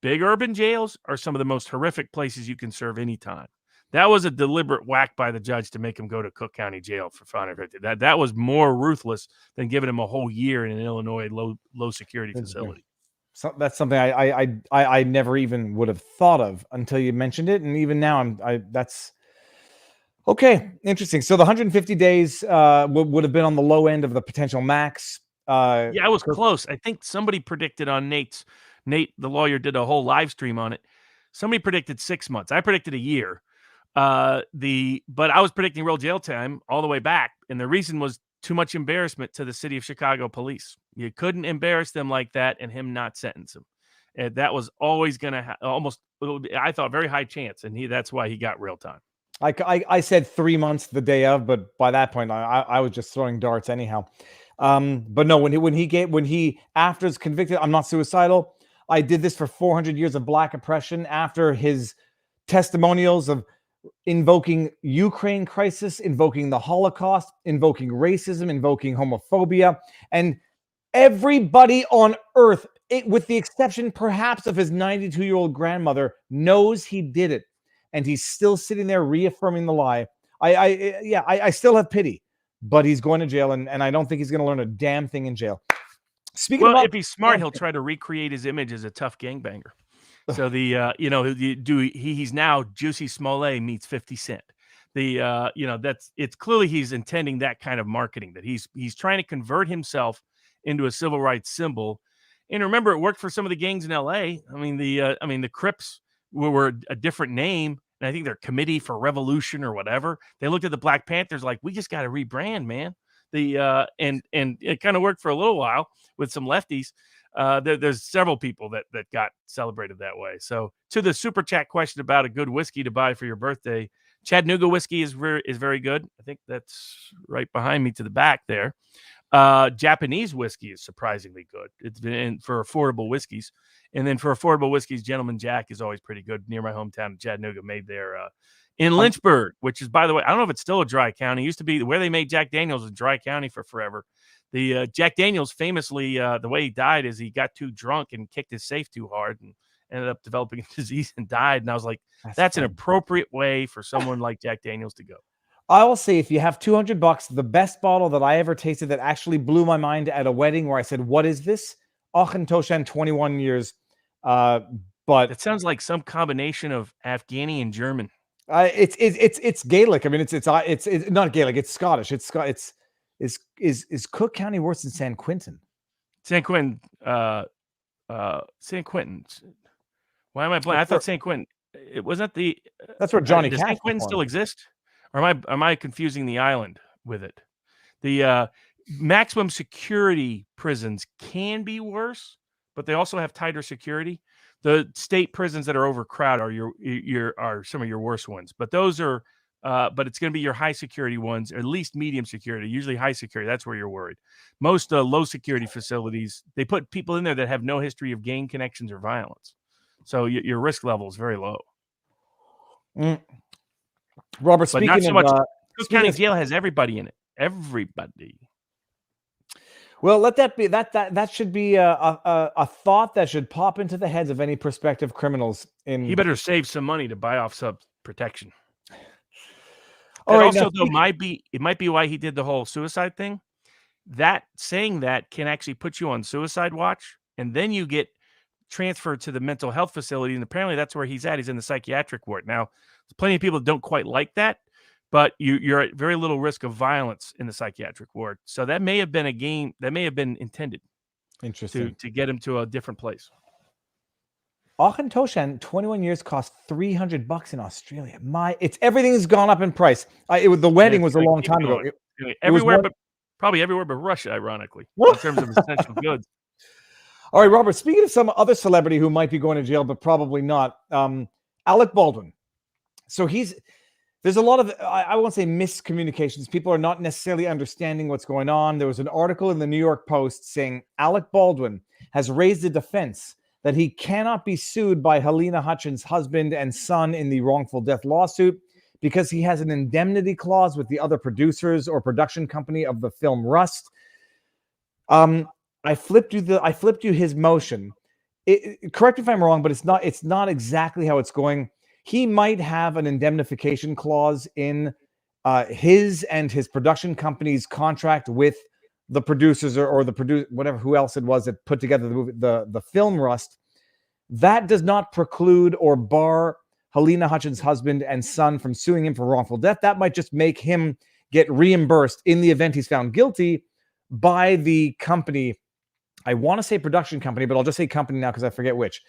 Big urban jails are some of the most horrific places you can serve anytime. That was a deliberate whack by the judge to make him go to Cook County Jail for 550. That was more ruthless than giving him a whole year in an Illinois low security facility. So that's something I never even would have thought of until you mentioned it, and even now that's okay. Interesting. So the 150 days would have been on the low end of the potential max. Yeah, I was close. I think somebody predicted on Nate, the lawyer, did a whole live stream on it. Somebody predicted 6 months. I predicted a year. But I was predicting real jail time all the way back, and the reason was too much embarrassment to the city of Chicago police. You couldn't embarrass them like that and him not sentence him. And that was always going to I thought, very high chance, and that's why he got real time. I said 3 months the day of, but by that point I was just throwing darts anyhow. But no, when he after his convicted, I'm not suicidal. I did this for 400 years of black oppression. After his testimonials of invoking Ukraine crisis, invoking the Holocaust, invoking racism, invoking homophobia, and everybody on earth, with the exception perhaps of his 92-year-old grandmother, knows he did it, and he's still sitting there reaffirming the lie. I still have pity, but he's going to jail, and I don't think he's going to learn a damn thing in jail. If he's smart, he'll try to recreate his image as a tough gangbanger. So he's now Juicy Smollett meets 50 Cent. It's clearly he's intending that kind of marketing, that he's trying to convert himself into a civil rights symbol. And remember, it worked for some of the gangs in LA. The Crips were a different name, and I think they're Committee for Revolution or whatever. They looked at the Black Panthers like, we just got to rebrand, man. And it kind of worked for a little while with some lefties. There's several people that got celebrated that way. So to the super chat question about a good whiskey to buy for your birthday, Chattanooga whiskey is very good. I think that's right behind me to the back there. Japanese whiskey is surprisingly good. It's been for affordable whiskeys. And then for affordable whiskeys, Gentleman Jack is always pretty good. Near my hometown of Chattanooga, made there in Lynchburg, which is, by the way, I don't know if it's still a dry county. It used to be where they made Jack Daniels, a dry county for forever. The Jack Daniels famously, the way he died is he got too drunk and kicked his safe too hard and ended up developing a disease and died. And I was like, that's an appropriate way for someone like Jack Daniels to go. I will say, if you have $200, the best bottle that I ever tasted that actually blew my mind at a wedding where I said, what is this? Aachen Toshan, 21 years. But it sounds like some combination of Afghani and German. It's Gaelic. I mean, it's not Gaelic. It's Scottish. Is Cook County worse than San Quentin? San Quentin. San Quentin. Why am I blank? I thought San Quentin. It wasn't the. That's where Johnny. Does San Quentin still exist? Or am I confusing the island with it? The maximum security prisons can be worse, but they also have tighter security. The state prisons that are overcrowded are some of your worst ones, but those are. But it's going to be your high security ones, or at least medium security. Usually high security. That's where you're worried. Most low security facilities, they put people in there that have no history of gang connections or violence, so your risk level is very low. Robert, speaking but not so much. Cook County of Jail has everybody in it. Everybody. Well, let that be that should be a thought that should pop into the heads of any prospective criminals. He better save some money to buy off sub protection. All right, also, though, it might be why he did the whole suicide thing. That saying that can actually put you on suicide watch, and then you get transferred to the mental health facility, and apparently that's where he's at. He's in the psychiatric ward. Now, there's plenty of people that don't quite like that, but you're at very little risk of violence in the psychiatric ward. So that may have been a game that may have been intended. Interesting. To get him to a different place. Aachen Toshan, 21 years, cost $300 in Australia. Everything has gone up in price. The wedding was a long time ago. Probably everywhere but Russia, ironically, in terms of essential goods. All right, Robert, speaking of some other celebrity who might be going to jail, but probably not, Alec Baldwin. So there's a lot of, I won't say miscommunications. People are not necessarily understanding what's going on. There was an article in the New York Post saying Alec Baldwin has raised a defense that he cannot be sued by Helena Hutchins' husband and son in the wrongful death lawsuit because he has an indemnity clause with the other producers or production company of the film Rust. I flipped you his motion. Correct me if I'm wrong, but it's not exactly how it's going. He might have an indemnification clause in his and his production company's contract with the producers or the whatever, who else it was that put together the movie, the film Rust. That does not preclude or bar Helena Hutchins' husband and son from suing him for wrongful death. That might just make him get reimbursed in the event he's found guilty, by the company. I want to say production company, but I'll just say company now because I forget which.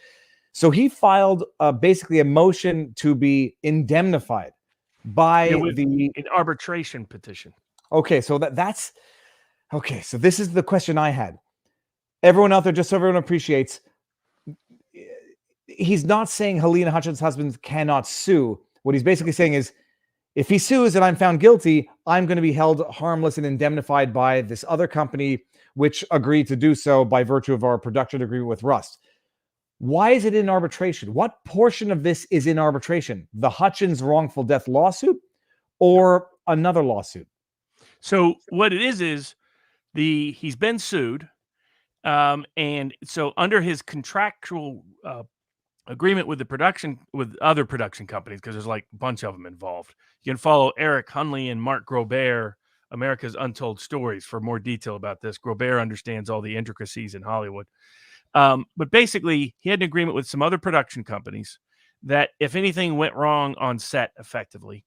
So he filed basically a motion to be indemnified by an arbitration petition. Okay, so that's okay. So this is the question I had. Everyone out there, just so everyone appreciates, he's not saying Helena Hutchins' husband cannot sue. What he's basically saying is, if he sues and I'm found guilty, I'm going to be held harmless and indemnified by this other company, which agreed to do so by virtue of our production agreement with Rust. Why is it in arbitration? What portion of this is in arbitration? The Hutchins wrongful death lawsuit or another lawsuit? So what it is he's been sued, and so under his contractual agreement with other production companies, because there's like a bunch of them involved. You can follow Eric Hunley and Mark Grobert, America's Untold Stories, for more detail about this. Grobert understands all the intricacies in Hollywood. But basically, he had an agreement with some other production companies that if anything went wrong on set effectively,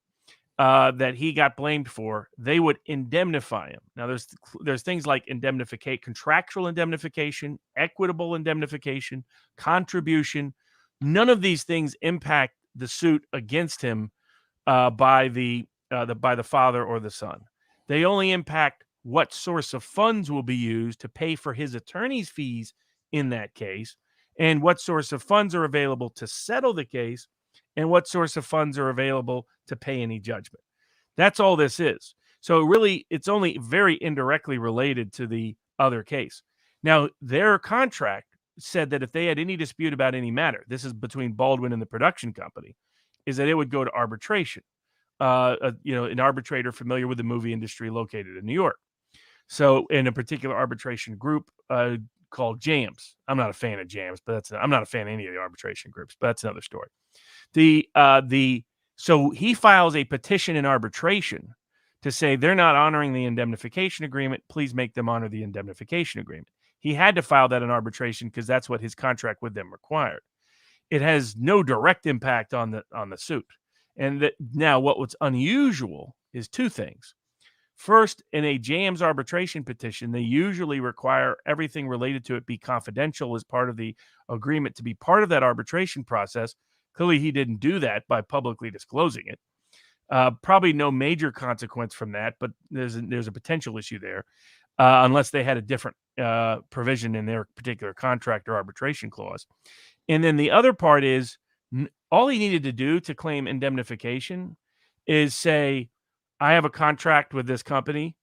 that he got blamed for, they would indemnify him. Now, there's things like contractual indemnification, equitable indemnification, contribution. None of these things impact the suit against him by the father or the son. They only impact what source of funds will be used to pay for his attorney's fees in that case, and what source of funds are available to settle the case, and what source of funds are available to pay any judgment. That's all this is. So really, it's only very indirectly related to the other case. Now, their contract said that if they had any dispute about any matter, this is between Baldwin and the production company, is that it would go to arbitration. An arbitrator familiar with the movie industry located in New York. So in a particular arbitration group called JAMS. I'm not a fan of JAMS, but I'm not a fan of any of the arbitration groups, but that's another story. So he files a petition in arbitration to say they're not honoring the indemnification agreement. Please make them honor the indemnification agreement. He had to file that in arbitration because that's what his contract with them required. It has no direct impact on the suit. And now what's unusual is two things. First, in a JAMS arbitration petition, they usually require everything related to it be confidential as part of the agreement to be part of that arbitration process. Clearly, he didn't do that by publicly disclosing it. Probably no major consequence from that, but there's a potential issue there, unless they had a different provision in their particular contract or arbitration clause. And then the other part is all he needed to do to claim indemnification is say, I have a contract with this company.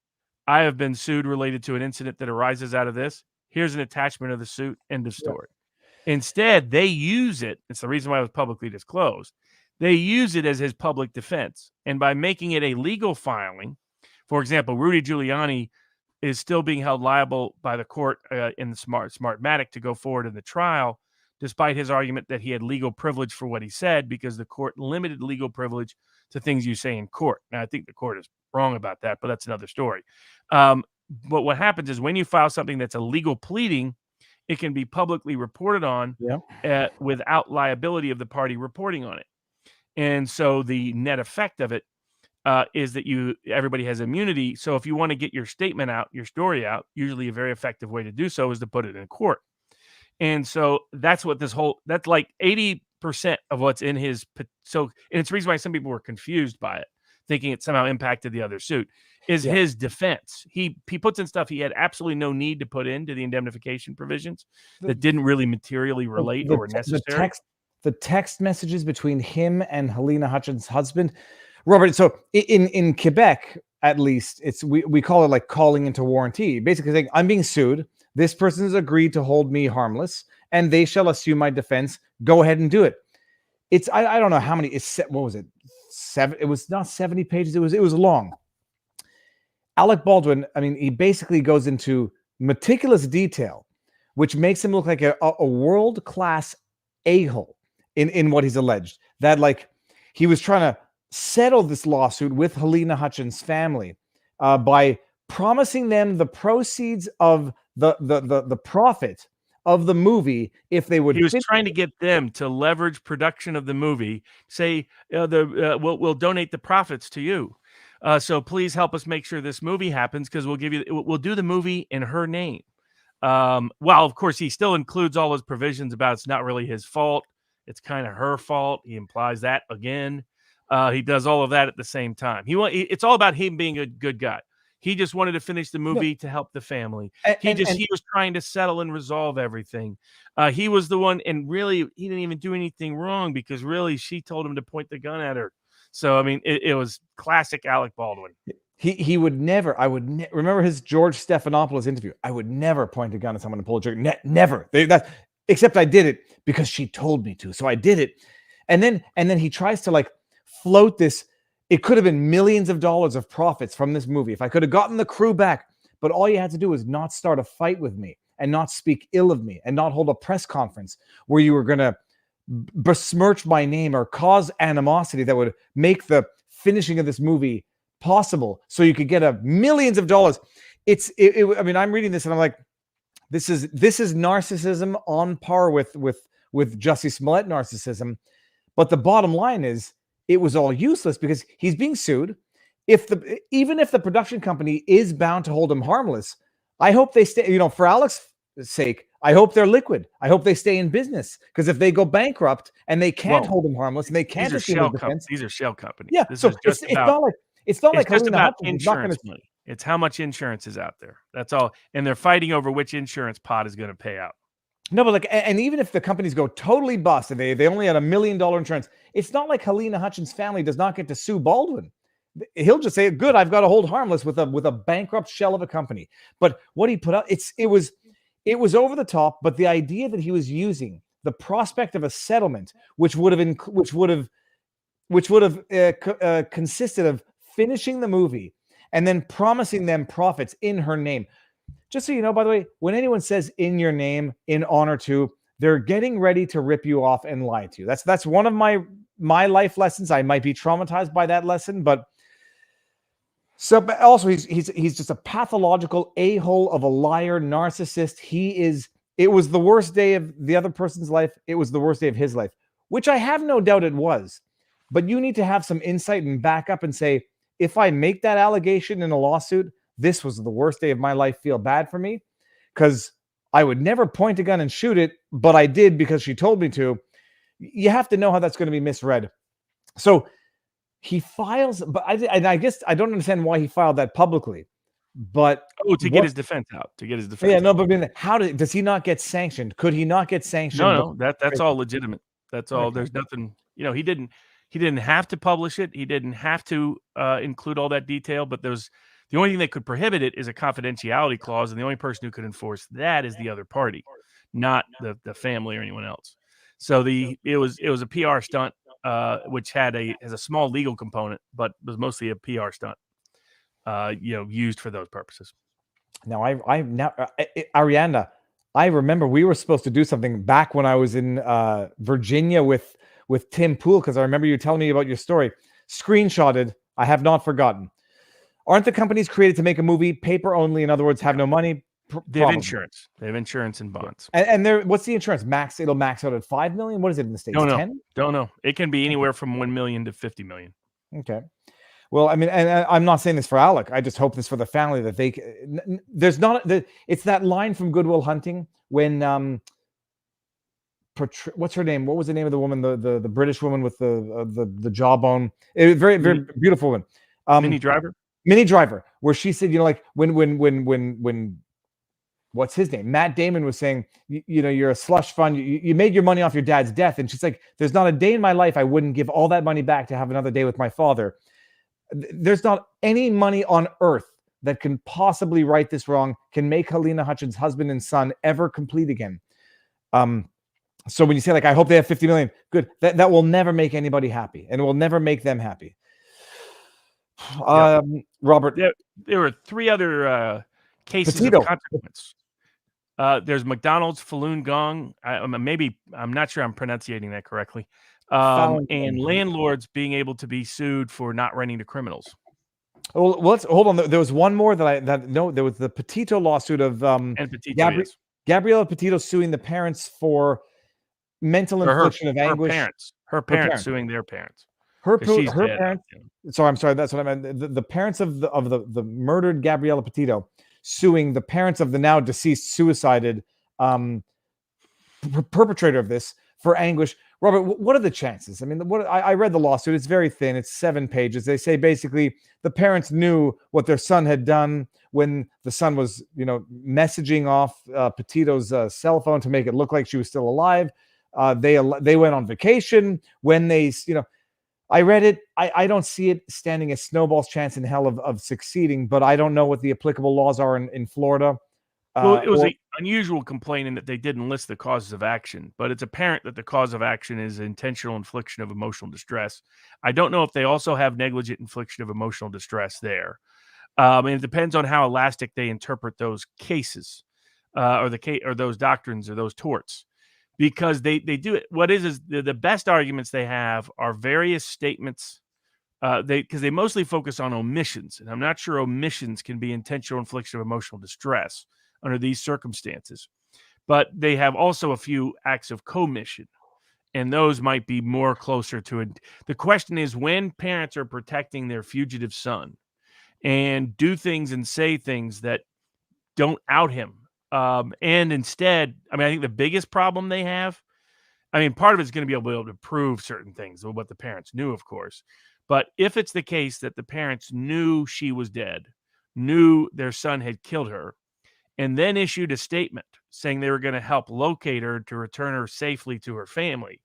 I have been sued related to an incident that arises out of this. Here's an attachment of the suit. End of story. Yeah. Instead, they use it. It's the reason why it was publicly disclosed. They use it as his public defense. And by making it a legal filing, for example, Rudy Giuliani is still being held liable by the court in the Smartmatic to go forward in the trial, despite his argument that he had legal privilege for what he said, because the court limited legal privilege to things you say in court. Now, I think the court is wrong about that, but that's another story. But what happens is when you file something that's a legal pleading, it can be publicly reported on without liability of the party reporting on it. And so the net effect of it is that everybody has immunity. So if you want to get your statement out, your story out, usually a very effective way to do so is to put it in court. And so that's what that's like 80% of what's in his. So, and it's the reason why some people were confused by it, thinking it somehow impacted the other suit, is his defense. He puts in stuff he had absolutely no need to put into the indemnification provisions that didn't really materially relate or necessary. The text messages between him and Helena Hutchins' husband, Robert. So in Quebec, at least, we call it like calling into warranty. Basically saying, I'm being sued. This person has agreed to hold me harmless, and they shall assume my defense. Go ahead and do it. It's I don't know how many. What was it? 7. It was not 70 pages. It was long. Alec Baldwin. I mean, he basically goes into meticulous detail, which makes him look like a world-class a-hole in what he's alleged. That like he was trying to settle this lawsuit with Helena Hutchins' family by promising them the proceeds of the profit of the movie if they would. He was trying to get them to leverage production of the movie. Say we'll donate the profits to you. So please help us make sure this movie happens because we'll do the movie in her name. Well, of course, he still includes all his provisions about it's not really his fault. It's kind of her fault. He implies that again. He does all of that at the same time. It's all about him being a good guy. He just wanted to finish the movie to help the family. He was trying to settle and resolve everything. He was the one, and really, he didn't even do anything wrong because really, she told him to point the gun at her. So, I mean, it was classic Alec Baldwin. He would never. Remember his George Stephanopoulos interview. I would never point a gun at someone and pull a trigger. Never. Except I did it because she told me to. So I did it. And then he tries to like float this. It could have been millions of dollars of profits from this movie if I could have gotten the crew back. But all you had to do was not start a fight with me and not speak ill of me and not hold a press conference where you were going to besmirch my name or cause animosity that would make the finishing of this movie possible so you could get millions of dollars. I mean, I'm reading this and I'm like, this is narcissism on par with Jussie Smollett narcissism. But the bottom line is it was all useless because he's being sued. Even if the production company is bound to hold him harmless, I hope they stay, for Alec's sake, I hope they're liquid. I hope they stay in business because if they go bankrupt and they can't hold him harmless and they can't these are shell companies. Yeah, this so is just it's not like just Helena about Hutchins insurance money. It's how much insurance is out there. That's all, and they're fighting over which insurance pot is going to pay out. No, but and even if the companies go totally bust and they only had $1 million insurance, it's not like Helena Hutchins' family does not get to sue Baldwin. He'll just say, "Good, I've got to hold harmless with a bankrupt shell of a company." But what he put out, it was over the top. But the idea that he was using the prospect of a settlement, which would have consisted of finishing the movie and then promising them profits in her name. Just so you know, by the way, when anyone says in your name, in honor to, they're getting ready to rip you off and lie to you. That's one of my life lessons. I might be traumatized by that lesson, but but also he's just a pathological a-hole of a liar, narcissist. It was the worst day of the other person's life. It was the worst day of his life, which I have no doubt it was. But you need to have some insight and back up and say, if I make that allegation in a lawsuit, this was the worst day of my life, feel bad for me, because I would never point a gun and shoot it, but I did because she told me to. You have to know how that's going to be misread. So he files, but I guess I don't understand why he filed that publicly. But to get his defense out, Yeah, no, but does he not get sanctioned? Could he not get sanctioned? No, that's all legitimate. That's all. Okay. There's nothing. He didn't have to publish it. He didn't have to include all that detail. But the only thing that could prohibit it is a confidentiality clause, and the only person who could enforce that is the other party, not the family or anyone else. So it was a PR stunt, which has a small legal component, but was mostly a PR stunt, used for those purposes. Now, Ariana, I remember we were supposed to do something back when I was in Virginia with Tim Pool, because I remember you telling me about your story. Screenshotted. I have not forgotten. Aren't the companies created to make a movie paper only? In other words, have no money. They have insurance. They have insurance and bonds. And what's the insurance max? It'll max out at 5 million. What is it in the States? Don't know. 10? Don't know. It can be anywhere from 1 million to 50 million. Okay. Well, I mean, and I'm not saying this for Alec. I just hope this for the family that it's that line from Good Will Hunting when what's her name? What was the name of the woman? The British woman with the jawbone. It was very very beautiful woman. Minnie Driver, where she said, like when what's his name? Matt Damon was saying, you're a slush fund. You made your money off your dad's death, and she's like, there's not a day in my life I wouldn't give all that money back to have another day with my father. There's not any money on earth that can possibly right this wrong, can make Helena Hutchins' husband and son ever complete again. So when you say, like, I hope they have 50 million, good. That will never make anybody happy, and it will never make them happy. Robert, there were 3 other cases of consequence. There's McDonald's Falun Gong. I'm not sure I'm pronunciating that correctly. And landlords being able to be sued for not renting to criminals. Well, let's hold on. There was one more there was the Petito lawsuit of Gabriella Petito suing the parents for mental infliction of anguish. Her parents suing their parents. her 'Cause she's her dead. parents. So I'm sorry, that's what I meant. The parents of the murdered Gabriella Petito suing the parents of the now deceased suicided perpetrator of this for anguish. Robert, what are the chances? I mean, I read the lawsuit. It's very thin. It's 7 pages. They say basically the parents knew what their son had done when the son was, messaging off Petito's cell phone to make it look like she was still alive. They went on vacation when I read it. I don't see it standing a snowball's chance in hell of succeeding, but I don't know what the applicable laws are in Florida. Well, it was an unusual complaint in that they didn't list the causes of action, but it's apparent that the cause of action is intentional infliction of emotional distress. I don't know if they also have negligent infliction of emotional distress there. And it depends on how elastic they interpret those cases, or those doctrines or those torts, because they do it. What is the best arguments they have are various statements. Because they mostly focus on omissions, and I'm not sure omissions can be intentional infliction of emotional distress under these circumstances. But they have also a few acts of commission, and those might be more closer to it. The question is, when parents are protecting their fugitive son and do things and say things that don't out him, and instead, I think the biggest problem they have, part of it's going to be able to prove certain things, what the parents knew, of course. But if it's the case that the parents knew she was dead, knew their son had killed her, and then issued a statement saying they were going to help locate her to return her safely to her family,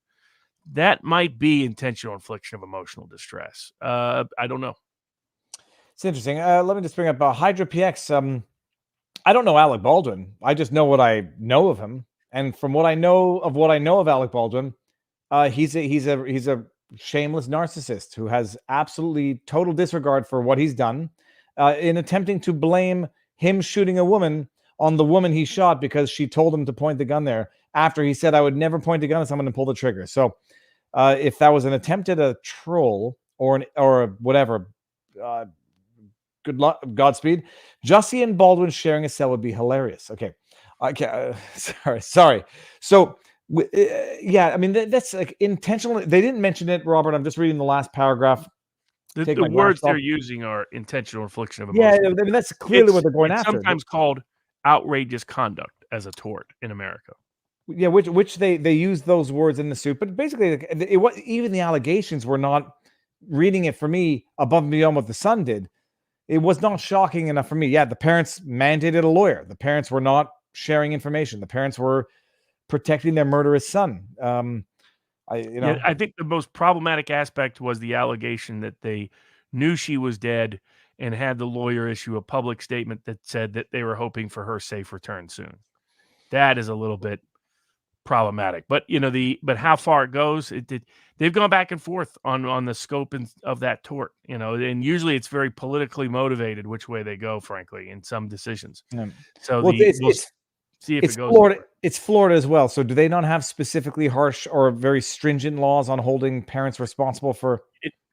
that might be intentional infliction of emotional distress. I don't know. It's interesting. Let me just bring up Hydra PX. I don't know Alec Baldwin. I just know what I know of him, and from what I know of Alec Baldwin, he's a shameless narcissist who has absolutely total disregard for what he's done, in attempting to blame him shooting a woman on the woman he shot because she told him to point the gun there after he said, "I would never point a gun at someone and pull the trigger." So if that was an attempt at a troll or whatever, good luck, Godspeed. Jussie and Baldwin sharing a cell would be hilarious. Okay. Sorry. So that's like intentional. They didn't mention it, Robert. I'm just reading the last paragraph. The words they're using are intentional infliction of emotion. Yeah, that's clearly what they're going after. Sometimes called outrageous conduct as a tort in America. Yeah, which they use those words in the suit, but basically, even the allegations were not, reading it for me, above and beyond what the Sun did. It was not shocking enough for me. Yeah, the parents mandated a lawyer. The parents were not sharing information. The parents were protecting their murderous son. I think the most problematic aspect was the allegation that they knew she was dead and had the lawyer issue a public statement that said that they were hoping for her safe return soon. That is a little bit problematic, but how far it goes, they've gone back and forth on the scope of that tort, and usually it's very politically motivated which way they go, frankly, in some decisions. So we'll see if it goes. It's Florida as well. So do they not have specifically harsh or very stringent laws on holding parents responsible for?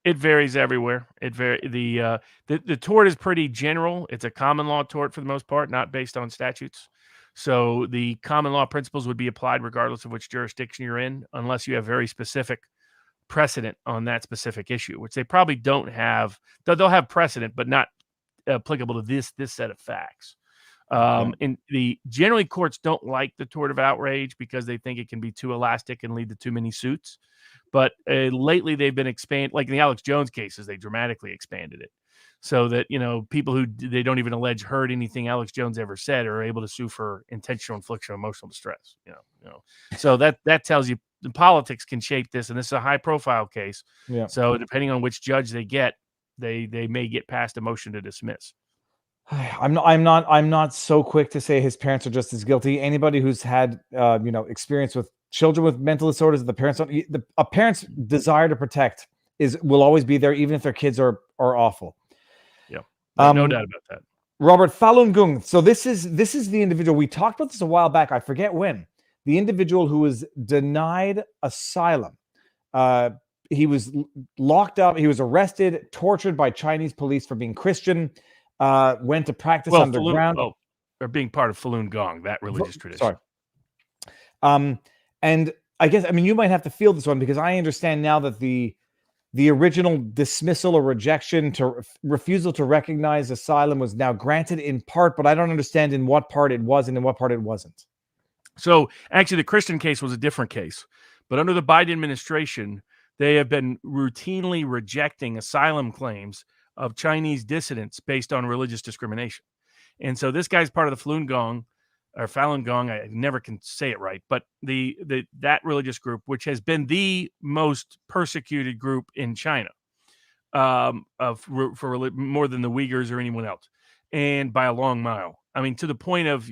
It varies everywhere. The tort is pretty general. It's a common law tort for the most part, not based on statutes. So the common law principles would be applied regardless of which jurisdiction you're in, unless you have very specific precedent on that specific issue, which they probably don't have. They'll have precedent, but not applicable to this set of facts. And generally courts don't like the tort of outrage because they think it can be too elastic and lead to too many suits. But lately they've been like in the Alex Jones cases, they dramatically expanded it. So that, people who they don't even allege heard anything Alex Jones ever said are able to sue for intentional infliction of emotional distress. So that tells you the politics can shape this, and this is a high profile case. Yeah. So depending on which judge they get, they may get past a motion to dismiss. I'm not so quick to say his parents are just as guilty. Anybody who's had experience with children with mental disorders, a parent's desire to protect will always be there, even if their kids are awful. No doubt about that. Robert Falun Gong. So this is the individual. We talked about this a while back. I forget when. The individual who was denied asylum. He was locked up. He was arrested, tortured by Chinese police for being Christian. Went to practice underground. Or being part of Falun Gong, that religious tradition. Sorry. And I guess, you might have to feel this one because I understand now that the the original dismissal or rejection to refusal to recognize asylum was now granted in part, but I don't understand in what part it was and in what part it wasn't. So actually, the Christian case was a different case. But under the Biden administration, they have been routinely rejecting asylum claims of Chinese dissidents based on religious discrimination. And so this guy's part of the Falun Gong, or Falun Gong. I never can say it right, but that religious group, which has been the most persecuted group in China, for more than the Uyghurs or anyone else, and by a long mile. I mean, to the point of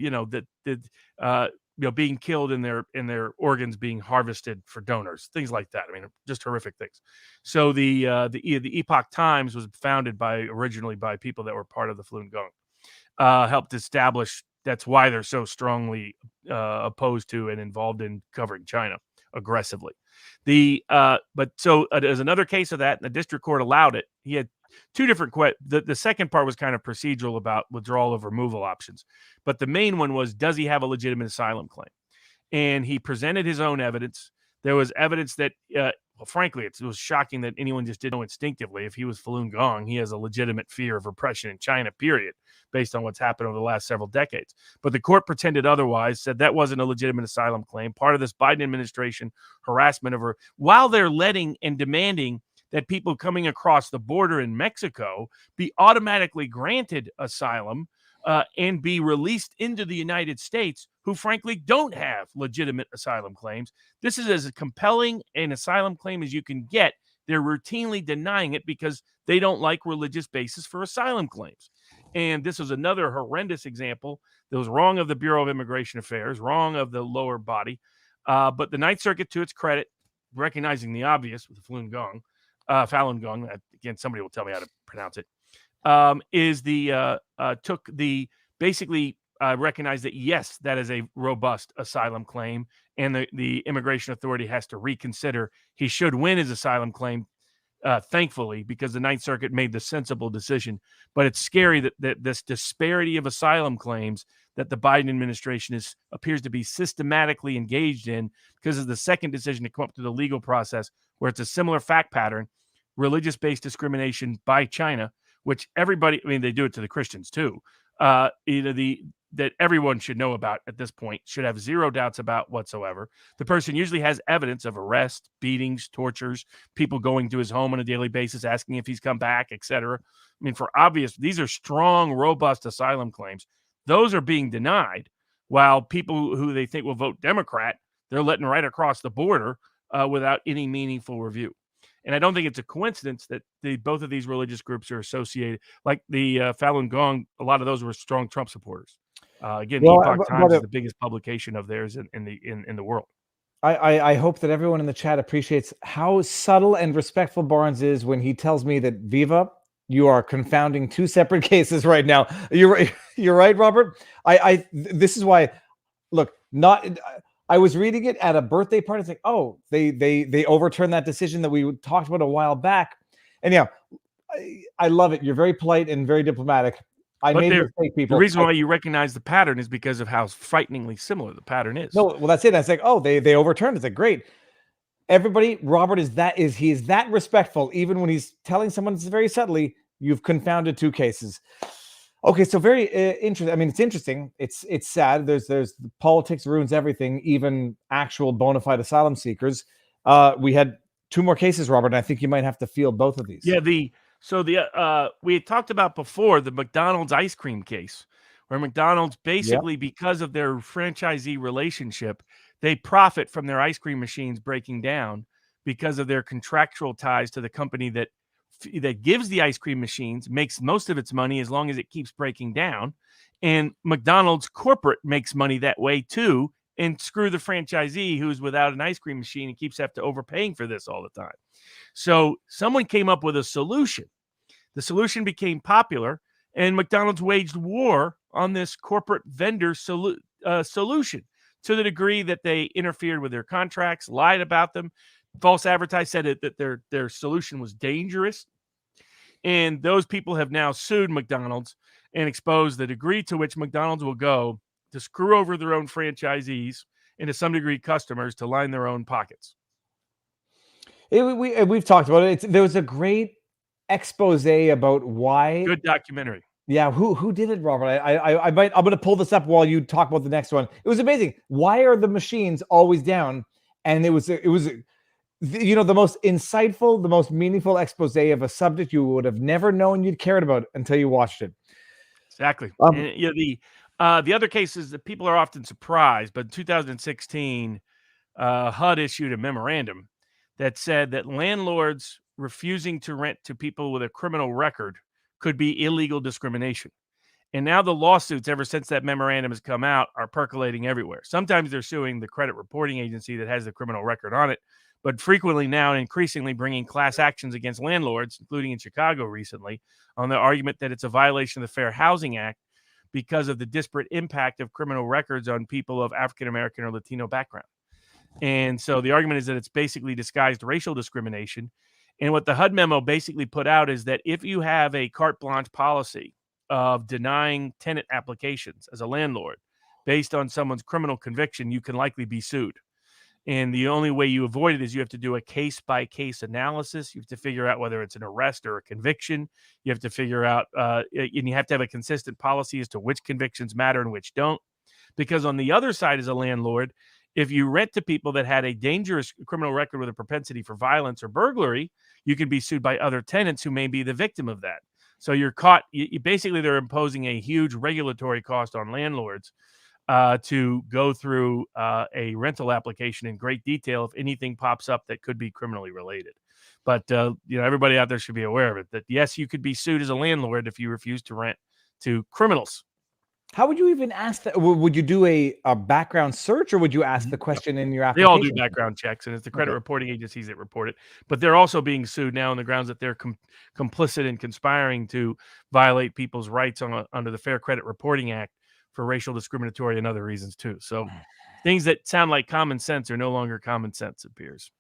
being killed and their organs being harvested for donors, things like that. I mean, just horrific things. So the Epoch Times was founded originally by people that were part of the Falun Gong, helped establish. That's why they're so strongly opposed to and involved in covering China aggressively. There's another case of that, and the district court allowed it. He had two different the second part was kind of procedural about withdrawal of removal options, but the main one was, does he have a legitimate asylum claim? And he presented his own evidence. There was evidence that, frankly, it was shocking that anyone just didn't know instinctively. If he was Falun Gong, he has a legitimate fear of repression in China, period, based on what's happened over the last several decades. But the court pretended otherwise, said that wasn't a legitimate asylum claim, part of this Biden administration harassment of her, while they're letting and demanding that people coming across the border in Mexico be automatically granted asylum and be released into the United States, who frankly don't have legitimate asylum claims. This is as compelling an asylum claim as you can get. They're routinely denying it because they don't like religious basis for asylum claims. And this was another horrendous example that was wrong of the Bureau of Immigration Affairs, wrong of the lower body. But the Ninth Circuit, to its credit, recognizing the obvious with the Falun Gong, again, somebody will tell me how to pronounce it, recognized that, yes, that is a robust asylum claim, and the immigration authority has to reconsider. He should win his asylum claim, thankfully, because the Ninth Circuit made the sensible decision. But it's scary that this disparity of asylum claims that the Biden administration appears to be systematically engaged in, because of the second decision to come up through the legal process, where it's a similar fact pattern, religious-based discrimination by China, which everybody, I mean, they do it to the Christians too, that everyone should know about at this point, should have zero doubts about whatsoever. The person usually has evidence of arrest, beatings, tortures, people going to his home on a daily basis, asking if he's come back, etc. I mean, these are strong, robust asylum claims. Those are being denied, while people who they think will vote Democrat, they're letting right across the border without any meaningful review. And I don't think it's a coincidence that both of these religious groups are associated. Like the Falun Gong, a lot of those were strong Trump supporters. Again, the Epoch Times is the biggest publication of theirs in the world. I hope that everyone in the chat appreciates how subtle and respectful Barnes is when he tells me that, Viva, you are confounding two separate cases right now. You're right, Robert. This is why. Look, I was reading it at a birthday party. It's like, oh, they overturned that decision that we talked about a while back. And yeah, I love it. You're very polite and very diplomatic. I made a mistake, people. The reason why you recognize the pattern is because of how frighteningly similar the pattern is. No, well, that's it. It's like, oh, they overturned it. It's like, great. Everybody, Robert is that respectful, even when he's telling someone very subtly, you've confounded two cases. Okay, so very interesting. I mean, it's interesting. It's sad. There's politics ruins everything, even actual bona fide asylum seekers. We had two more cases, Robert, and I think you might have to field both of these. Yeah, we had talked about before the McDonald's ice cream case, where McDonald's basically, because of their franchisee relationship, they profit from their ice cream machines breaking down because of their contractual ties to the company that gives the ice cream machines, makes most of its money as long as it keeps breaking down. And McDonald's corporate makes money that way too. And screw the franchisee who's without an ice cream machine and keeps having to overpaying for this all the time. So someone came up with a solution. The solution became popular, and McDonald's waged war on this corporate vendor solution, to the degree that they interfered with their contracts, lied about them, false advertised, said that their solution was dangerous. And those people have now sued McDonald's and exposed the degree to which McDonald's will go to screw over their own franchisees and, to some degree, customers, to line their own pockets. We've talked about it. There was a great expose about why. Good documentary. Yeah, who did it, Robert? I'm going to pull this up while you talk about the next one. It was amazing. Why are the machines always down? And it was the most insightful, the most meaningful expose of a subject you would have never known you'd cared about until you watched it. Exactly. And, the other cases that people are often surprised, but in 2016, HUD issued a memorandum that said that landlords refusing to rent to people with a criminal record could be illegal discrimination. And now the lawsuits, ever since that memorandum has come out, are percolating everywhere. Sometimes they're suing the credit reporting agency that has the criminal record on it, but frequently now and increasingly bringing class actions against landlords, including in Chicago recently, on the argument that it's a violation of the Fair Housing Act because of the disparate impact of criminal records on people of African American or Latino background. And so the argument is that it's basically disguised racial discrimination. And what the HUD memo basically put out is that if you have a carte blanche policy of denying tenant applications as a landlord based on someone's criminal conviction, you can likely be sued. And the only way you avoid it is you have to do a case-by-case analysis. You have to figure out whether it's an arrest or a conviction. You have to figure out, and you have to have a consistent policy as to which convictions matter and which don't. Because on the other side, as a landlord, if you rent to people that had a dangerous criminal record with a propensity for violence or burglary, you can be sued by other tenants who may be the victim of that. So you're caught. Basically, they're imposing a huge regulatory cost on landlords to go through a rental application in great detail if anything pops up that could be criminally related. But everybody out there should be aware of it. That yes, you could be sued as a landlord if you refuse to rent to criminals. How would you even ask that? Would you do a background search, or would you ask the question in your They application? all do background checks, and it's the credit reporting agencies that report it. But they're also being sued now on the grounds that they're complicit in conspiring to violate people's rights under the Fair Credit Reporting Act for racial discriminatory and other reasons too. So things that sound like common sense are no longer common sense, it appears.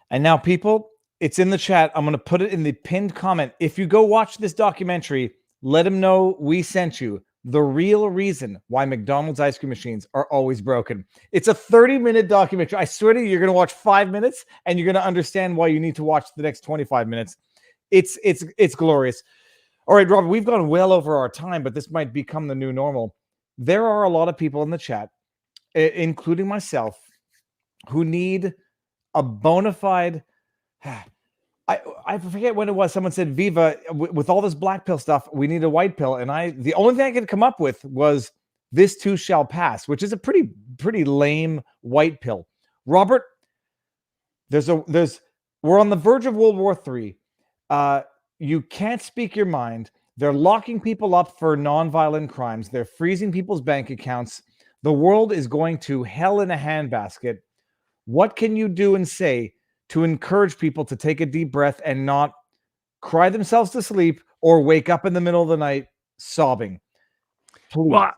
And now, people, it's in the chat. I'm going to put it in the pinned comment. If you go watch this documentary, let them know we sent you. The real reason why McDonald's ice cream machines are always broken. It's a 30-minute documentary. I swear to you, you're going to watch 5 minutes and you're going to understand why you need to watch the next 25 minutes. It's glorious. All right, Robert, we've gone well over our time, but this might become the new normal. There are a lot of people in the chat, including myself, who need a bona fide. I forget when it was. Someone said, Viva, with all this black pill stuff, we need a white pill. And the only thing I could come up with was this too shall pass, which is a pretty lame white pill. Robert, we're on the verge of World War III. You can't speak your mind. They're locking people up for nonviolent crimes. They're freezing people's bank accounts. The world is going to hell in a handbasket. What can you do and say to encourage people to take a deep breath and not cry themselves to sleep or wake up in the middle of the night sobbing? Please. Well,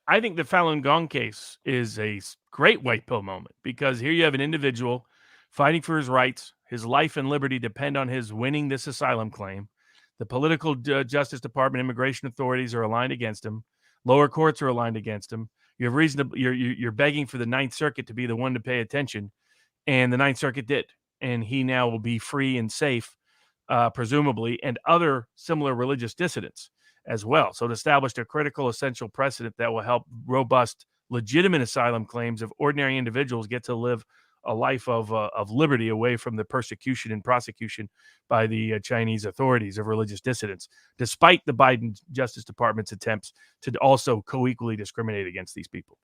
I think the Falun Gong case is a great white pill moment, because here you have an individual fighting for his rights. His life and liberty depend on his winning this asylum claim. The political Justice Department, immigration authorities are aligned against him. Lower courts are aligned against him. You have reason to, you're begging for the Ninth Circuit to be the one to pay attention, and the Ninth Circuit did. And he now will be free and safe, presumably, and other similar religious dissidents as well. So it established a critical, essential precedent that will help robust, legitimate asylum claims of ordinary individuals get to live a life of liberty away from the persecution and prosecution by the Chinese authorities of religious dissidents, despite the Biden Justice Department's attempts to also co-equally discriminate against these people.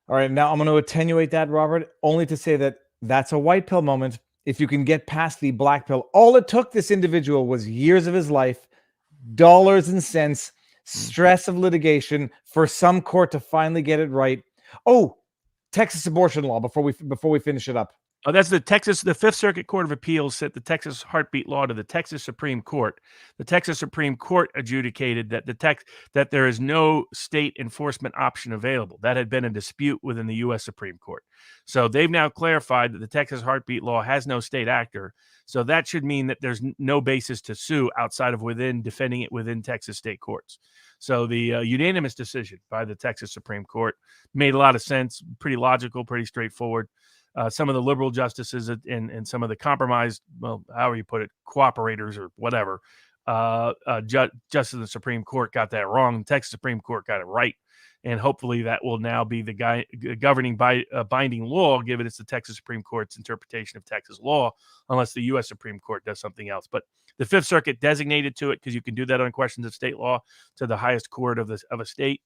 All right, now I'm going to attenuate that, Robert, only to say that that's a white pill moment. If you can get past the black pill, all it took this individual was years of his life, dollars and cents, stress of litigation for some court to finally get it right. Oh, Texas abortion law before we finish it up. Oh, that's the Fifth Circuit Court of Appeals sent the Texas heartbeat law to the Texas Supreme Court. The Texas Supreme Court adjudicated that there is no state enforcement option available. That had been a dispute within the U.S. Supreme Court. So they've now clarified that the Texas heartbeat law has no state actor. So that should mean that there's no basis to sue outside of defending it within Texas state courts. So the unanimous decision by the Texas Supreme Court made a lot of sense, pretty logical, pretty straightforward. some of the liberal justices and some of the compromised, well, however you put it, cooperators or whatever, justice of the Supreme Court got that wrong. The Texas Supreme Court got it right. And hopefully that will now be the governing binding law, given it's the Texas Supreme Court's interpretation of Texas law, unless the U.S. Supreme Court does something else. But the Fifth Circuit designated to it, because you can do that on questions of state law, to the highest court of a state.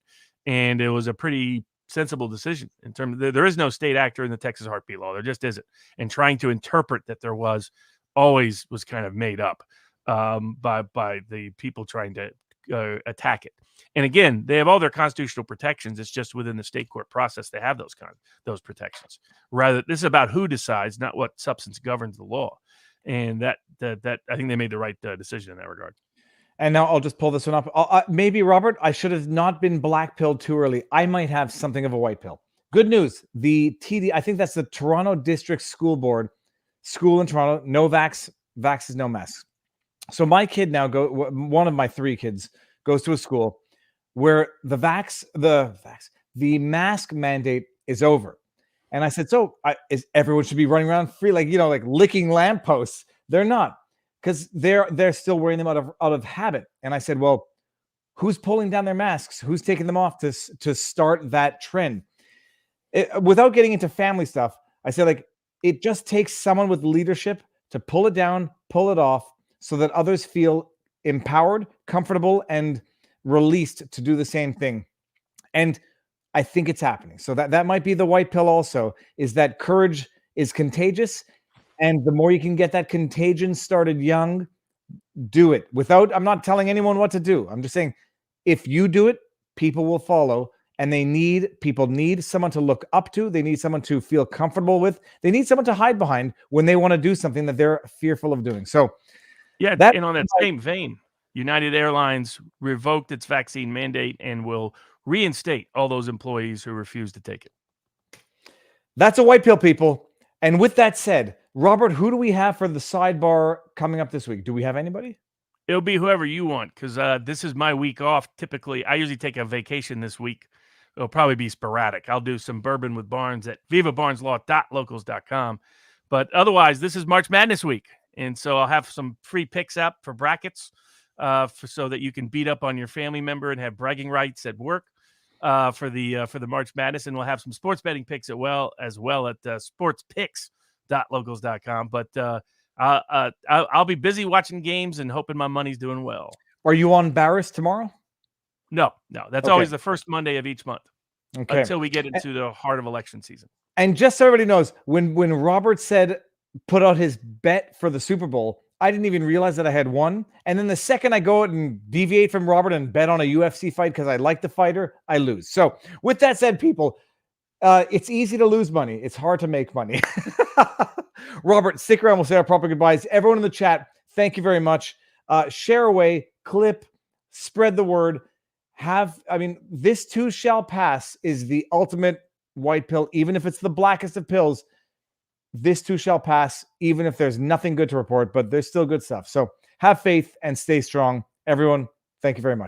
And it was a pretty sensible decision in terms of there is no state actor in the Texas heartbeat law. There just isn't. And trying to interpret that there was always was kind of made up by the people trying to attack it. And again, they have all their constitutional protections. It's just within the state court process they have those protections. Rather, this is about who decides, not what substance governs the law. And that I think they made the right decision in that regard. And now I'll just pull this one up. Maybe, Robert, I should have not been black pilled too early. I might have something of a white pill. Good news. The TD, I think that's the Toronto District School Board, school in Toronto, no vax is no mess. So my kid now one of my 3 kids goes to a school where the mask mandate is over. And I said, so everyone should be running around free, like licking lampposts. They're not, because they're still wearing them out of habit. And I said, well, who's pulling down their masks? Who's taking them off to start that trend? Without getting into family stuff, I said, it just takes someone with leadership to pull it down, pull it off, so that others feel empowered, comfortable, and released to do the same thing. And I think it's happening. So that might be the white pill also, is that courage is contagious. And the more you can get that contagion started young, do it. I'm not telling anyone what to do. I'm just saying, if you do it, people will follow. And people need someone to look up to. They need someone to feel comfortable with. They need someone to hide behind when they want to do something that they're fearful of doing. So yeah, and on that same vein, United Airlines revoked its vaccine mandate and will reinstate all those employees who refuse to take it. That's a white pill, people. And with that said, Robert, who do we have for the sidebar coming up this week? Do we have anybody? It'll be whoever you want, because this is my week off. Typically, I usually take a vacation this week. It'll probably be sporadic. I'll do some bourbon with Barnes at vivabarneslaw.locals.com. But otherwise, this is March Madness week. And so I'll have some free picks up for brackets so that you can beat up on your family member and have bragging rights at work for the March Madness. And we'll have some sports betting picks as well at sportspicks.locals.com. But I'll be busy watching games and hoping my money's doing well. Are you on Barris tomorrow? No. That's always the first Monday of each month. Okay. Until we get into the heart of election season. And just so everybody knows, when Robert put out his bet for the Super Bowl, I didn't even realize that I had won. And then the second I go out and deviate from Robert and bet on a UFC fight because I like the fighter, I lose. So with that said, people, it's easy to lose money. It's hard to make money. Robert, stick around. We'll say our proper goodbyes. Everyone in the chat, thank you very much. Share away, clip, spread the word. This too shall pass is the ultimate white pill. Even if it's the blackest of pills, this too shall pass, even if there's nothing good to report, but there's still good stuff. So have faith and stay strong. Everyone, thank you very much.